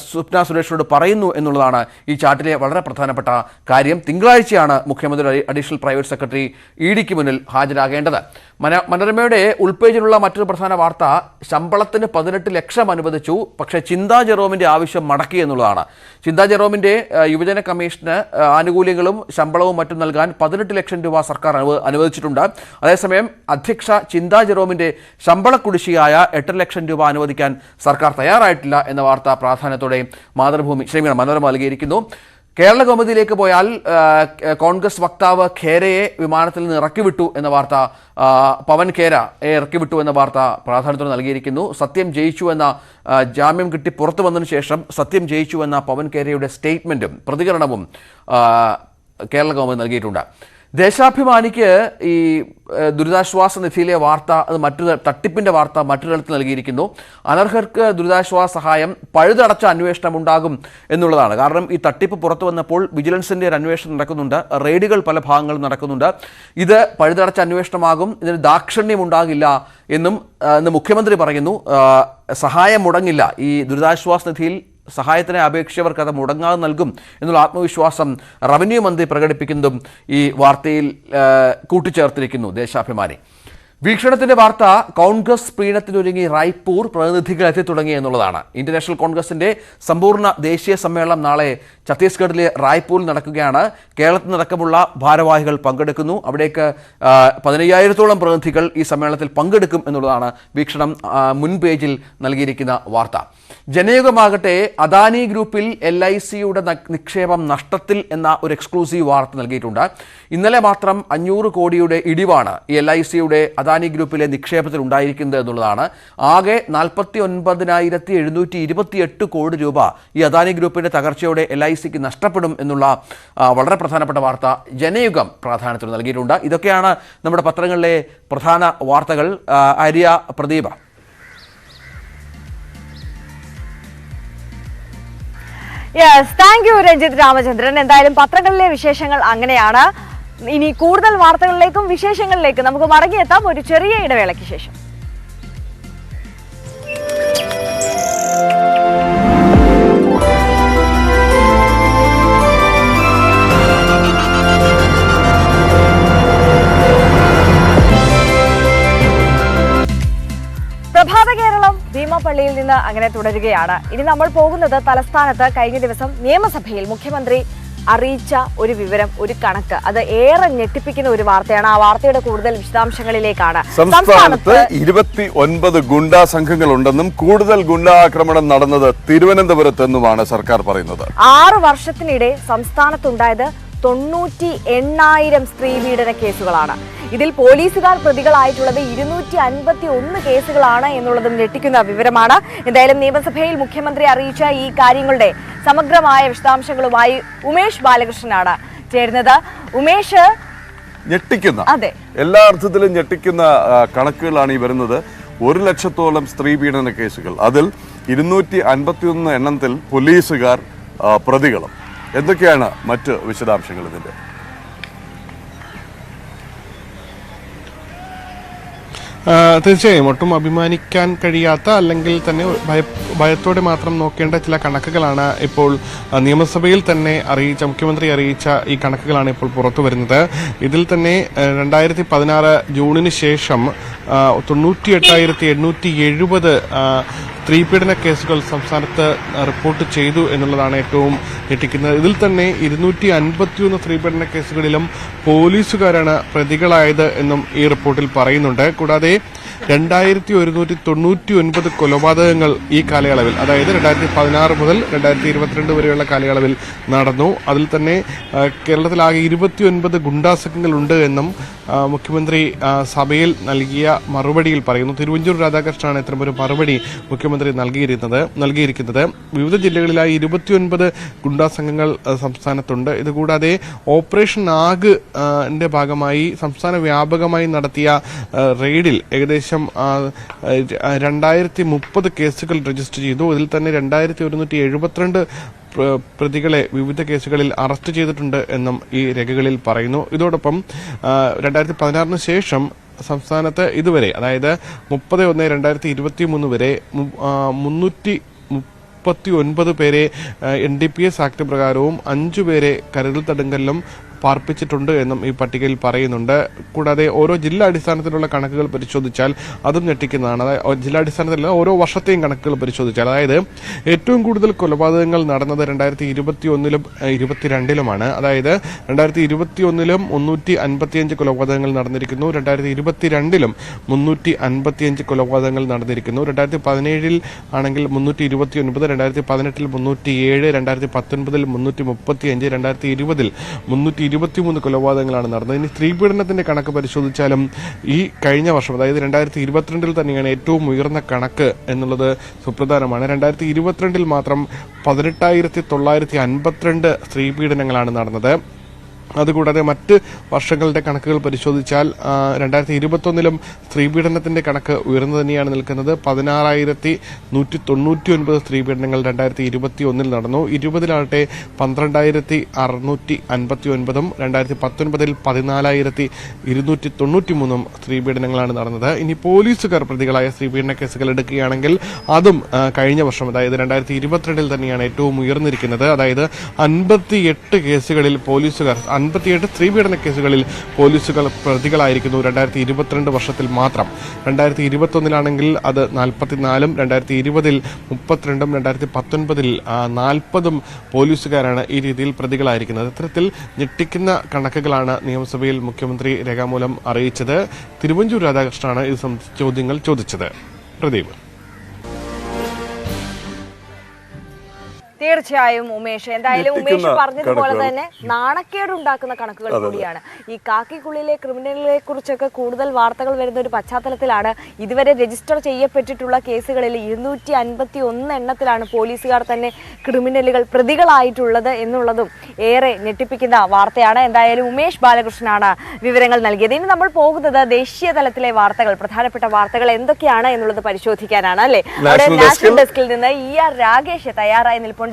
സ്വപ്ന സുരേഷിനോട് പറയുന്നു എന്നുള്ളതാണ് ഈ ചാറ്റിലെ വളരെ പ്രധാനപ്പെട്ട കാര്യം. തിങ്കളാഴ്ചയാണ് മുഖ്യമന്ത്രി അഡീഷണൽ പ്രൈവറ്റ് സെക്രട്ടറി EDക്ക് മുന്നിൽ ഹാജരാകേണ്ടത്. മനോരമയുടെ ഉൾപേജിലുള്ള മറ്റൊരു പ്രധാന വാർത്ത ശമ്പളത്തിന് 18 ലക്ഷം അനുവദിച്ചു, പക്ഷേ ചിന്താ ജെറോമിന്റെ ആവശ്യം മടക്കി എന്നുള്ളതാണ്. ചിന്താ ജെറോമിന്റെ യുവജന കമ്മീഷന് ആനുകൂല്യങ്ങളും ശമ്പളവും മറ്റും നൽകാൻ 18 ലക്ഷം രൂപ സർക്കാർ അനുവദിച്ചിട്ടുണ്ട്. അതേസമയം അധ്യക്ഷ ചിന്താ ജെറോമിന്റെ ശമ്പള കുടിശ്ശികയായ 8 ലക്ഷം രൂപ അനുവദിക്കാൻ സർക്കാർ തയ്യാറായിട്ടില്ല എന്ന വാർത്ത പ്രാധാന്യത്തോടെ മനോരമ നൽകിയിരിക്കുന്നു. കേരള കൗമുദിയിലേക്ക് പോയാൽ കോൺഗ്രസ് വക്താവ് ഖേരയെ വിമാനത്തിൽ നിന്ന് ഇറക്കിവിട്ടു എന്ന വാർത്ത, പവൻ ഖേരയെ ഇറക്കിവിട്ടു എന്ന വാർത്ത പ്രാധാന്യത്തോടെ നൽകിയിരിക്കുന്നു. സത്യം ജയിച്ചു എന്ന ജാമ്യം കിട്ടി പുറത്തു വന്നതിന് ശേഷം സത്യം ജയിച്ചു എന്ന പവൻ ഖേരയുടെ സ്റ്റേറ്റ്മെന്റും പ്രതികരണവും കേരള കൗമുദി നൽകിയിട്ടുണ്ട്. ദേശാഭിമാനിക്ക് ഈ ദുരിതാശ്വാസ നിധിയിലെ വാർത്ത, അത് മറ്റൊരു തട്ടിപ്പിന്റെ വാർത്ത മറ്റൊരിടത്ത് നൽകിയിരിക്കുന്നു. അനർഹർക്ക് ദുരിതാശ്വാസ സഹായം പഴുതടച്ച അന്വേഷണം ഉണ്ടാകും എന്നുള്ളതാണ്. കാരണം ഈ തട്ടിപ്പ് പുറത്തു വന്നപ്പോൾ വിജിലൻസിന്റെ ഒരു അന്വേഷണം നടക്കുന്നുണ്ട്, റെയ്ഡുകൾ പല ഭാഗങ്ങളും നടക്കുന്നുണ്ട്. ഇത് പഴുതടച്ച അന്വേഷണമാകും, ഇതിന് ദാക്ഷിണ്യം ഉണ്ടാകില്ല എന്നും ഇന്ന് മുഖ്യമന്ത്രി പറയുന്നു. സഹായം മുടങ്ങില്ല, ഈ ദുരിതാശ്വാസ നിധിയിൽ സഹായത്തിനെ അപേക്ഷിച്ചവർക്ക് അത് മുടങ്ങാതെ നൽകും എന്നുള്ള ആത്മവിശ്വാസം റവന്യൂ മന്ത്രി പ്രകടിപ്പിക്കുന്നതും ഈ വാർത്തയിൽ കൂട്ടിച്ചേർത്തിരിക്കുന്നു ദേശാഭിമാനി. വീക്ഷണത്തിന്റെ വാർത്ത കോൺഗ്രസ് പ്രീണത്തിനൊരുങ്ങി റായ്പൂർ, പ്രതിനിധികൾ എത്തി തുടങ്ങി എന്നുള്ളതാണ്. ഇന്റർനാഷണൽ കോൺഗ്രസിന്റെ സമ്പൂർണ്ണ ദേശീയ സമ്മേളനം നാളെ ഛത്തീസ്ഗഡിലെ റായ്പൂരിൽ നടക്കുകയാണ്. കേരളത്തിൽ നടക്കമുള്ള ഭാരവാഹികൾ പങ്കെടുക്കുന്നു. അവിടേക്ക് 15,000-ഓളം പ്രതിനിധികൾ ഈ സമ്മേളനത്തിൽ പങ്കെടുക്കും എന്നുള്ളതാണ് വീക്ഷണം മുൻ പേജിൽ നൽകിയിരിക്കുന്ന വാർത്ത. ജനയുഗമാകട്ടെ അദാനി ഗ്രൂപ്പിൽ LICയുടെ നിക്ഷേപം നഷ്ടത്തിൽ എന്ന ഒരു എക്സ്ക്ലൂസീവ് വാർത്ത നൽകിയിട്ടുണ്ട്. ഇന്നലെ മാത്രം 500 കോടിയുടെ ഇടിവാണ് ഈ LICയുടെ അദാനി ഗ്രൂപ്പിലെ നിക്ഷേപത്തിൽ ഉണ്ടായിരിക്കുന്നത് എന്നുള്ളതാണ്. ആകെ 49,728 കോടി രൂപ ഈ അദാനി ഗ്രൂപ്പിന്റെ തകർച്ചയോടെ LICക്ക് നഷ്ടപ്പെടും എന്നുള്ള വളരെ പ്രധാനപ്പെട്ട വാർത്ത ജനയുഗം പ്രാധാന്യത്തിൽ നൽകിയിട്ടുണ്ട്. ഇതൊക്കെയാണ് നമ്മുടെ പത്രങ്ങളിലെ പ്രധാന വാർത്തകൾ. Arya, Pradeepa. Yes, thank you Ranjith Ramachandran. എന്തായാലും പത്രങ്ങളിലെ വിശേഷങ്ങൾ അങ്ങനെയാണ്. ഇനി കൂടുതൽ വാർത്തകളിലേക്കും വിശേഷങ്ങളിലേക്കും നമുക്ക് മടങ്ങിയെത്താം ഒരു ചെറിയ ഇടവേളയ്ക്ക് ശേഷം. പ്രഭാത കേരളം ഭീമാപള്ളിയിൽ നിന്ന് അങ്ങനെ തുടരുകയാണ്. ഇനി നമ്മൾ പോകുന്നത് തലസ്ഥാനത്ത് കഴിഞ്ഞ ദിവസം നിയമസഭയിൽ മുഖ്യമന്ത്രി അറിയിച്ച ഒരു വിവരം, ഒരു കണക്ക്, അത് ഏറെ ഞെട്ടിപ്പിക്കുന്ന ഒരു വാർത്തയാണ്. ആ വാർത്തയുടെ കൂടുതൽ വിശദാംശങ്ങളിലേക്കാണ്. സംസ്ഥാനത്ത് 29 ഗുണ്ടാ സംഘങ്ങൾ ഉണ്ടെന്നും കൂടുതൽ ഗുണ്ടാ ആക്രമണം നടന്നത് തിരുവനന്തപുരത്തെന്നുമാണ് സർക്കാർ പറയുന്നത്. 6 വർഷത്തിനിടെ സംസ്ഥാനത്തുണ്ടായത് 98,000 സ്ത്രീപീഡന കേസുകളാണ്. ഇതിൽ പോലീസുകാർ പ്രതികളായിട്ടുള്ളത് 251 കേസുകളാണ് എന്നുള്ളതും ഞെട്ടിക്കുന്ന വിവരമാണ്. എന്തായാലും നിയമസഭയിൽ മുഖ്യമന്ത്രി അറിയിച്ച ഈ കാര്യങ്ങളുടെ സമഗ്രമായ വിശദാംശങ്ങളുമായി ഉമേഷ് ബാലകൃഷ്ണനാണ് ചേരുന്നത്. ഉമേഷ്, ഞെട്ടിക്കുന്ന, എല്ലാ അർത്ഥത്തിലും ഞെട്ടിക്കുന്ന കണക്കുകളാണ് ഈ വരുന്നത്. 1 ലക്ഷത്തോളം സ്ത്രീ പീഡന കേസുകൾ, അതിൽ 251 എണ്ണത്തിൽ പോലീസുകാർ പ്രതികളും. എന്തൊക്കെയാണ് മറ്റ് വിശദാംശങ്ങൾ ഇതിന്റെ? തീർച്ചയായും ഒട്ടും അഭിമാനിക്കാൻ കഴിയാത്ത, അല്ലെങ്കിൽ തന്നെ ഭയത്തോടെ മാത്രം നോക്കേണ്ട ചില കണക്കുകളാണ് ഇപ്പോൾ നിയമസഭയിൽ തന്നെ മുഖ്യമന്ത്രി അറിയിച്ച ഈ കണക്കുകളാണ് ഇപ്പോൾ പുറത്തു വരുന്നത്. ഇതിൽ തന്നെ 2016 ജൂണിന് ശേഷം 98,870 സ്ത്രീപീഡന കേസുകൾ സംസ്ഥാനത്ത് റിപ്പോർട്ട് ചെയ്തു എന്നുള്ളതാണ് ഏറ്റവും ഞെട്ടിക്കുന്നത്. ഇതിൽ തന്നെ 251 സ്ത്രീപീഡന കേസുകളിലും പോലീസുകാരാണ് പ്രതികളായത് എന്നും ഈ റിപ്പോർട്ടിൽ പറയുന്നുണ്ട്. കൂടാതെ 2199 കൊലപാതകങ്ങൾ ഈ കാലയളവിൽ, അതായത് 2016 മുതൽ 2022 വരെയുള്ള കാലയളവിൽ നടന്നു. അതിൽ തന്നെ കേരളത്തിലാകെ 29 ഗുണ്ടാ സംഘങ്ങൾ ഉണ്ട് എന്നും മുഖ്യമന്ത്രി സഭയിൽ നൽകിയ മറുപടിയിൽ പറയുന്നു. തിരുവഞ്ചൂർ രാധാകൃഷ്ണനാണ് ഇത്തരമൊരു മറുപടി മുഖ്യമന്ത്രി നൽകിയിരിക്കുന്നത്. വിവിധ ജില്ലകളിലായി 29 ഗുണ്ടാ സംഘങ്ങൾ സംസ്ഥാനത്തുണ്ട്. ഇതുകൂടാതെ ഓപ്പറേഷൻ നാഗ് ഭാഗമായി സംസ്ഥാന വ്യാപകമായി നടത്തിയ റെയ്ഡിൽ ഏകദേശം 2030 കേസുകൾ രജിസ്റ്റർ ചെയ്തു. ഇതിൽ തന്നെ 2172 പ്രതികളെ വിവിധ കേസുകളിൽ അറസ്റ്റ് ചെയ്തിട്ടുണ്ട് എന്നും ഈ രേഖകളിൽ പറയുന്നു. ഇതോടൊപ്പം 2016 ശേഷം സംസ്ഥാനത്ത് ഇതുവരെ, അതായത് 30/1/2023 വരെ 339 പേരെ NDPS ആക്ട് പ്രകാരവും 5 പേരെ കരുതൽ തടങ്കലിലും പാർപ്പിച്ചിട്ടുണ്ട് എന്നും ഈ പട്ടികയിൽ പറയുന്നുണ്ട്. കൂടാതെ ഓരോ ജില്ലാ അടിസ്ഥാനത്തിലുള്ള കണക്കുകൾ പരിശോധിച്ചാൽ അതും ഞെട്ടിക്കുന്നതാണ്. അതായത് ജില്ലാടിസ്ഥാനത്തിലുള്ള ഓരോ വർഷത്തെയും കണക്കുകൾ പരിശോധിച്ചാൽ, അതായത് ഏറ്റവും കൂടുതൽ കൊലപാതകങ്ങൾ നടന്നത് 2021-ലും 2022-ലുമാണ്. അതായത് 2021-ലും 355 കൊലപാതകങ്ങൾ നടന്നിരിക്കുന്നു. 2022-ലും 355 കൊലപാതകങ്ങൾ നടന്നിരിക്കുന്നു. 2017-ൽ ആണെങ്കിൽ 329, 2018-ൽ 307, 2019-ൽ 335, 2020-ൽ 323 കൊലപാതകങ്ങളാണ് നടന്നത്. ഇനി സ്ത്രീപീഡനത്തിന്റെ കണക്ക് പരിശോധിച്ചാലും ഈ കഴിഞ്ഞ വർഷം, അതായത് 2022-ൽ തന്നെയാണ് ഏറ്റവും ഉയർന്ന കണക്ക് എന്നുള്ളത് സുപ്രധാനമാണ്. 2022-ൽ മാത്രം 18,952 സ്ത്രീപീഡനങ്ങളാണ് നടന്നത്. അതുകൂടാതെ മറ്റ് വർഷങ്ങളുടെ കണക്കുകൾ പരിശോധിച്ചാൽ 2021-ലും സ്ത്രീപീഡനത്തിന്റെ കണക്ക് ഉയർന്നു തന്നെയാണ് നിൽക്കുന്നത്. 16,199 സ്ത്രീപീഡനങ്ങൾ 2021-ൽ നടന്നു. 20-ലാകട്ടെ 12,659, 2019-ൽ 14,293 സ്ത്രീപീഡനങ്ങളാണ് നടന്നത്. ഇനി പോലീസുകാർ പ്രതികളായ സ്ത്രീപീഡന കേസുകൾ എടുക്കുകയാണെങ്കിൽ അതും കഴിഞ്ഞ വർഷം, അതായത് 2022-ൽ തന്നെയാണ് ഏറ്റവും ഉയർന്നിരിക്കുന്നത്. അതായത് 58 കേസുകളിൽ പോലീസുകാർ, 58 സ്ത്രീപീഡന കേസുകളിൽ പോലീസുകൾ പ്രതികളായിരിക്കുന്നു 2022 വർഷത്തിൽ മാത്രം. 2021-ലാണെങ്കിൽ അത് 44-ഉം, 2020-ൽ 32-ഉം, 2019-ൽ 40-ഉം പോലീസുകാരാണ് ഈ രീതിയിൽ പ്രതികളായിരിക്കുന്നത്. ഇത്തരത്തിൽ ഞെട്ടിക്കുന്ന കണക്കുകളാണ് നിയമസഭയിൽ മുഖ്യമന്ത്രി രേഖാമൂലം അറിയിച്ചത്. തിരുവഞ്ചൂർ രാധാകൃഷ്ണനാണ് ഇത് സംബന്ധിച്ച ചോദ്യങ്ങൾ ചോദിച്ചത്. പ്രദീപ്. തീർച്ചയായും ഉമേഷ്, എന്തായാലും ഉമേഷ് പറഞ്ഞതുപോലെ തന്നെ നാണക്കേടുണ്ടാക്കുന്ന കണക്കുകൾ കൂടിയാണ്. ഈ കാക്കിക്കുള്ളിലെ ക്രിമിനലുകളെ കുറിച്ചൊക്കെ കൂടുതൽ വാർത്തകൾ വരുന്ന ഒരു പശ്ചാത്തലത്തിലാണ് ഇതുവരെ രജിസ്റ്റർ ചെയ്യപ്പെട്ടിട്ടുള്ള കേസുകളിൽ 251 എണ്ണത്തിലാണ് പോലീസുകാർ തന്നെ ക്രിമിനലുകൾ പ്രതികളായിട്ടുള്ളത് എന്നുള്ളതും ഏറെ ഞെട്ടിപ്പിക്കുന്ന വാർത്തയാണ്. എന്തായാലും ഉമേഷ് ബാലകൃഷ്ണനാണ് വിവരങ്ങൾ നൽകിയത്. ഇനി നമ്മൾ പോകുന്നത് ദേശീയ തലത്തിലെ വാർത്തകൾ, പ്രധാനപ്പെട്ട വാർത്തകൾ എന്തൊക്കെയാണ് എന്നുള്ളത് പരിശോധിക്കാനാണ്, അല്ലെ? നാഷണൽ ഡെസ്കിൽ നിന്ന് ER രാഗേഷ് തയ്യാറായി നിൽപ്പുണ്ട്.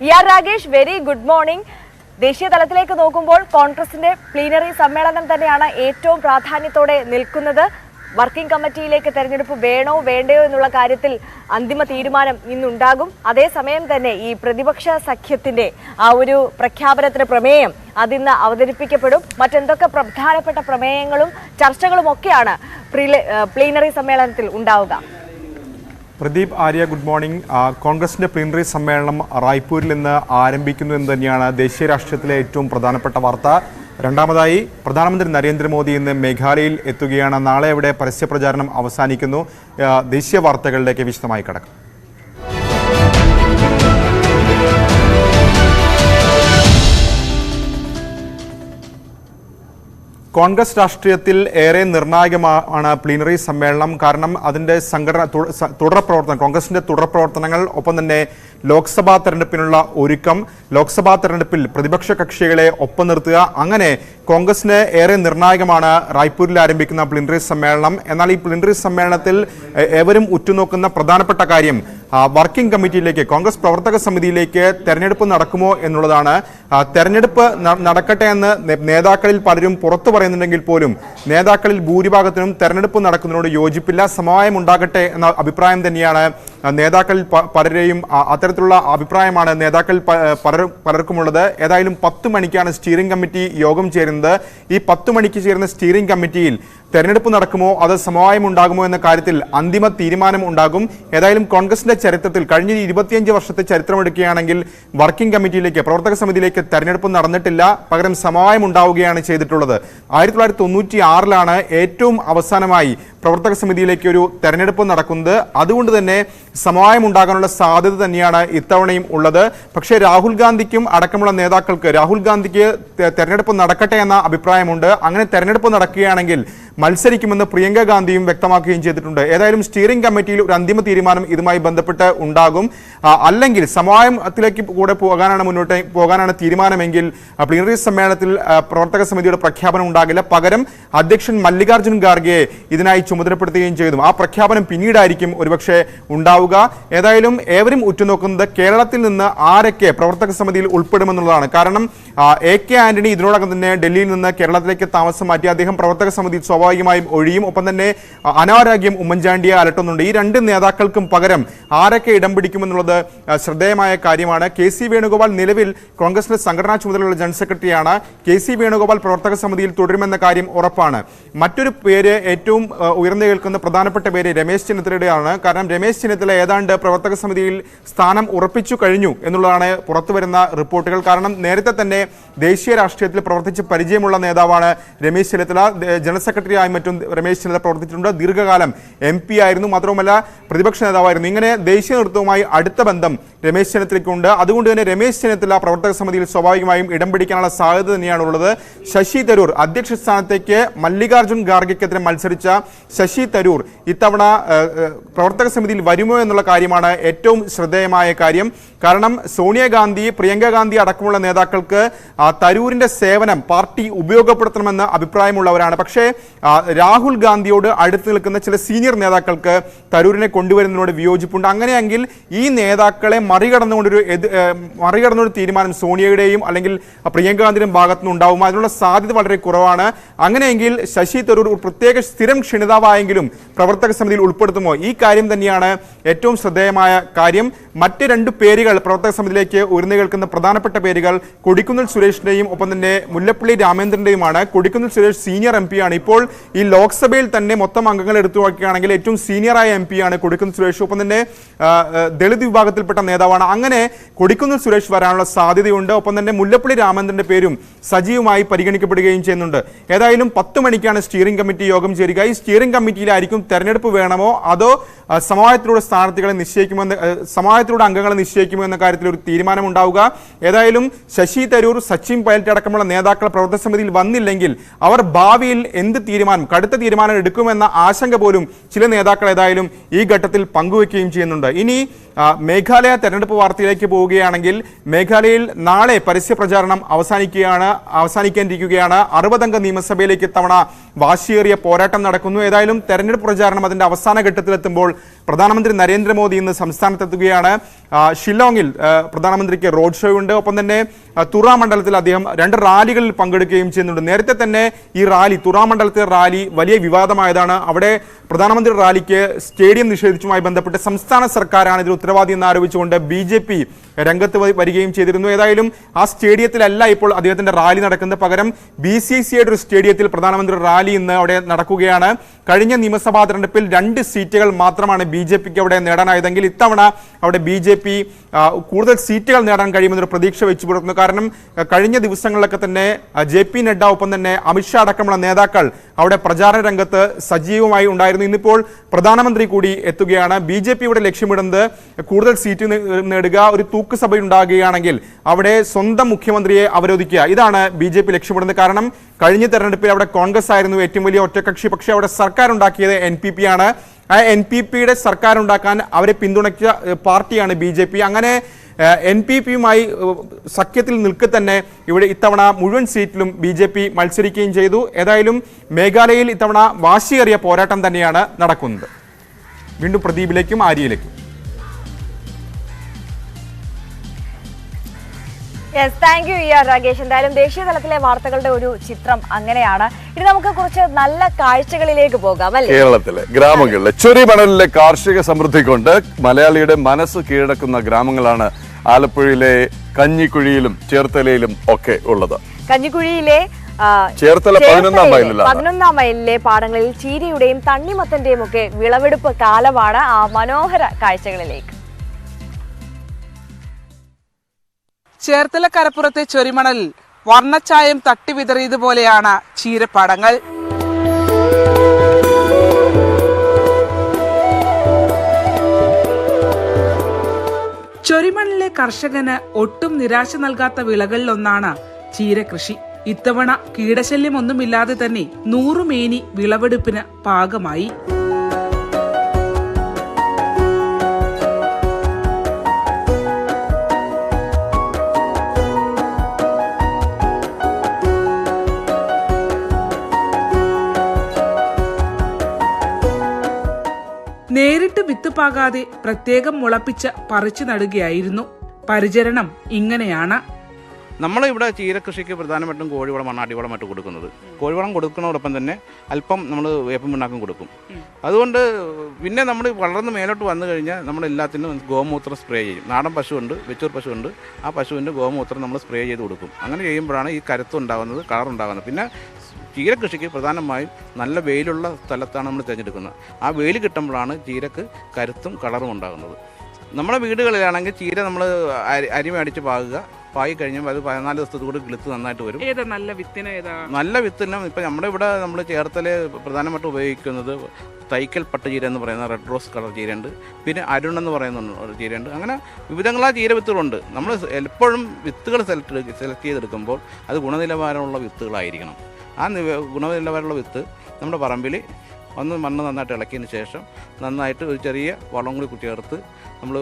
ER Ragesh, very good morning. ദേശീയ തലത്തിലേക്ക് നോക്കുമ്പോൾ കോൺഗ്രസിന്റെ പ്ലീനറി സമ്മേളനം തന്നെയാണ് ഏറ്റവും പ്രാധാന്യത്തോടെ നിൽക്കുന്നത്. വർക്കിംഗ് കമ്മിറ്റിയിലേക്ക് തെരഞ്ഞെടുപ്പ് വേണോ വേണ്ടയോ എന്നുള്ള കാര്യത്തിൽ അന്തിമ തീരുമാനം ഇന്നുണ്ടാകും. അതേസമയം തന്നെ ഈ പ്രതിപക്ഷ സഖ്യത്തിന്റെ ആ ഒരു പ്രഖ്യാപനത്തിന് പ്രമേയം അതിന്ന് അവതരിപ്പിക്കപ്പെടും. മറ്റെന്തൊക്കെ പ്രധാനപ്പെട്ട പ്രമേയങ്ങളും ചർച്ചകളും ഒക്കെയാണ് പ്ലീനറി സമ്മേളനത്തിൽ ഉണ്ടാവുക? Pradeep, Arya, good morning. കോൺഗ്രസിന്റെ പ്ലീനറി സമ്മേളനം റായ്പൂരിൽ നിന്ന് ആരംഭിക്കുന്നു എന്ന് തന്നെയാണ് ദേശീയ രാഷ്ട്രീയത്തിലെ ഏറ്റവും പ്രധാനപ്പെട്ട വാർത്ത. രണ്ടാമതായി പ്രധാനമന്ത്രി നരേന്ദ്രമോദി ഇന്ന് മേഘാലയയിൽ എത്തുകയാണ്. നാളെ അവിടെ പരസ്യപ്രചാരണം അവസാനിക്കുന്നു. ദേശീയ വാർത്തകളിലേക്ക് വിശദമായി കടക്കാം. കോൺഗ്രസ് രാഷ്ട്രീയത്തിൽ ഏറെ നിർണായകമാണ് പ്ലീനറി സമ്മേളനം. കാരണം അതിൻ്റെ കോൺഗ്രസിന്റെ തുടർ പ്രവർത്തനങ്ങൾ, ഒപ്പം തന്നെ ലോക്സഭാ തെരഞ്ഞെടുപ്പിനുള്ള ഒരുക്കം, ലോക്സഭാ തെരഞ്ഞെടുപ്പിൽ പ്രതിപക്ഷ കക്ഷികളെ ഒപ്പം നിർത്തുക, അങ്ങനെ കോൺഗ്രസിന് ഏറെ നിർണായകമാണ് റായ്പൂരിൽ ആരംഭിക്കുന്ന പ്ലീനറി സമ്മേളനം. എന്നാൽ ഈ പ്ലീനറി സമ്മേളനത്തിൽ ഏവരും ഉറ്റുനോക്കുന്ന പ്രധാനപ്പെട്ട കാര്യം വർക്കിംഗ് കമ്മിറ്റിയിലേക്ക്, കോൺഗ്രസ് പ്രവർത്തക സമിതിയിലേക്ക് തെരഞ്ഞെടുപ്പ് നടക്കുമോ എന്നുള്ളതാണ്. തെരഞ്ഞെടുപ്പ് നടക്കട്ടെ എന്ന് നേതാക്കളിൽ പലരും പുറത്തു പറയുന്നുണ്ടെങ്കിൽ പോലും നേതാക്കളിൽ ഭൂരിഭാഗത്തിനും തെരഞ്ഞെടുപ്പ് നടക്കുന്നതിനോട് യോജിപ്പില്ല. സമവായം ഉണ്ടാകട്ടെ എന്ന അഭിപ്രായം തന്നെയാണ് നേതാക്കളിൽ പലരെയും, അത്തരത്തിലുള്ള അഭിപ്രായമാണ് നേതാക്കളിൽ പലർക്കുമുള്ളത്. ഏതായാലും 10 മണിക്കാണ് സ്റ്റിയറിംഗ് കമ്മിറ്റി യോഗം ചേരുന്നത്. ഈ 10 മണിക്ക് ചേരുന്ന സ്റ്റിയറിംഗ് കമ്മിറ്റിയിൽ തെരഞ്ഞെടുപ്പ് നടക്കുമോ അത് സമവായം ഉണ്ടാകുമോ എന്ന കാര്യത്തിൽ അന്തിമ തീരുമാനം ഉണ്ടാകും. ഏതായാലും കോൺഗ്രസിന്റെ ചരിത്രത്തിൽ കഴിഞ്ഞ 25 വർഷത്തെ ചരിത്രമെടുക്കുകയാണെങ്കിൽ വർക്കിംഗ് കമ്മിറ്റിയിലേക്ക്, പ്രവർത്തക സമിതിയിലേക്ക് തെരഞ്ഞെടുപ്പ് നടന്നിട്ടില്ല. പകരം സമവായം ഉണ്ടാവുകയാണ് ചെയ്തിട്ടുള്ളത്. 1996-ലാണ് ഏറ്റവും അവസാനമായി പ്രവർത്തക സമിതിയിലേക്ക് ഒരു തെരഞ്ഞെടുപ്പ് നടക്കുന്നത്. അതുകൊണ്ട് തന്നെ സമവായം ഉണ്ടാകാനുള്ള സാധ്യത തന്നെയാണ് ഇത്തവണയും ഉള്ളത്. പക്ഷേ രാഹുൽ ഗാന്ധിക്കും അടക്കമുള്ള നേതാക്കൾക്ക് രാഹുൽ ഗാന്ധിക്ക് തെരഞ്ഞെടുപ്പ് നടക്കട്ടെ എന്ന അഭിപ്രായമുണ്ട്. അങ്ങനെ തെരഞ്ഞെടുപ്പ് നടക്കുകയാണെങ്കിൽ മത്സരിക്കുമെന്ന് പ്രിയങ്ക ഗാന്ധിയും വ്യക്തമാക്കുകയും ചെയ്തിട്ടുണ്ട്. ഏതായാലും സ്റ്റിയറിംഗ് കമ്മിറ്റിയിൽ ഒരു അന്തിമ തീരുമാനം ഇതുമായി ബന്ധപ്പെട്ട് ഉണ്ടാകും. അല്ലെങ്കിൽ സമവായത്തിലേക്ക് കൂടെ പോകാനാണ് തീരുമാനമെങ്കിൽ പ്ലീനറി സമ്മേളനത്തിൽ പ്രവർത്തക സമിതിയുടെ പ്രഖ്യാപനം ഉണ്ടാകില്ല. പകരം അധ്യക്ഷൻ മല്ലികാർജ്ജുൻ ഖാർഗെയെ ഇതിനായി ചുമതലപ്പെടുത്തുകയും ചെയ്തു. ആ പ്രഖ്യാപനം പിന്നീടായിരിക്കും ഒരുപക്ഷെ ഉണ്ടാവുക. ഏതായാലും ഏവരും ഉറ്റുനോക്കുന്നത് കേരളത്തിൽ നിന്ന് ആരൊക്കെ പ്രവർത്തക സമിതിയിൽ ഉൾപ്പെടുമെന്നുള്ളതാണ്. കാരണം AK ആന്റണി ഇതിനോടകം തന്നെ ഡൽഹിയിൽ നിന്ന് കേരളത്തിലേക്ക് താമസം മാറ്റി. അദ്ദേഹം പ്രവർത്തക സമിതി സ്വാഭാവികമായും ഒഴിയും. ഒപ്പം തന്നെ അനാരോഗ്യം ഉമ്മൻചാണ്ടിയെ അലട്ടുന്നുണ്ട്. ഈ രണ്ട് നേതാക്കൾക്കും പകരം ആരൊക്കെ ഇടം പിടിക്കുമെന്നുള്ളത് ശ്രദ്ധേയമായ കാര്യമാണ്. KC വേണുഗോപാൽ നിലവിൽ കോൺഗ്രസിന്റെ സംഘടനാ ചുമതലയുള്ള ജനറൽ സെക്രട്ടറിയാണ്. KC വേണുഗോപാൽ പ്രവർത്തക സമിതിയിൽ തുടരുമെന്ന കാര്യം ഉറപ്പാണ്. മറ്റൊരു പേര് ഏറ്റവും ഉയർന്നു കേൾക്കുന്ന പ്രധാനപ്പെട്ട പേര് രമേശ് ചെന്നിത്തലയുടെയാണ്. കാരണം രമേശ് ചെന്നിത്തല ഏതാണ്ട് പ്രവർത്തക സമിതിയിൽ സ്ഥാനം ഉറപ്പിച്ചു കഴിഞ്ഞു എന്നുള്ളതാണ് പുറത്തുവരുന്ന റിപ്പോർട്ടുകൾ. കാരണം നേരത്തെ തന്നെ ദേശീയ രാഷ്ട്രീയത്തിൽ പ്രവർത്തിച്ച് പരിചയമുള്ള നേതാവാണ് രമേശ് ചെന്നിത്തല. ജനറൽ സെക്രട്ടറിയായി മറ്റും രമേശ് ചെന്നിത്തല പ്രവർത്തിച്ചിട്ടുണ്ട്. ദീർഘകാലം MP ആയിരുന്നു. മാത്രവുമല്ല പ്രതിപക്ഷ നേതാവായിരുന്നു. ഇങ്ങനെ ദേശീയ നേതൃത്വവുമായി അടുത്ത ബന്ധം രമേശ് ചെന്നിത്തലയ്ക്കുണ്ട്. അതുകൊണ്ട് തന്നെ രമേശ് ചെന്നിത്തല പ്രവർത്തക സമിതിയിൽ സ്വാഭാവികമായും ഇടം പിടിക്കാനുള്ള സാധ്യത തന്നെയാണുള്ളത്. ശശി തരൂർ അധ്യക്ഷ സ്ഥാനത്തേക്ക് മല്ലികാർജ്ജുൻ ഖാർഗെക്കെതിരെ മത്സരിച്ച ശശി തരൂർ ഇത്തവണ പ്രവർത്തക സമിതിയിൽ വരുമോ എന്നുള്ള കാര്യമാണ് ഏറ്റവും ശ്രദ്ധേയമായ കാര്യം. കാരണം സോണിയാഗാന്ധി, പ്രിയങ്ക ഗാന്ധി അടക്കമുള്ള നേതാക്കൾക്ക് തരൂരിന്റെ സേവനം പാർട്ടി ഉപയോഗപ്പെടുത്തണമെന്ന് അഭിപ്രായമുള്ളവരാണ്. പക്ഷേ രാഹുൽ ഗാന്ധിയോട് അടുത്ത് നിൽക്കുന്ന ചില സീനിയർ നേതാക്കൾക്ക് തരൂരിനെ കൊണ്ടുവരുന്നതിനോട് വിയോജിപ്പുണ്ട്. അങ്ങനെയെങ്കിൽ ഈ നേതാക്കളെ മറികടന്നൊരു തീരുമാനം സോണിയയുടെയും അല്ലെങ്കിൽ പ്രിയങ്ക ഗാന്ധിയുടെയും ഭാഗത്തുനിന്ന് ഉണ്ടാവും. അതിനുള്ള സാധ്യത വളരെ കുറവാണ്. അങ്ങനെയെങ്കിൽ ശശി തരൂർ ഒരു പ്രത്യേക സ്ഥിരം ക്ഷണിതാവായെങ്കിലും പ്രവർത്തക സമിതിയിൽ ഉൾപ്പെടുത്തുമോ? ഈ കാര്യം തന്നെയാണ് ഏറ്റവും ശ്രദ്ധേയമായ കാര്യം. മറ്റ് രണ്ട് പേരുകൾ പ്രവർത്തക സമിതിയിലേക്ക് ഉയർന്നു കേൾക്കുന്ന പ്രധാനപ്പെട്ട പേരുകൾ കൊടിക്കുന്നിൽ സുരേഷിന്റെയും ഒപ്പം തന്നെ മുല്ലപ്പള്ളി രാമേന്ദ്രന്റെയുമാണ്. കൊടിക്കുന്നിൽ സുരേഷ് സീനിയർ MP ആണ്. ഇപ്പോൾ ഈ ലോക്സഭയിൽ തന്നെ മൊത്തം അംഗങ്ങൾ എടുത്തു നോക്കുകയാണെങ്കിൽ ഏറ്റവും സീനിയറായ MP ആണ് കൊടിക്കുന്നിൽ സുരേഷ്. ഒപ്പം തന്നെ ദളിത് വിഭാഗത്തിൽപ്പെട്ട നേതാവാണ്. അങ്ങനെ കൊടിക്കുന്നിൽ സുരേഷ് വരാനുള്ള സാധ്യതയുണ്ട്. ഒപ്പം തന്നെ മുല്ലപ്പള്ളി രാമേന്ദ്രന്റെ പേരും സജീവമായി പരിഗണിക്കപ്പെടുകയും ചെയ്യുന്നുണ്ട്. ഏതായാലും 10 മണിക്കാണ് സ്റ്റിയറിംഗ് കമ്മിറ്റി യോഗം ചേരുക. ഈ സ്റ്റിയറിംഗ് കമ്മിറ്റിയിലായിരിക്കും തെരഞ്ഞെടുപ്പ് വേണമോ അതോ സമവായത്തിലൂടെ സമവായത്തിലൂടെ അംഗങ്ങളെ നിശ്ചയിക്കുമോ എന്ന കാര്യത്തിൽ ഒരു തീരുമാനം ഉണ്ടാവുക. ഏതായാലും ശശി തരൂർ, സച്ചിൻ പൈലറ്റ് അടക്കമുള്ള നേതാക്കൾ പ്രവർത്തക സമിതിയിൽ വന്നില്ലെങ്കിൽ അവർ ഭാവിയിൽ എന്ത് കടുത്ത തീരുമാനം എടുക്കുമെന്ന ആശങ്ക പോലും ചില നേതാക്കൾ ഏതായാലും ഈ ഘട്ടത്തിൽ പങ്കുവെക്കുകയും ചെയ്യുന്നുണ്ട്. ഇനി മേഘാലയ തെരഞ്ഞെടുപ്പ് വാർത്തയിലേക്ക് പോവുകയാണെങ്കിൽ മേഘാലയയിൽ നാളെ പരസ്യ പ്രചാരണം അവസാനിക്കാനിരിക്കുകയാണ്. 60 അംഗ നിയമസഭയിലേക്ക് ഇത്തവണ വാശിയേറിയ പോരാട്ടം നടക്കുന്നു. ഏതായാലും തെരഞ്ഞെടുപ്പ് പ്രചാരണം അതിന്റെ അവസാന ഘട്ടത്തിലെത്തുമ്പോൾ പ്രധാനമന്ത്രി നരേന്ദ്രമോദി ഇന്ന് സംസ്ഥാനത്തെത്തുകയാണ്. ഷില്ലോങ്ങിൽ പ്രധാനമന്ത്രിക്ക് റോഡ് ഷോ ഉണ്ട്. ഒപ്പം തന്നെ തുറ മണ്ഡലത്തിൽ അദ്ദേഹം 2 റാലികളിൽ പങ്കെടുക്കുകയും ചെയ്യുന്നുണ്ട്. നേരത്തെ തന്നെ ഈ തുറ മണ്ഡലത്തിലെ റാലി വലിയ വിവാദമായതാണ്. അവിടെ പ്രധാനമന്ത്രി റാലിക്ക് സ്റ്റേഡിയം നിഷേധിച്ചുമായി ബന്ധപ്പെട്ട് സംസ്ഥാന സർക്കാരാണ് ഇതിൽ ഉത്തരവാദി എന്ന് ആരോപിച്ചുകൊണ്ട് BJP രംഗത്ത് വരികയും ചെയ്തിരുന്നു. ഏതായാലും ആ സ്റ്റേഡിയത്തിലല്ല ഇപ്പോൾ അദ്ദേഹത്തിന്റെ റാലി നടക്കുന്നത്. പകരം BCCയുടെ ഒരു സ്റ്റേഡിയത്തിൽ പ്രധാനമന്ത്രി റാലി ഇന്ന് അവിടെ നടക്കുകയാണ്. കഴിഞ്ഞ നിയമസഭാ തെരഞ്ഞെടുപ്പിൽ 2 സീറ്റുകൾ മാത്രമാണ് BJPക്ക് അവിടെ നേടാനായതെങ്കിൽ ഇത്തവണ അവിടെ BJP കൂടുതൽ സീറ്റുകൾ നേടാൻ കഴിയുമെന്നൊരു പ്രതീക്ഷ വെച്ചു പുലർത്തുന്നു. കാരണം കഴിഞ്ഞ ദിവസങ്ങളിലൊക്കെ തന്നെ JP നഡ്ഡ ഒപ്പം തന്നെ അമിത്ഷാ അടക്കമുള്ള നേതാക്കൾ അവിടെ പ്രചാരണ രംഗത്ത് സജീവമായി ഉണ്ടായിരുന്നു. ഇന്നിപ്പോൾ പ്രധാനമന്ത്രി കൂടി എത്തുകയാണ്. BJP ഇവിടെ ലക്ഷ്യമിടുന്നത് കൂടുതൽ സീറ്റ് നേടുക, ഒരു തൂക്കുസഭ ഉണ്ടാകുകയാണെങ്കിൽ അവിടെ സ്വന്തം മുഖ്യമന്ത്രിയെ അവരോധിക്കുക. ഇതാണ് BJP ലക്ഷ്യമിടുന്നത്. കാരണം കഴിഞ്ഞ തെരഞ്ഞെടുപ്പിൽ അവിടെ കോൺഗ്രസ് ആയിരുന്നു ഏറ്റവും വലിയ ഒറ്റകക്ഷി. പക്ഷേ അവിടെ സർക്കാർ ഉണ്ടാക്കിയത് NPP ആണ്. ആ NPPയുടെ സർക്കാർ ഉണ്ടാക്കാൻ അവരെ പിന്തുണച്ച പാർട്ടിയാണ് BJP. അങ്ങനെ NPPയുമായി സഖ്യത്തിൽ നിൽക്കെ തന്നെ ഇവിടെ ഇത്തവണ മുഴുവൻ സീറ്റിലും BJP മത്സരിക്കുകയും ചെയ്തു. ഏതായാലും മേഘാലയയിൽ ഇത്തവണ വാശിയേറിയ പോരാട്ടം തന്നെയാണ് നടക്കുന്നത്. വീണ്ടും പ്രദീപിലേക്കും ആര്യയിലേക്കും. Thank you Rakesh. എന്തായാലും ദേശീയ തലത്തിലെ വാർത്തകളുടെ ഒരു ചിത്രം അങ്ങനെയാണ്. ഇനി നമുക്ക് കുറച്ച് നല്ല കാഴ്ചകളിലേക്ക് പോകാം. കേരളത്തിലെ ഗ്രാമങ്ങളിലെ ചൊരിമണലിലെ കാർഷിക സമൃദ്ധി കൊണ്ട് മലയാളിയുടെ മനസ്സ് കീഴടക്കുന്ന ഗ്രാമങ്ങളാണ് ആലപ്പുഴയിലെ കഞ്ഞിക്കുഴിയിലും ചേർത്തലയിലും ഒക്കെ ഉള്ളത്. കഞ്ഞിക്കുഴിയിലെ ചേർത്തല 11ാം മൈലിലെ പാടങ്ങളിൽ ചീരയുടെയും തണ്ണിമത്തന്റെയും ഒക്കെ വിളവെടുപ്പ് കാലമാണ്. ആ മനോഹര കാഴ്ചകളിലേക്ക്. ചേർത്തല കരപ്പുറത്തെ ചൊരിമണലിൽ വർണ്ണച്ചായം തട്ടിവിതറിയതുപോലെയാണ് ചീരപ്പാടങ്ങൾ. കർഷകന് ഒട്ടും നിരാശ നൽകാത്ത വിളകളിലൊന്നാണ് ചീരകൃഷി. ഇത്തവണ കീടശല്യമൊന്നുമില്ലാതെ തന്നെ 100 മേനി വിളവെടുപ്പിന് പാകമായി. നേരിട്ട് വിത്ത് പാകാതെ പ്രത്യേകം മുളപ്പിച്ച് പറിച്ചു നടുകയായിരുന്നു. പരിചരണം ഇങ്ങനെയാണ്. നമ്മളിവിടെ ചീരകൃഷിക്ക് പ്രധാനമായിട്ടും കോഴിവളമാണ് അടിവളമായിട്ട് കൊടുക്കുന്നത്. കോഴിവളം കൊടുക്കുന്നതോടൊപ്പം തന്നെ അല്പം നമ്മൾ വേപ്പം പിണ്ണാക്കും കൊടുക്കും. അതുകൊണ്ട് പിന്നെ നമ്മൾ വളർന്ന് മേലോട്ട് വന്നു കഴിഞ്ഞാൽ നമ്മളെല്ലാത്തിനും ഗോമൂത്രം സ്പ്രേ ചെയ്യും. നാടൻ പശുവുണ്ട്, വെച്ചൂർ പശുവുണ്ട്, ആ പശുവിൻ്റെ ഗോമൂത്രം നമ്മൾ സ്പ്രേ ചെയ്ത് കൊടുക്കും. അങ്ങനെ ചെയ്യുമ്പോഴാണ് ഈ കരുത്തുണ്ടാകുന്നത്, കളറുണ്ടാകുന്നത്. പിന്നെ ചീരകൃഷിക്ക് പ്രധാനമായും നല്ല വെയിലുള്ള സ്ഥലത്താണ് നമ്മൾ തിരഞ്ഞെടുക്കുന്നത്. ആ വെയിൽ കിട്ടുമ്പോഴാണ് ചീരക്ക് കരുത്തും കളറും ഉണ്ടാകുന്നത്. നമ്മുടെ വീടുകളിലാണെങ്കിൽ ചീര നമ്മൾ അരി മേടിച്ച് പാകി കഴിഞ്ഞാൽ അത് 14 ദിവസത്തോട് കിളുത്ത് നന്നായിട്ട് വരും. നല്ല വിത്തിനും ഇപ്പം നമ്മുടെ ഇവിടെ നമ്മൾ ചേർത്തല് പ്രധാനമായിട്ടും ഉപയോഗിക്കുന്നത് തൈക്കൽ പട്ടുചീര എന്ന് പറയുന്ന റെഡ് റോസ് കളർ ചീരയുണ്ട്, പിന്നെ അരുൺ എന്ന് പറയുന്ന ഒരു ചീരയുണ്ട്. അങ്ങനെ വിവിധങ്ങളായ ചീര വിത്തുകളുണ്ട്. നമ്മൾ എപ്പോഴും വിത്തുകൾ സെലക്ട് ചെയ്തെടുക്കുമ്പോൾ അത് ഗുണനിലവാരമുള്ള വിത്തുകളായിരിക്കണം. ആ ഗുണനിലവാരമുള്ള വിത്ത് നമ്മുടെ പറമ്പിൽ മണ്ണ് നന്നായിട്ട് ഇളക്കിയതിന് ശേഷം നന്നായിട്ട് ഒരു ചെറിയ വളം കൂടി ചേർത്ത് നമ്മൾ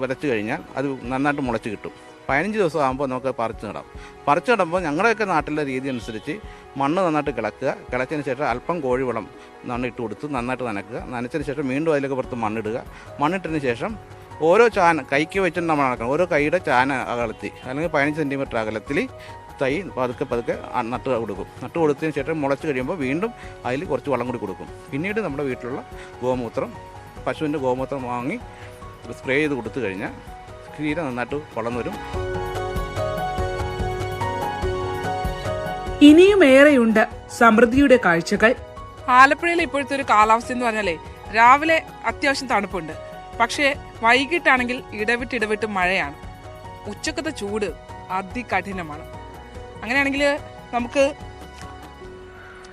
വിതച്ച് കഴിഞ്ഞാൽ അത് നന്നായിട്ട് മുളച്ച് കിട്ടും. 15 ദിവസം ആകുമ്പോൾ നമുക്ക് പറിച്ച് നടാം. പറിച്ച് നടുമ്പോൾ ഞങ്ങളുടെയൊക്കെ നാട്ടിലെ രീതി അനുസരിച്ച് മണ്ണ് നന്നായിട്ട് കിളച്ചതിന് ശേഷം അല്പം കോഴിവളം ഇട്ട് കൊടുത്ത് നന്നായിട്ട് നനച്ചതിന് ശേഷം വീണ്ടും അതിലേക്ക് പുറത്ത് മണ്ണിടുക. മണ്ണിട്ടതിന് ശേഷം ഓരോ കൈക്ക് വെച്ചിട്ട് നമ്മൾ നടക്കണം. ഓരോ കൈയുടെ അകലത്തിൽ അല്ലെങ്കിൽ 15 സെൻറ്റിമീറ്റർ അകലത്തിൽ തൈ പതുക്കെ നട്ട് കൊടുത്തതിന് ശേഷം മുളച്ച് കഴിയുമ്പോൾ വീണ്ടും അതിൽ കുറച്ച് വളം കൂടി കൊടുക്കും. പിന്നീട് നമ്മുടെ വീട്ടിലുള്ള ഗോമൂത്രം, പശുവിൻ്റെ ഗോമൂത്രം വാങ്ങി സ്പ്രേ ചെയ്ത് കൊടുത്തു കഴിഞ്ഞാൽ ചീര നന്നായിട്ട് വളർന്നു വരും. ഇനിയും ഏറെയുണ്ട് സമൃദ്ധിയുടെ കാഴ്ചകൾ. ആലപ്പുഴയിലെ ഇപ്പോഴത്തെ ഒരു കാലാവസ്ഥ എന്ന് പറഞ്ഞാലേ രാവിലെ അത്യാവശ്യം തണുപ്പുണ്ട്, പക്ഷേ വൈകിട്ടാണെങ്കിൽ ഇടവിട്ട് മഴയാണ്. ഉച്ചക്കത്തെ ചൂട് അതികഠിനമാണ്. അങ്ങനെയാണെങ്കിൽ നമുക്ക്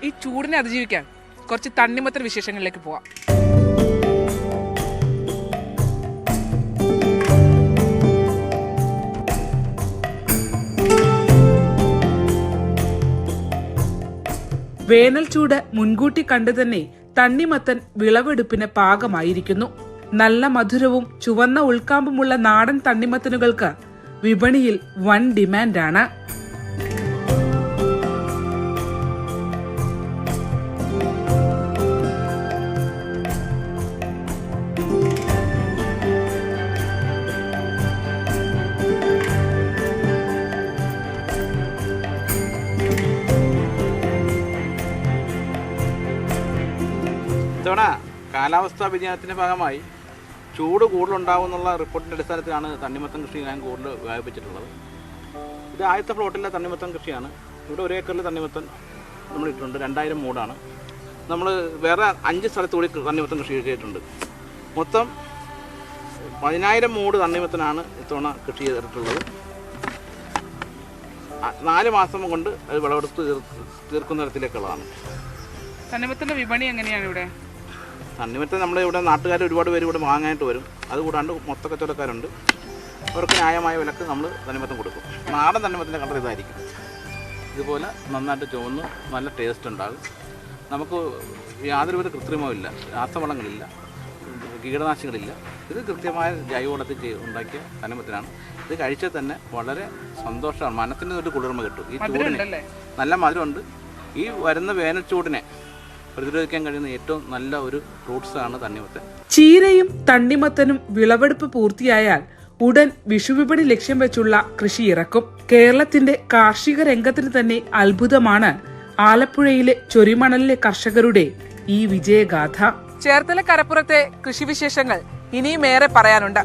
ഈ ചൂടിനെ അതിജീവിക്കാൻ കുറച്ച് തണ്ണിമത്തൻ വിശേഷങ്ങളിലേക്ക് പോവാം. വേനൽ ചൂട് മുൻകൂട്ടി കണ്ടു തന്നെ തണ്ണിമത്തൻ വിളവെടുപ്പിന് പാകമായിരിക്കുന്നു. നല്ല മധുരവും ചുവന്ന ഉൾക്കാമ്പുമുള്ള നാടൻ തണ്ണിമത്തനുകൾക്ക് വിപണിയിൽ വൻ ഡിമാൻഡാണ്. ഇത്തവണ കാലാവസ്ഥാ വ്യതിയാനത്തിൻ്റെ ഭാഗമായി ചൂട് കൂടുതലുണ്ടാവുമെന്നുള്ള റിപ്പോർട്ടിൻ്റെ അടിസ്ഥാനത്തിലാണ് തണ്ണിമത്തൻ കൃഷി ഞാൻ കൂടുതൽ വ്യാപിപ്പിച്ചിട്ടുള്ളത്. ഇത് ആദ്യത്തെ പ്ലോട്ടിലെ തണ്ണിമത്തൻ കൃഷിയാണ്. ഇവിടെ 1 ഏക്കറിൽ തണ്ണിമത്തൻ നമ്മൾ ഇട്ടിട്ടുണ്ട്. 2000 മൂടാണ്. നമ്മൾ വേറെ 5 സ്ഥലത്ത് കൂടി തണ്ണിമത്തൻ കൃഷി ചെയ്തിട്ടുണ്ട്. മൊത്തം 10000 മൂട് തണ്ണിമത്തനാണ് ഇത്തവണ കൃഷി ചെയ്തിട്ടുള്ളത്. 4 മാസം കൊണ്ട് അത് വിളവെടുത്ത് തീർക്കുന്ന തരത്തിലേക്കുള്ളതാണ്. തണ്ണിമത്തൻ്റെ വിപണി എങ്ങനെയാണ് ഇവിടെ? തണ്ണിമത്തൻ നമ്മുടെ ഇവിടെ നാട്ടുകാർ ഒരുപാട് പേര് ഇവിടെ വാങ്ങാനായിട്ട് വരും. അതുകൂടാണ്ട് മൊത്ത കച്ചവടക്കാരുണ്ട്. അവർക്ക് ന്യായമായ വിലക്ക് നമ്മൾ തണ്ണിമത്തൻ കൊടുക്കും. നാടൻ തണ്ണിമത്തൻ്റെ കളർ ഇതായിരിക്കും. ഇതുപോലെ നന്നായിട്ട് ചുവന്ന് നല്ല ടേസ്റ്റ് ഉണ്ടാകും. നമുക്ക് യാതൊരുവിധ കൃത്രിമവുമില്ല, രാസവളങ്ങളില്ല, കീടനാശിനികളില്ല. ഇത് കൃത്യമായ ജൈവവളത്തിൽ ഉണ്ടാക്കിയ തണ്ണിമത്തനാണ്. ഇത് കഴിച്ചാൽ തന്നെ വളരെ സന്തോഷമാണ്, മനസ്സിന് ഒരു കുളിർമ കിട്ടും. ഈ ചൂടിന് നല്ല മധുരമുണ്ട്. ഈ വരുന്ന വേനൽ ചൂടിനെ പ്രതിരോധിക്കാൻ കഴിയുന്ന ഏറ്റവും നല്ല ഒരു ഫ്രൂട്ട്സാണ് തണ്ണിമത്തൻ. ചീരയും തണ്ണിമത്തനും വിളവെടുപ്പ് പൂർത്തിയായാൽ ഉടൻ വിഷുവിപണി ലക്ഷ്യം വെച്ചുള്ള കൃഷി ഇറക്കും. കേരളത്തിന്റെ കാർഷിക രംഗത്തിന് തന്നെ അത്ഭുതമാണ് ആലപ്പുഴയിലെ ചൊരിമണലിലെ കർഷകരുടെ ഈ വിജയഗാഥ. ചേർത്തല കരപ്പുറത്തെ കൃഷിവിശേഷങ്ങൾ ഇനിയും ഏറെ പറയാനുണ്ട്.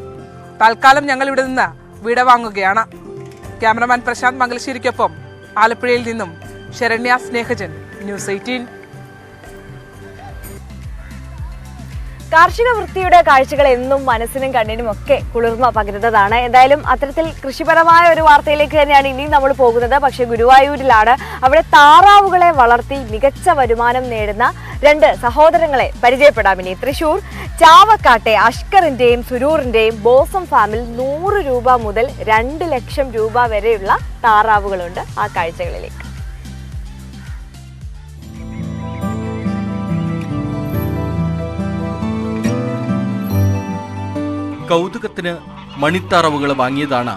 തൽക്കാലം ഞങ്ങൾ ഇവിടെ നിന്ന് വിടവാങ്ങുകയാണ്. ക്യാമറമാൻ പ്രശാന്ത് മംഗലശ്ശേരിക്കൊപ്പം ആലപ്പുഴയിൽ നിന്നും ശരണ്യ സ്നേഹജൻ, ന്യൂസ് 18. കാർഷിക വൃത്തിയുടെ കാഴ്ചകൾ എന്നും മനസ്സിനും കണ്ണിനും ഒക്കെ കുളിർമ പകരുന്നതാണ്. എന്തായാലും അത്തരത്തിൽ കൃഷിപരമായ ഒരു വാർത്തയിലേക്ക് തന്നെയാണ് ഇനിയും നമ്മൾ പോകുന്നത്. പക്ഷേ ഗുരുവായൂരിലാണ്. അവിടെ താറാവുകളെ വളർത്തി മികച്ച വരുമാനം നേടുന്ന രണ്ട് സഹോദരങ്ങളെ പരിചയപ്പെടാം. ഇനി തൃശൂർ ചാവക്കാട്ടെ അഷ്കറിന്റെയും സുരൂറിന്റെയും ബോസം ഫാമിൽ 100 രൂപ മുതൽ 2 ലക്ഷം രൂപ വരെയുള്ള താറാവുകളുണ്ട്. ആ കാഴ്ചകളിലേക്ക്. കൗതുകത്തിന് മണിത്താറവുകൾ വാങ്ങിയതാണ്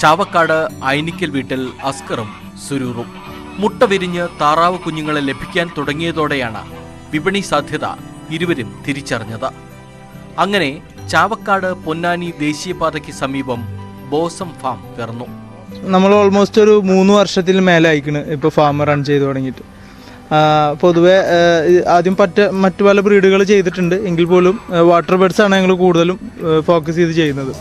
ചാവക്കാട് ഐനിക്കൽ വീട്ടിൽ അസ്കറും സുരൂറും. മുട്ട വിരിഞ്ഞ് താറാവ് കുഞ്ഞുങ്ങളെ ലഭിക്കാൻ തുടങ്ങിയതോടെയാണ് വിപണി സാധ്യത ഇരുവരും തിരിച്ചറിഞ്ഞത്. അങ്ങനെ ചാവക്കാട് പൊന്നാനി ദേശീയപാതയ്ക്ക് സമീപം ബോസം ഫാം പിറന്നു. നമ്മൾ ഓൾമോസ്റ്റ് ഒരു 3 വർഷത്തിൽ മേലെ അയക്കണ് ഇപ്പോൾ ഫാം റൺ ചെയ്ത് തുടങ്ങിയിട്ട്. പൊതുവെ ആദ്യം മറ്റു പല ബ്രീഡുകൾ ചെയ്തിട്ടുണ്ട് എങ്കിൽ പോലും വാട്ടർ ബേർഡ്സ് ആണ് ഞങ്ങൾ കൂടുതലും ഫോക്കസ് ചെയ്ത് ചെയ്യുന്നത്.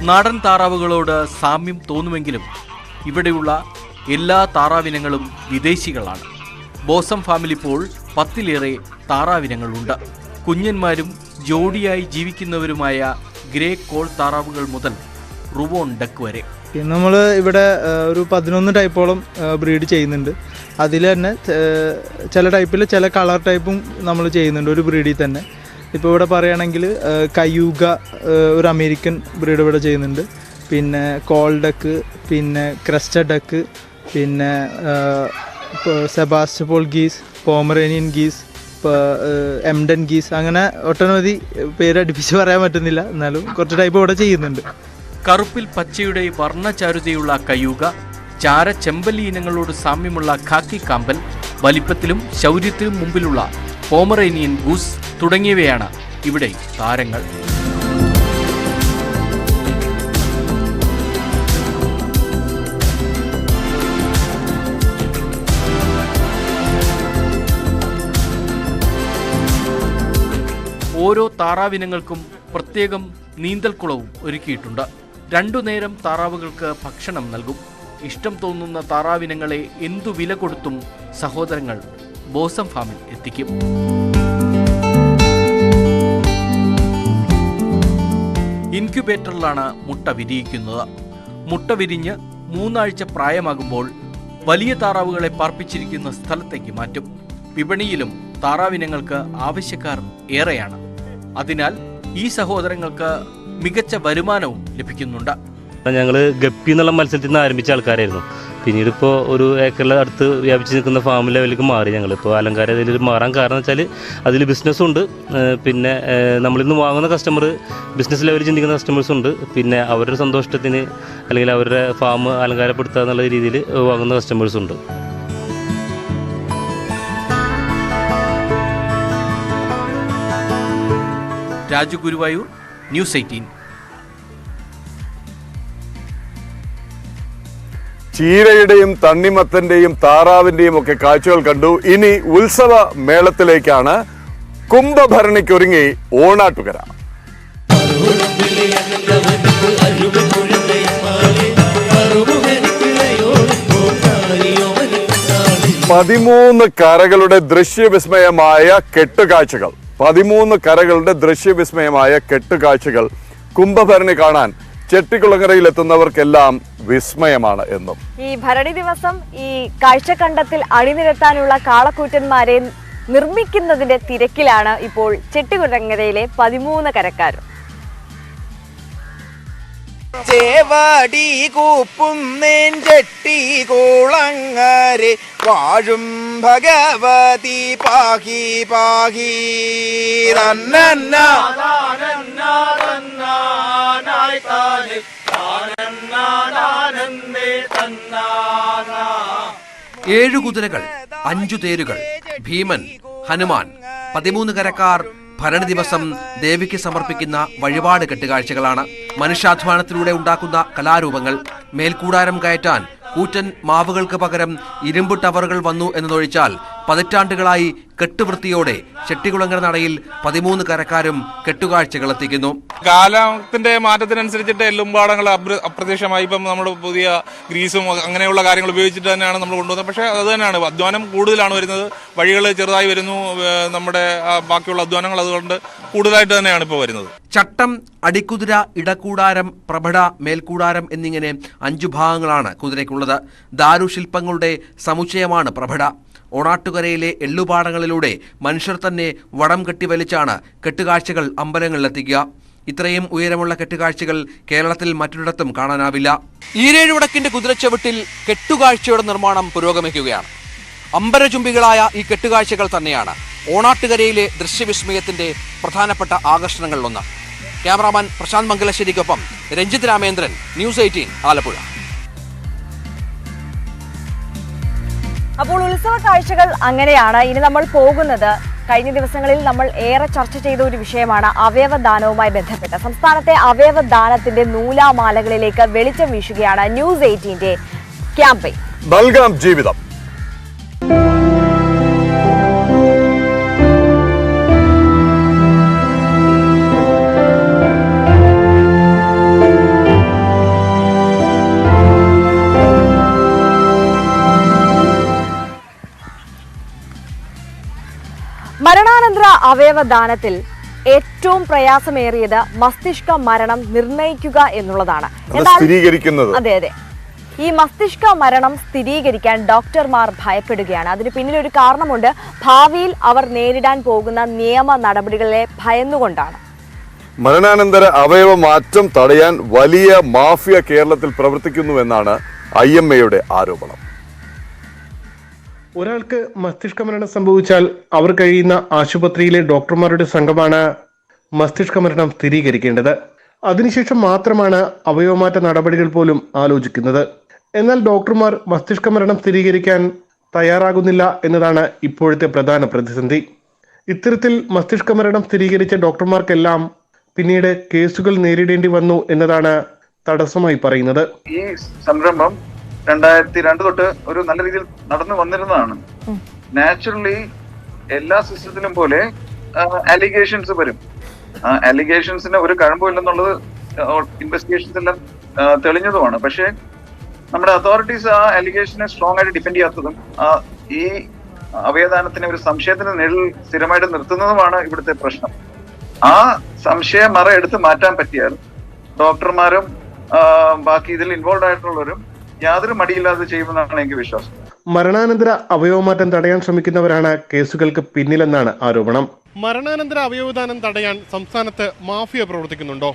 നാടൻ താറാവുകളോട് സാമ്യം തോന്നുമെങ്കിലും ഇവിടെയുള്ള എല്ലാ താറാവിനങ്ങളും വിദേശികളാണ്. ബോസം ഫാമിൽ ഇപ്പോൾ 10-ലേറെ താറാവിനങ്ങളുണ്ട്. കുഞ്ഞന്മാരും ജോഡിയായി ജീവിക്കുന്നവരുമായ ഗ്രേ കോൾ താറാവുകൾ മുതൽ റുവോൺ ഡക്ക് വരെ. നമ്മൾ ഇവിടെ ഒരു 11 ടൈപ്പോളം ബ്രീഡ് ചെയ്യുന്നുണ്ട്. അതിൽ തന്നെ ചില ടൈപ്പിൽ ചില കളർ ടൈപ്പും നമ്മൾ ചെയ്യുന്നുണ്ട് ഒരു ബ്രീഡിൽ തന്നെ. ഇപ്പോൾ ഇവിടെ പറയുകയാണെങ്കിൽ കയൂഗ ഒരു അമേരിക്കൻ ബ്രീഡ് ഇവിടെ ചെയ്യുന്നുണ്ട്. പിന്നെ കോൾ ഡക്ക്, പിന്നെ ക്രസ്റ്റഡ് ഡക്ക്, പിന്നെ സെബാസ്റ്റ്പോൾ ഗീസ്, പോമറേനിയൻ ഗീസ്, എംഡൻ ഗീസ്, അങ്ങനെ ഒട്ടനവധി പേര് അടുപ്പിച്ച് പറയാൻ പറ്റുന്നില്ല. എന്നാലും കുറച്ച് ടൈപ്പ് ഇവിടെ ചെയ്യുന്നുണ്ട്. കറുപ്പിൽ പച്ചയുടെ വർണ്ണചാരുതയുള്ള കയൂക, ചാരച്ചെമ്പല്ലി ഇനങ്ങളോട് സാമ്യമുള്ള ഖാക്കി കാമ്പൽ, വലിപ്പത്തിലും ശൗര്യത്തിലും മുമ്പിലുള്ള പോമറേനിയൻ ഗൂസ് തുടങ്ങിയവയാണ് ഇവിടെ താരങ്ങൾ. ഓരോ താറാവിനങ്ങൾക്കും പ്രത്യേകം നീന്തൽക്കുളവും ഒരുക്കിയിട്ടുണ്ട്. 2 നേരം താറാവുകൾക്ക് ഭക്ഷണം നൽകും. ഇഷ്ടം തോന്നുന്ന താറാവിനങ്ങളെ എന്തു വില കൊടുത്തും സഹോദരങ്ങൾ ബോസം ഫാമിൽ എത്തിക്കും. ഇൻക്യുബേറ്ററിലാണ് മുട്ട വിരിയിക്കുന്നത്. മുട്ട വിരിഞ്ഞ് 3 ആഴ്ച പ്രായമാകുമ്പോൾ വലിയ താറാവുകളെ പാർപ്പിച്ചിരിക്കുന്ന സ്ഥലത്തേക്ക് മാറ്റും. വിപണിയിലും താറാവിനങ്ങൾക്ക് ആവശ്യക്കാർ ഏറെയാണ്. അതിനാൽ ഈ സഹോദരങ്ങൾക്ക് മികച്ച വരുമാനവും ലഭിക്കുന്നുണ്ട്. ഞങ്ങൾ ഗപ്പി എന്നുള്ള മത്സരത്തിൽ നിന്ന് ആരംഭിച്ച ആൾക്കാരായിരുന്നു. പിന്നീട് ഇപ്പോൾ ഒരു ഏക്കറിൽ അടുത്ത് വ്യാപിച്ച് നിൽക്കുന്ന ഫാം ലെവലിലേക്ക് മാറി. ഞങ്ങളിപ്പോൾ അലങ്കാര ഇതിൽ മാറാൻ കാരണം വെച്ചാൽ അതിൽ ബിസിനസ്സുണ്ട്. പിന്നെ നമ്മളിന്ന് വാങ്ങുന്ന കസ്റ്റമർ ബിസിനസ് ലെവലിൽ ചിന്തിക്കുന്ന കസ്റ്റമേഴ്സ് ഉണ്ട്. പിന്നെ അവരുടെ സന്തോഷത്തിന് അല്ലെങ്കിൽ അവരുടെ ഫാം അലങ്കാരപ്പെടുത്തുക എന്നുള്ള രീതിയിൽ വാങ്ങുന്ന കസ്റ്റമേഴ്സ് ഉണ്ട്. രാജു ഗുരുവായൂർ, ന്യൂസ് 18. ചീരയുടെയും തണ്ണിമത്തന്റെയും താറാവിന്റെയും ഒക്കെ കാഴ്ചകൾ കണ്ടു. ഇനി ഉത്സവ മേളത്തിലേക്കാണ്. കുംഭഭരണിക്കൊരുങ്ങി ഓണാട്ടുകര. 13 കരകളുടെ ദൃശ്യവിസ്മയമായ കെട്ടുകാഴ്ചകൾ. 13 കരകളുടെ ദൃശ്യവിസ്മയമായ കെട്ടുകാഴ്ചകൾ കുംഭഭരണി കാണാൻ ചെട്ടിക്കുളങ്ങരയിലെത്തുന്നവർക്കെല്ലാം വിസ്മയമാണ് എന്നും. ഈ ഭരണി ദിവസം ഈ കാഴ്ചക്കണ്ടത്തിൽ അണിനിരത്താനുള്ള കാളക്കൂറ്റന്മാരെ നിർമ്മിക്കുന്നതിന്റെ തിരക്കിലാണ് ഇപ്പോൾ ചെട്ടിക്കുളങ്ങരയിലെ 13 കരക്കാരും. ചേവാടി കൂപ്പുന്നേൻ ചെട്ടിക്കുളങ്ങരെ വാഴും ഭഗവതി പാഹി പാഹി. ഏഴു കുതിരകൾ, 5 തേരുകൾ, ഭീമൻ, ഹനുമാൻ, 13 കരക്കാർ ഭരണി ദിവസം ദേവിക്ക് സമർപ്പിക്കുന്ന വഴിപാട് കെട്ടുകാഴ്ചകളാണ്. മനുഷ്യാധ്വാനത്തിലൂടെ ഉണ്ടാക്കുന്ന കലാരൂപങ്ങൾ. മേൽക്കൂടാരം കയറ്റാൻ കൂറ്റൻ മാവുകൾക്ക് പകരം ഇരുമ്പ് ടവറുകൾ വന്നു എന്നതൊഴിച്ചാൽ പതിറ്റാണ്ടുകളായി കെട്ടുവൃത്തിയോടെ ചെട്ടികുളങ്ങര നടയിൽ 13 കരക്കാരും കെട്ടുകാഴ്ചകൾ എത്തിക്കുന്നു. കാലത്തിന്റെ മാറ്റത്തിനനുസരിച്ചിട്ട് എല്ലുംപാടങ്ങൾ അപ്രത്യക്ഷമായി. ഇപ്പം നമ്മൾ പുതിയ ഗ്രീസും അങ്ങനെയുള്ള കാര്യങ്ങൾ ഉപയോഗിച്ചിട്ട് തന്നെയാണ് നമ്മൾ കൊണ്ടുവന്നത്. പക്ഷേ അത് തന്നെയാണ്, അധ്വാനം കൂടുതലാണ് വരുന്നത്. വഴികൾ ചെറുതായി വരുന്നു. നമ്മുടെ ബാക്കിയുള്ള അധ്വാനങ്ങൾ അതുകൊണ്ട് കൂടുതലായിട്ട് തന്നെയാണ് ഇപ്പോൾ വരുന്നത്. ചട്ടം, അടിക്കുതിര, ഇടക്കൂടാരം, പ്രഭട, മേൽക്കൂടാരം എന്നിങ്ങനെ 5 ഭാഗങ്ങളാണ് കുതിരയ്ക്കുള്ളത്. ദാരുശില്പങ്ങളുടെ സമുച്ചയമാണ് പ്രഭട. ഓണാട്ടുകരയിലെ എള്ളുപാടങ്ങളിലൂടെ മനുഷ്യർ തന്നെ വടം കെട്ടി വലിച്ചാണ് കെട്ടുകാഴ്ചകൾ അമ്പലങ്ങളിലെത്തിക്കുക. ഇത്രയും ഉയരമുള്ള കെട്ടുകാഴ്ചകൾ കേരളത്തിൽ മറ്റൊരിടത്തും കാണാനാവില്ല. ഈരേഴുവടക്കിന്റെ കുതിരച്ചവിട്ടിൽ കെട്ടുകാഴ്ചയുടെ നിർമ്മാണം പുരോഗമിക്കുകയാണ്. അമ്പരചുംബികളായ ഈ കെട്ടുകാഴ്ചകൾ തന്നെയാണ് ഓണാട്ടുകരയിലെ ദൃശ്യവിസ്മയത്തിന്റെ പ്രധാനപ്പെട്ട ആകർഷണങ്ങളിലൊന്ന്. ക്യാമറാമാൻ പ്രശാന്ത് മംഗലശ്ശേരിക്കൊപ്പം രഞ്ജിത് രാമേന്ദ്രൻ, ന്യൂസ് 18 ആലപ്പുഴ. അപ്പോൾ ഉത്സവ കാഴ്ചകൾ അങ്ങനെയാണ്. ഇനി നമ്മൾ പോകുന്നത് കഴിഞ്ഞ ദിവസങ്ങളിൽ നമ്മൾ ഏറെ ചർച്ച ചെയ്ത ഒരു വിഷയമാണ് അവയവദാനവുമായി ബന്ധപ്പെട്ട്. സംസ്ഥാനത്തെ അവയവദാനത്തിന്റെ നൂലാമാലകളിലേക്ക് വെളിച്ചം വീശുകയാണ് ന്യൂസ് 18ന്റെ ക്യാമ്പയിൻ നൽകാം ജീവിതം. മരണാനന്തര അവയവദാനത്തിൽ ഏറ്റവും പ്രയാസമേറിയത് മസ്തിഷ്ക മരണം നിർണയിക്കുക എന്നുള്ളതാണ്. അതെ അതെ, ഈ മസ്തിഷ്ക മരണം സ്ഥിരീകരിക്കാൻ ഡോക്ടർമാർ ഭയപ്പെടുകയാണ്. അതിന് പിന്നിലൊരു കാരണമുണ്ട്. ഭാവിയിൽ അവർ നേരിടാൻ പോകുന്ന നിയമ നടപടികളെ ഭയന്നുകൊണ്ടാണ്. മരണാനന്തര അവയവ മാറ്റം തടയാൻ വലിയ മാഫിയ കേരളത്തിൽ പ്രവർത്തിക്കുന്നുവെന്നാണ് IMAയുടെ ആരോപണം. ഒരാൾക്ക് മസ്തിഷ്ക മരണം സംഭവിച്ചാൽ അവർ കഴിയുന്ന ആശുപത്രിയിലെ ഡോക്ടർമാരുടെ സംഘമാണ് മസ്തിഷ്ക മരണം സ്ഥിരീകരിക്കേണ്ടത്. അതിനുശേഷം മാത്രമാണ് അവയവമാറ്റ നടപടികൾ പോലും ആലോചിക്കുന്നത്. എന്നാൽ ഡോക്ടർമാർ മസ്തിഷ്ക മരണം സ്ഥിരീകരിക്കാൻ തയ്യാറാകുന്നില്ല എന്നതാണ് ഇപ്പോഴത്തെ പ്രധാന പ്രതിസന്ധി. ഇത്തരത്തിൽ മസ്തിഷ്ക മരണം സ്ഥിരീകരിച്ച ഡോക്ടർമാർക്കെല്ലാം പിന്നീട് കേസുകൾ നേരിടേണ്ടി വന്നു എന്നതാണ് തടസ്സമായി പറയുന്നത്. ഈ സംരംഭം 2002 തൊട്ട് ഒരു നല്ല രീതിയിൽ നടന്നു വന്നിരുന്നതാണ്. നാച്ചുറലി എല്ലാ സിസ്റ്റത്തിലും പോലെ അലിഗേഷൻസ് വരും. അലിഗേഷൻസിന് ഒരു കഴമ്പില്ലെന്നുള്ളത് ഇൻവെസ്റ്റിഗേഷൻസ് എല്ലാം തെളിഞ്ഞതുമാണ്. പക്ഷേ നമ്മുടെ അതോറിറ്റീസ് ആ അലിഗേഷനെ സ്ട്രോങ് ആയിട്ട് ഡിഫെൻഡ് ചെയ്യാത്തതും ഈ അവയവദാനത്തിനെ ഒരു സംശയത്തിന് നിഴൽ സ്ഥിരമായിട്ട് നിർത്തുന്നതുമാണ് ഇവിടുത്തെ പ്രശ്നം. ആ സംശയം മറ എടുത്ത് മാറ്റാൻ പറ്റിയാൽ ഡോക്ടർമാരും ബാക്കി ഇതിൽ ഇൻവോൾവ് ആയിട്ടുള്ളവരും യാതൊരു മടിയില്ലാതെ ചെയ്യുമെന്നാണ് എനിക്ക് വിശ്വാസം. മരണാനന്തര അവയവമാറ്റം തടയാൻ ശ്രമിക്കുന്നവരാണ് കേസുകൾക്ക് പിന്നിലെന്നാണ് ആരോപണം. മരണാനന്തര അവയവദാനം തടയാൻ സംസ്ഥാനത്ത് മാഫിയ പ്രവർത്തിക്കുന്നുണ്ടോ?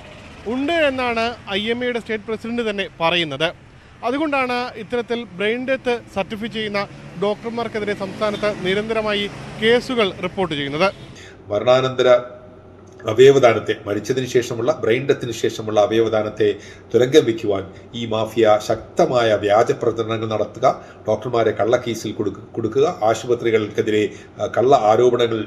ഉണ്ട് എന്നാണ് IMAയുടെ സ്റ്റേറ്റ് പ്രസിഡന്റ് തന്നെ പറയുന്നത്. അതുകൊണ്ടാണ് ഇത്തരത്തിൽ ബ്രെയിൻ ഡെത്ത് സർട്ടിഫൈ ചെയ്യുന്ന ഡോക്ടർമാർക്കെതിരെ സംസ്ഥാനത്ത് നിരന്തരമായി കേസുകൾ റിപ്പോർട്ട് ചെയ്യുന്നത്. മരണാനന്തര അവയവദാനത്തെ, മരിച്ചതിന് ശേഷമുള്ള ബ്രെയിൻ ഡെത്തിന് ശേഷമുള്ള അവയവദാനത്തെ തുരങ്കം വയ്ക്കുവാൻ ഈ മാഫിയ ശക്തമായ വ്യാജ പ്രചരണങ്ങൾ നടത്തുക, ഡോക്ടർമാരെ കള്ളക്കേസിൽ കൊടുക്കുക, ആശുപത്രികൾക്കെതിരെ കള്ള ആരോപണങ്ങൾ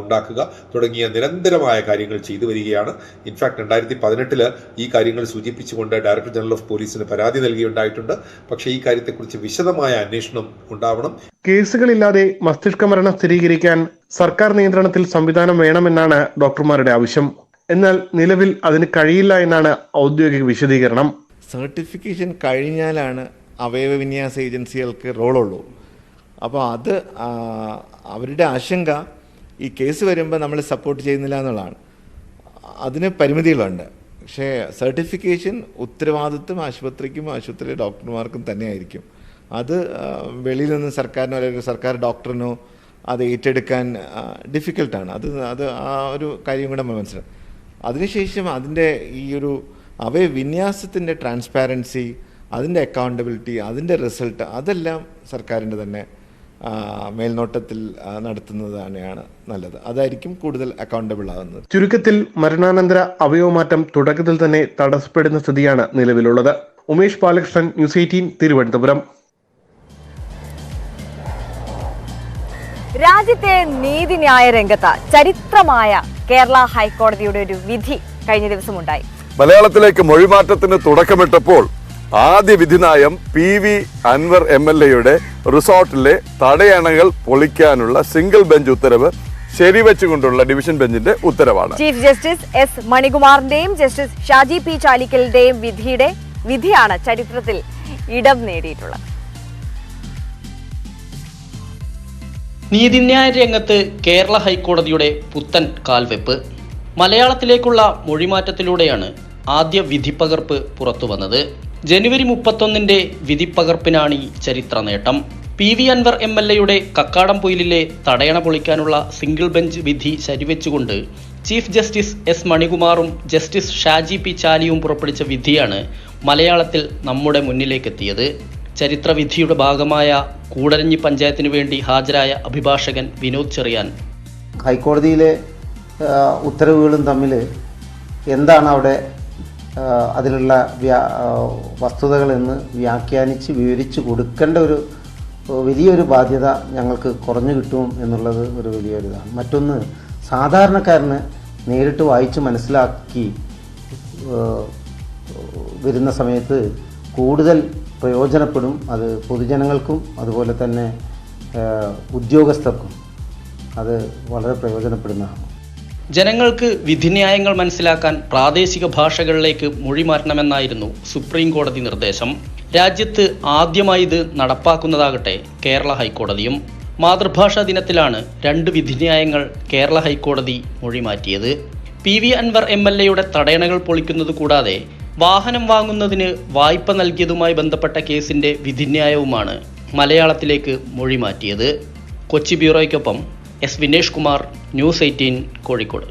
ഉണ്ടാക്കുക തുടങ്ങിയ നിരന്തരമായ കാര്യങ്ങൾ ചെയ്തു വരികയാണ്. ഇൻഫാക്ട് 2018 ഈ കാര്യങ്ങൾ സൂചിപ്പിച്ചുകൊണ്ട് ഡയറക്ടർ ജനറൽ ഓഫ് പോലീസിന് പരാതി നൽകിയുണ്ടായിട്ടുണ്ട്. പക്ഷേ ഈ കാര്യത്തെക്കുറിച്ച് വിശദമായ അന്വേഷണം ഉണ്ടാവണം. കേസുകളില്ലാതെ മസ്തിഷ്ക മരണം സ്ഥിരീകരിക്കാൻ സർക്കാർ നിയന്ത്രണത്തിൽ സംവിധാനം വേണമെന്നാണ് ഡോക്ടർമാരുടെ ആവശ്യം. എന്നാൽ നിലവിൽ അതിന് കഴിയില്ല എന്നാണ് ഔദ്യോഗിക വിശദീകരണം. സർട്ടിഫിക്കേഷൻ കഴിഞ്ഞാലാണ് അവയവ വിന്യാസ ഏജൻസികൾക്ക് റോളുള്ളൂ. അപ്പോൾ അത് അവരുടെ ആശങ്ക ഈ കേസ് വരുമ്പോൾ നമ്മൾ സപ്പോർട്ട് ചെയ്യുന്നില്ല എന്നുള്ളതാണ്. അതിന് പരിമിതികളുണ്ട്. പക്ഷേ സർട്ടിഫിക്കേഷൻ ഉത്തരവാദിത്വം ആശുപത്രിക്കും ആശുപത്രിയിലെ ഡോക്ടർമാർക്കും തന്നെയായിരിക്കും. അത് വെളിയിൽ നിന്ന് സർക്കാരിനോ അല്ലെങ്കിൽ സർക്കാർ ഡോക്ടറിനോ അത് ഏറ്റെടുക്കാൻ ഡിഫിക്കൽട്ടാണ്. അത് ആ ഒരു കാര്യം കൂടെ മനസ്സിലാവും. അതിനുശേഷം അതിൻ്റെ ഈ ഒരു അവയവിന്യാസത്തിൻ്റെ ട്രാൻസ്പാരൻസി, അതിൻ്റെ അക്കൗണ്ടബിലിറ്റി, അതിൻ്റെ റിസൾട്ട് അതെല്ലാം സർക്കാരിൻ്റെ തന്നെ മേൽനോട്ടത്തിൽ നടത്തുന്നത് തന്നെയാണ് നല്ലത്. അതായിരിക്കും കൂടുതൽ അക്കൗണ്ടബിൾ ആകുന്നത്. ചുരുക്കത്തിൽ മരണാനന്തര അവയവമാറ്റം തുടക്കത്തിൽ തന്നെ തടസ്സപ്പെടുന്ന സ്ഥിതിയാണ് നിലവിലുള്ളത്. ഉമേഷ് ബാലകൃഷ്ണൻ, ന്യൂസ് 18 തിരുവനന്തപുരം. രാജ്യത്തെ നീതിന്യായ രംഗത്ത് ചരിത്രമായ കേരള ഹൈക്കോടതിയുടെ ഒരു വിധി കഴിഞ്ഞ ദിവസം ഉണ്ടായി. മലയാളത്തിലേക്ക് മൊഴിമാറ്റത്തിന് തുടക്കമിട്ടപ്പോൾ ആദ്യ വിധിനായം PV അൻവർ MLAയുടെ റിസോർട്ടിലെ തടയണകൾ പൊളിക്കാനുള്ള സിംഗിൾ ബെഞ്ച് ഉത്തരവ് ശരിവെച്ചുകൊണ്ടുള്ള ഡിവിഷൻ ബെഞ്ചിന്റെ ഉത്തരവാണ്. ചീഫ് ജസ്റ്റിസ് S മണികുമാറിന്റെയും ജസ്റ്റിസ് ഷാജി P ചാലിക്കലിന്റെയും വിധിയാണ് ചരിത്രത്തിൽ ഇടം നേടിയിട്ടുള്ളത്. നീതിന്യായ രംഗത്ത് കേരള ഹൈക്കോടതിയുടെ പുത്തൻ കാൽവെപ്പ്. മലയാളത്തിലേക്കുള്ള മൊഴിമാറ്റത്തിലൂടെയാണ് ആദ്യ വിധിപ്പകർപ്പ് പുറത്തുവന്നത്. ജനുവരി 31 വിധിപ്പകർപ്പിനാണ് ഈ ചരിത്ര നേട്ടം. PV അൻവർ MLA-യുടെ കക്കാടംപൊയിലിലെ തടയണ പൊളിക്കാനുള്ള സിംഗിൾ ബെഞ്ച് വിധി ശരിവെച്ചുകൊണ്ട് ചീഫ് ജസ്റ്റിസ് S. മണികുമാറും ജസ്റ്റിസ് ഷാജി P. ചാലിയും പുറപ്പെടുവിച്ച വിധിയാണ് മലയാളത്തിൽ നമ്മുടെ മുന്നിലേക്കെത്തിയത്. ചരിത്രവിധിയുടെ ഭാഗമായ കൂടരഞ്ഞി പഞ്ചായത്തിനു വേണ്ടി ഹാജരായ അഭിഭാഷകൻ വിനോദ് ചെറിയാൻ, ഹൈക്കോടതിയിലെ ഉത്തരവുകളും തമ്മിൽ എന്താണ് അവിടെ അതിലുള്ള വസ്തുതകളെന്ന് വ്യാഖ്യാനിച്ച് വിവരിച്ച് കൊടുക്കേണ്ട ഒരു വലിയൊരു ബാധ്യത ഞങ്ങൾക്ക് കുറഞ്ഞു കിട്ടും എന്നുള്ളത് ഒരു വലിയൊരിതാണ്. മറ്റൊന്ന്, സാധാരണക്കാരന് നേരിട്ട് വായിച്ച് മനസ്സിലാക്കി വരുന്ന സമയത്ത് കൂടുതൽ പ്രയോജനപ്പെടും. അത് പൊതുജനങ്ങൾക്കും അതുപോലെ തന്നെ ഉദ്യോഗസ്ഥർക്കും അത് വളരെ പ്രയോജനപ്പെടുന്നതാണ്. ജനങ്ങൾക്ക് വിധിന്യായങ്ങൾ മനസ്സിലാക്കാൻ പ്രാദേശിക ഭാഷകളിലേക്ക് മൊഴി മാറ്റണമെന്നായിരുന്നു സുപ്രീം കോടതി നിർദ്ദേശം. രാജ്യത്ത് ആദ്യമായി ഇത് നടപ്പാക്കുന്നതാകട്ടെ കേരള ഹൈക്കോടതിയും. മാതൃഭാഷാ ദിനത്തിലാണ് 2 വിധിന്യായങ്ങൾ കേരള ഹൈക്കോടതി മൊഴി മാറ്റിയത്. PV അൻവർ MLA-യുടെ തടയണകൾ പൊളിക്കുന്നത് കൂടാതെ വാഹനം വാങ്ങുന്നതിന് വായ്പ നൽകിയതുമായി ബന്ധപ്പെട്ട കേസിന്റെ വിധിന്യായവുമാണ് മലയാളത്തിലേക്ക് മൊഴി മാറ്റിയത്. കൊച്ചി ബ്യൂറോയ്ക്കൊപ്പം S. വിനേഷ് കുമാർ, ന്യൂസ് 18 കോഴിക്കോട്.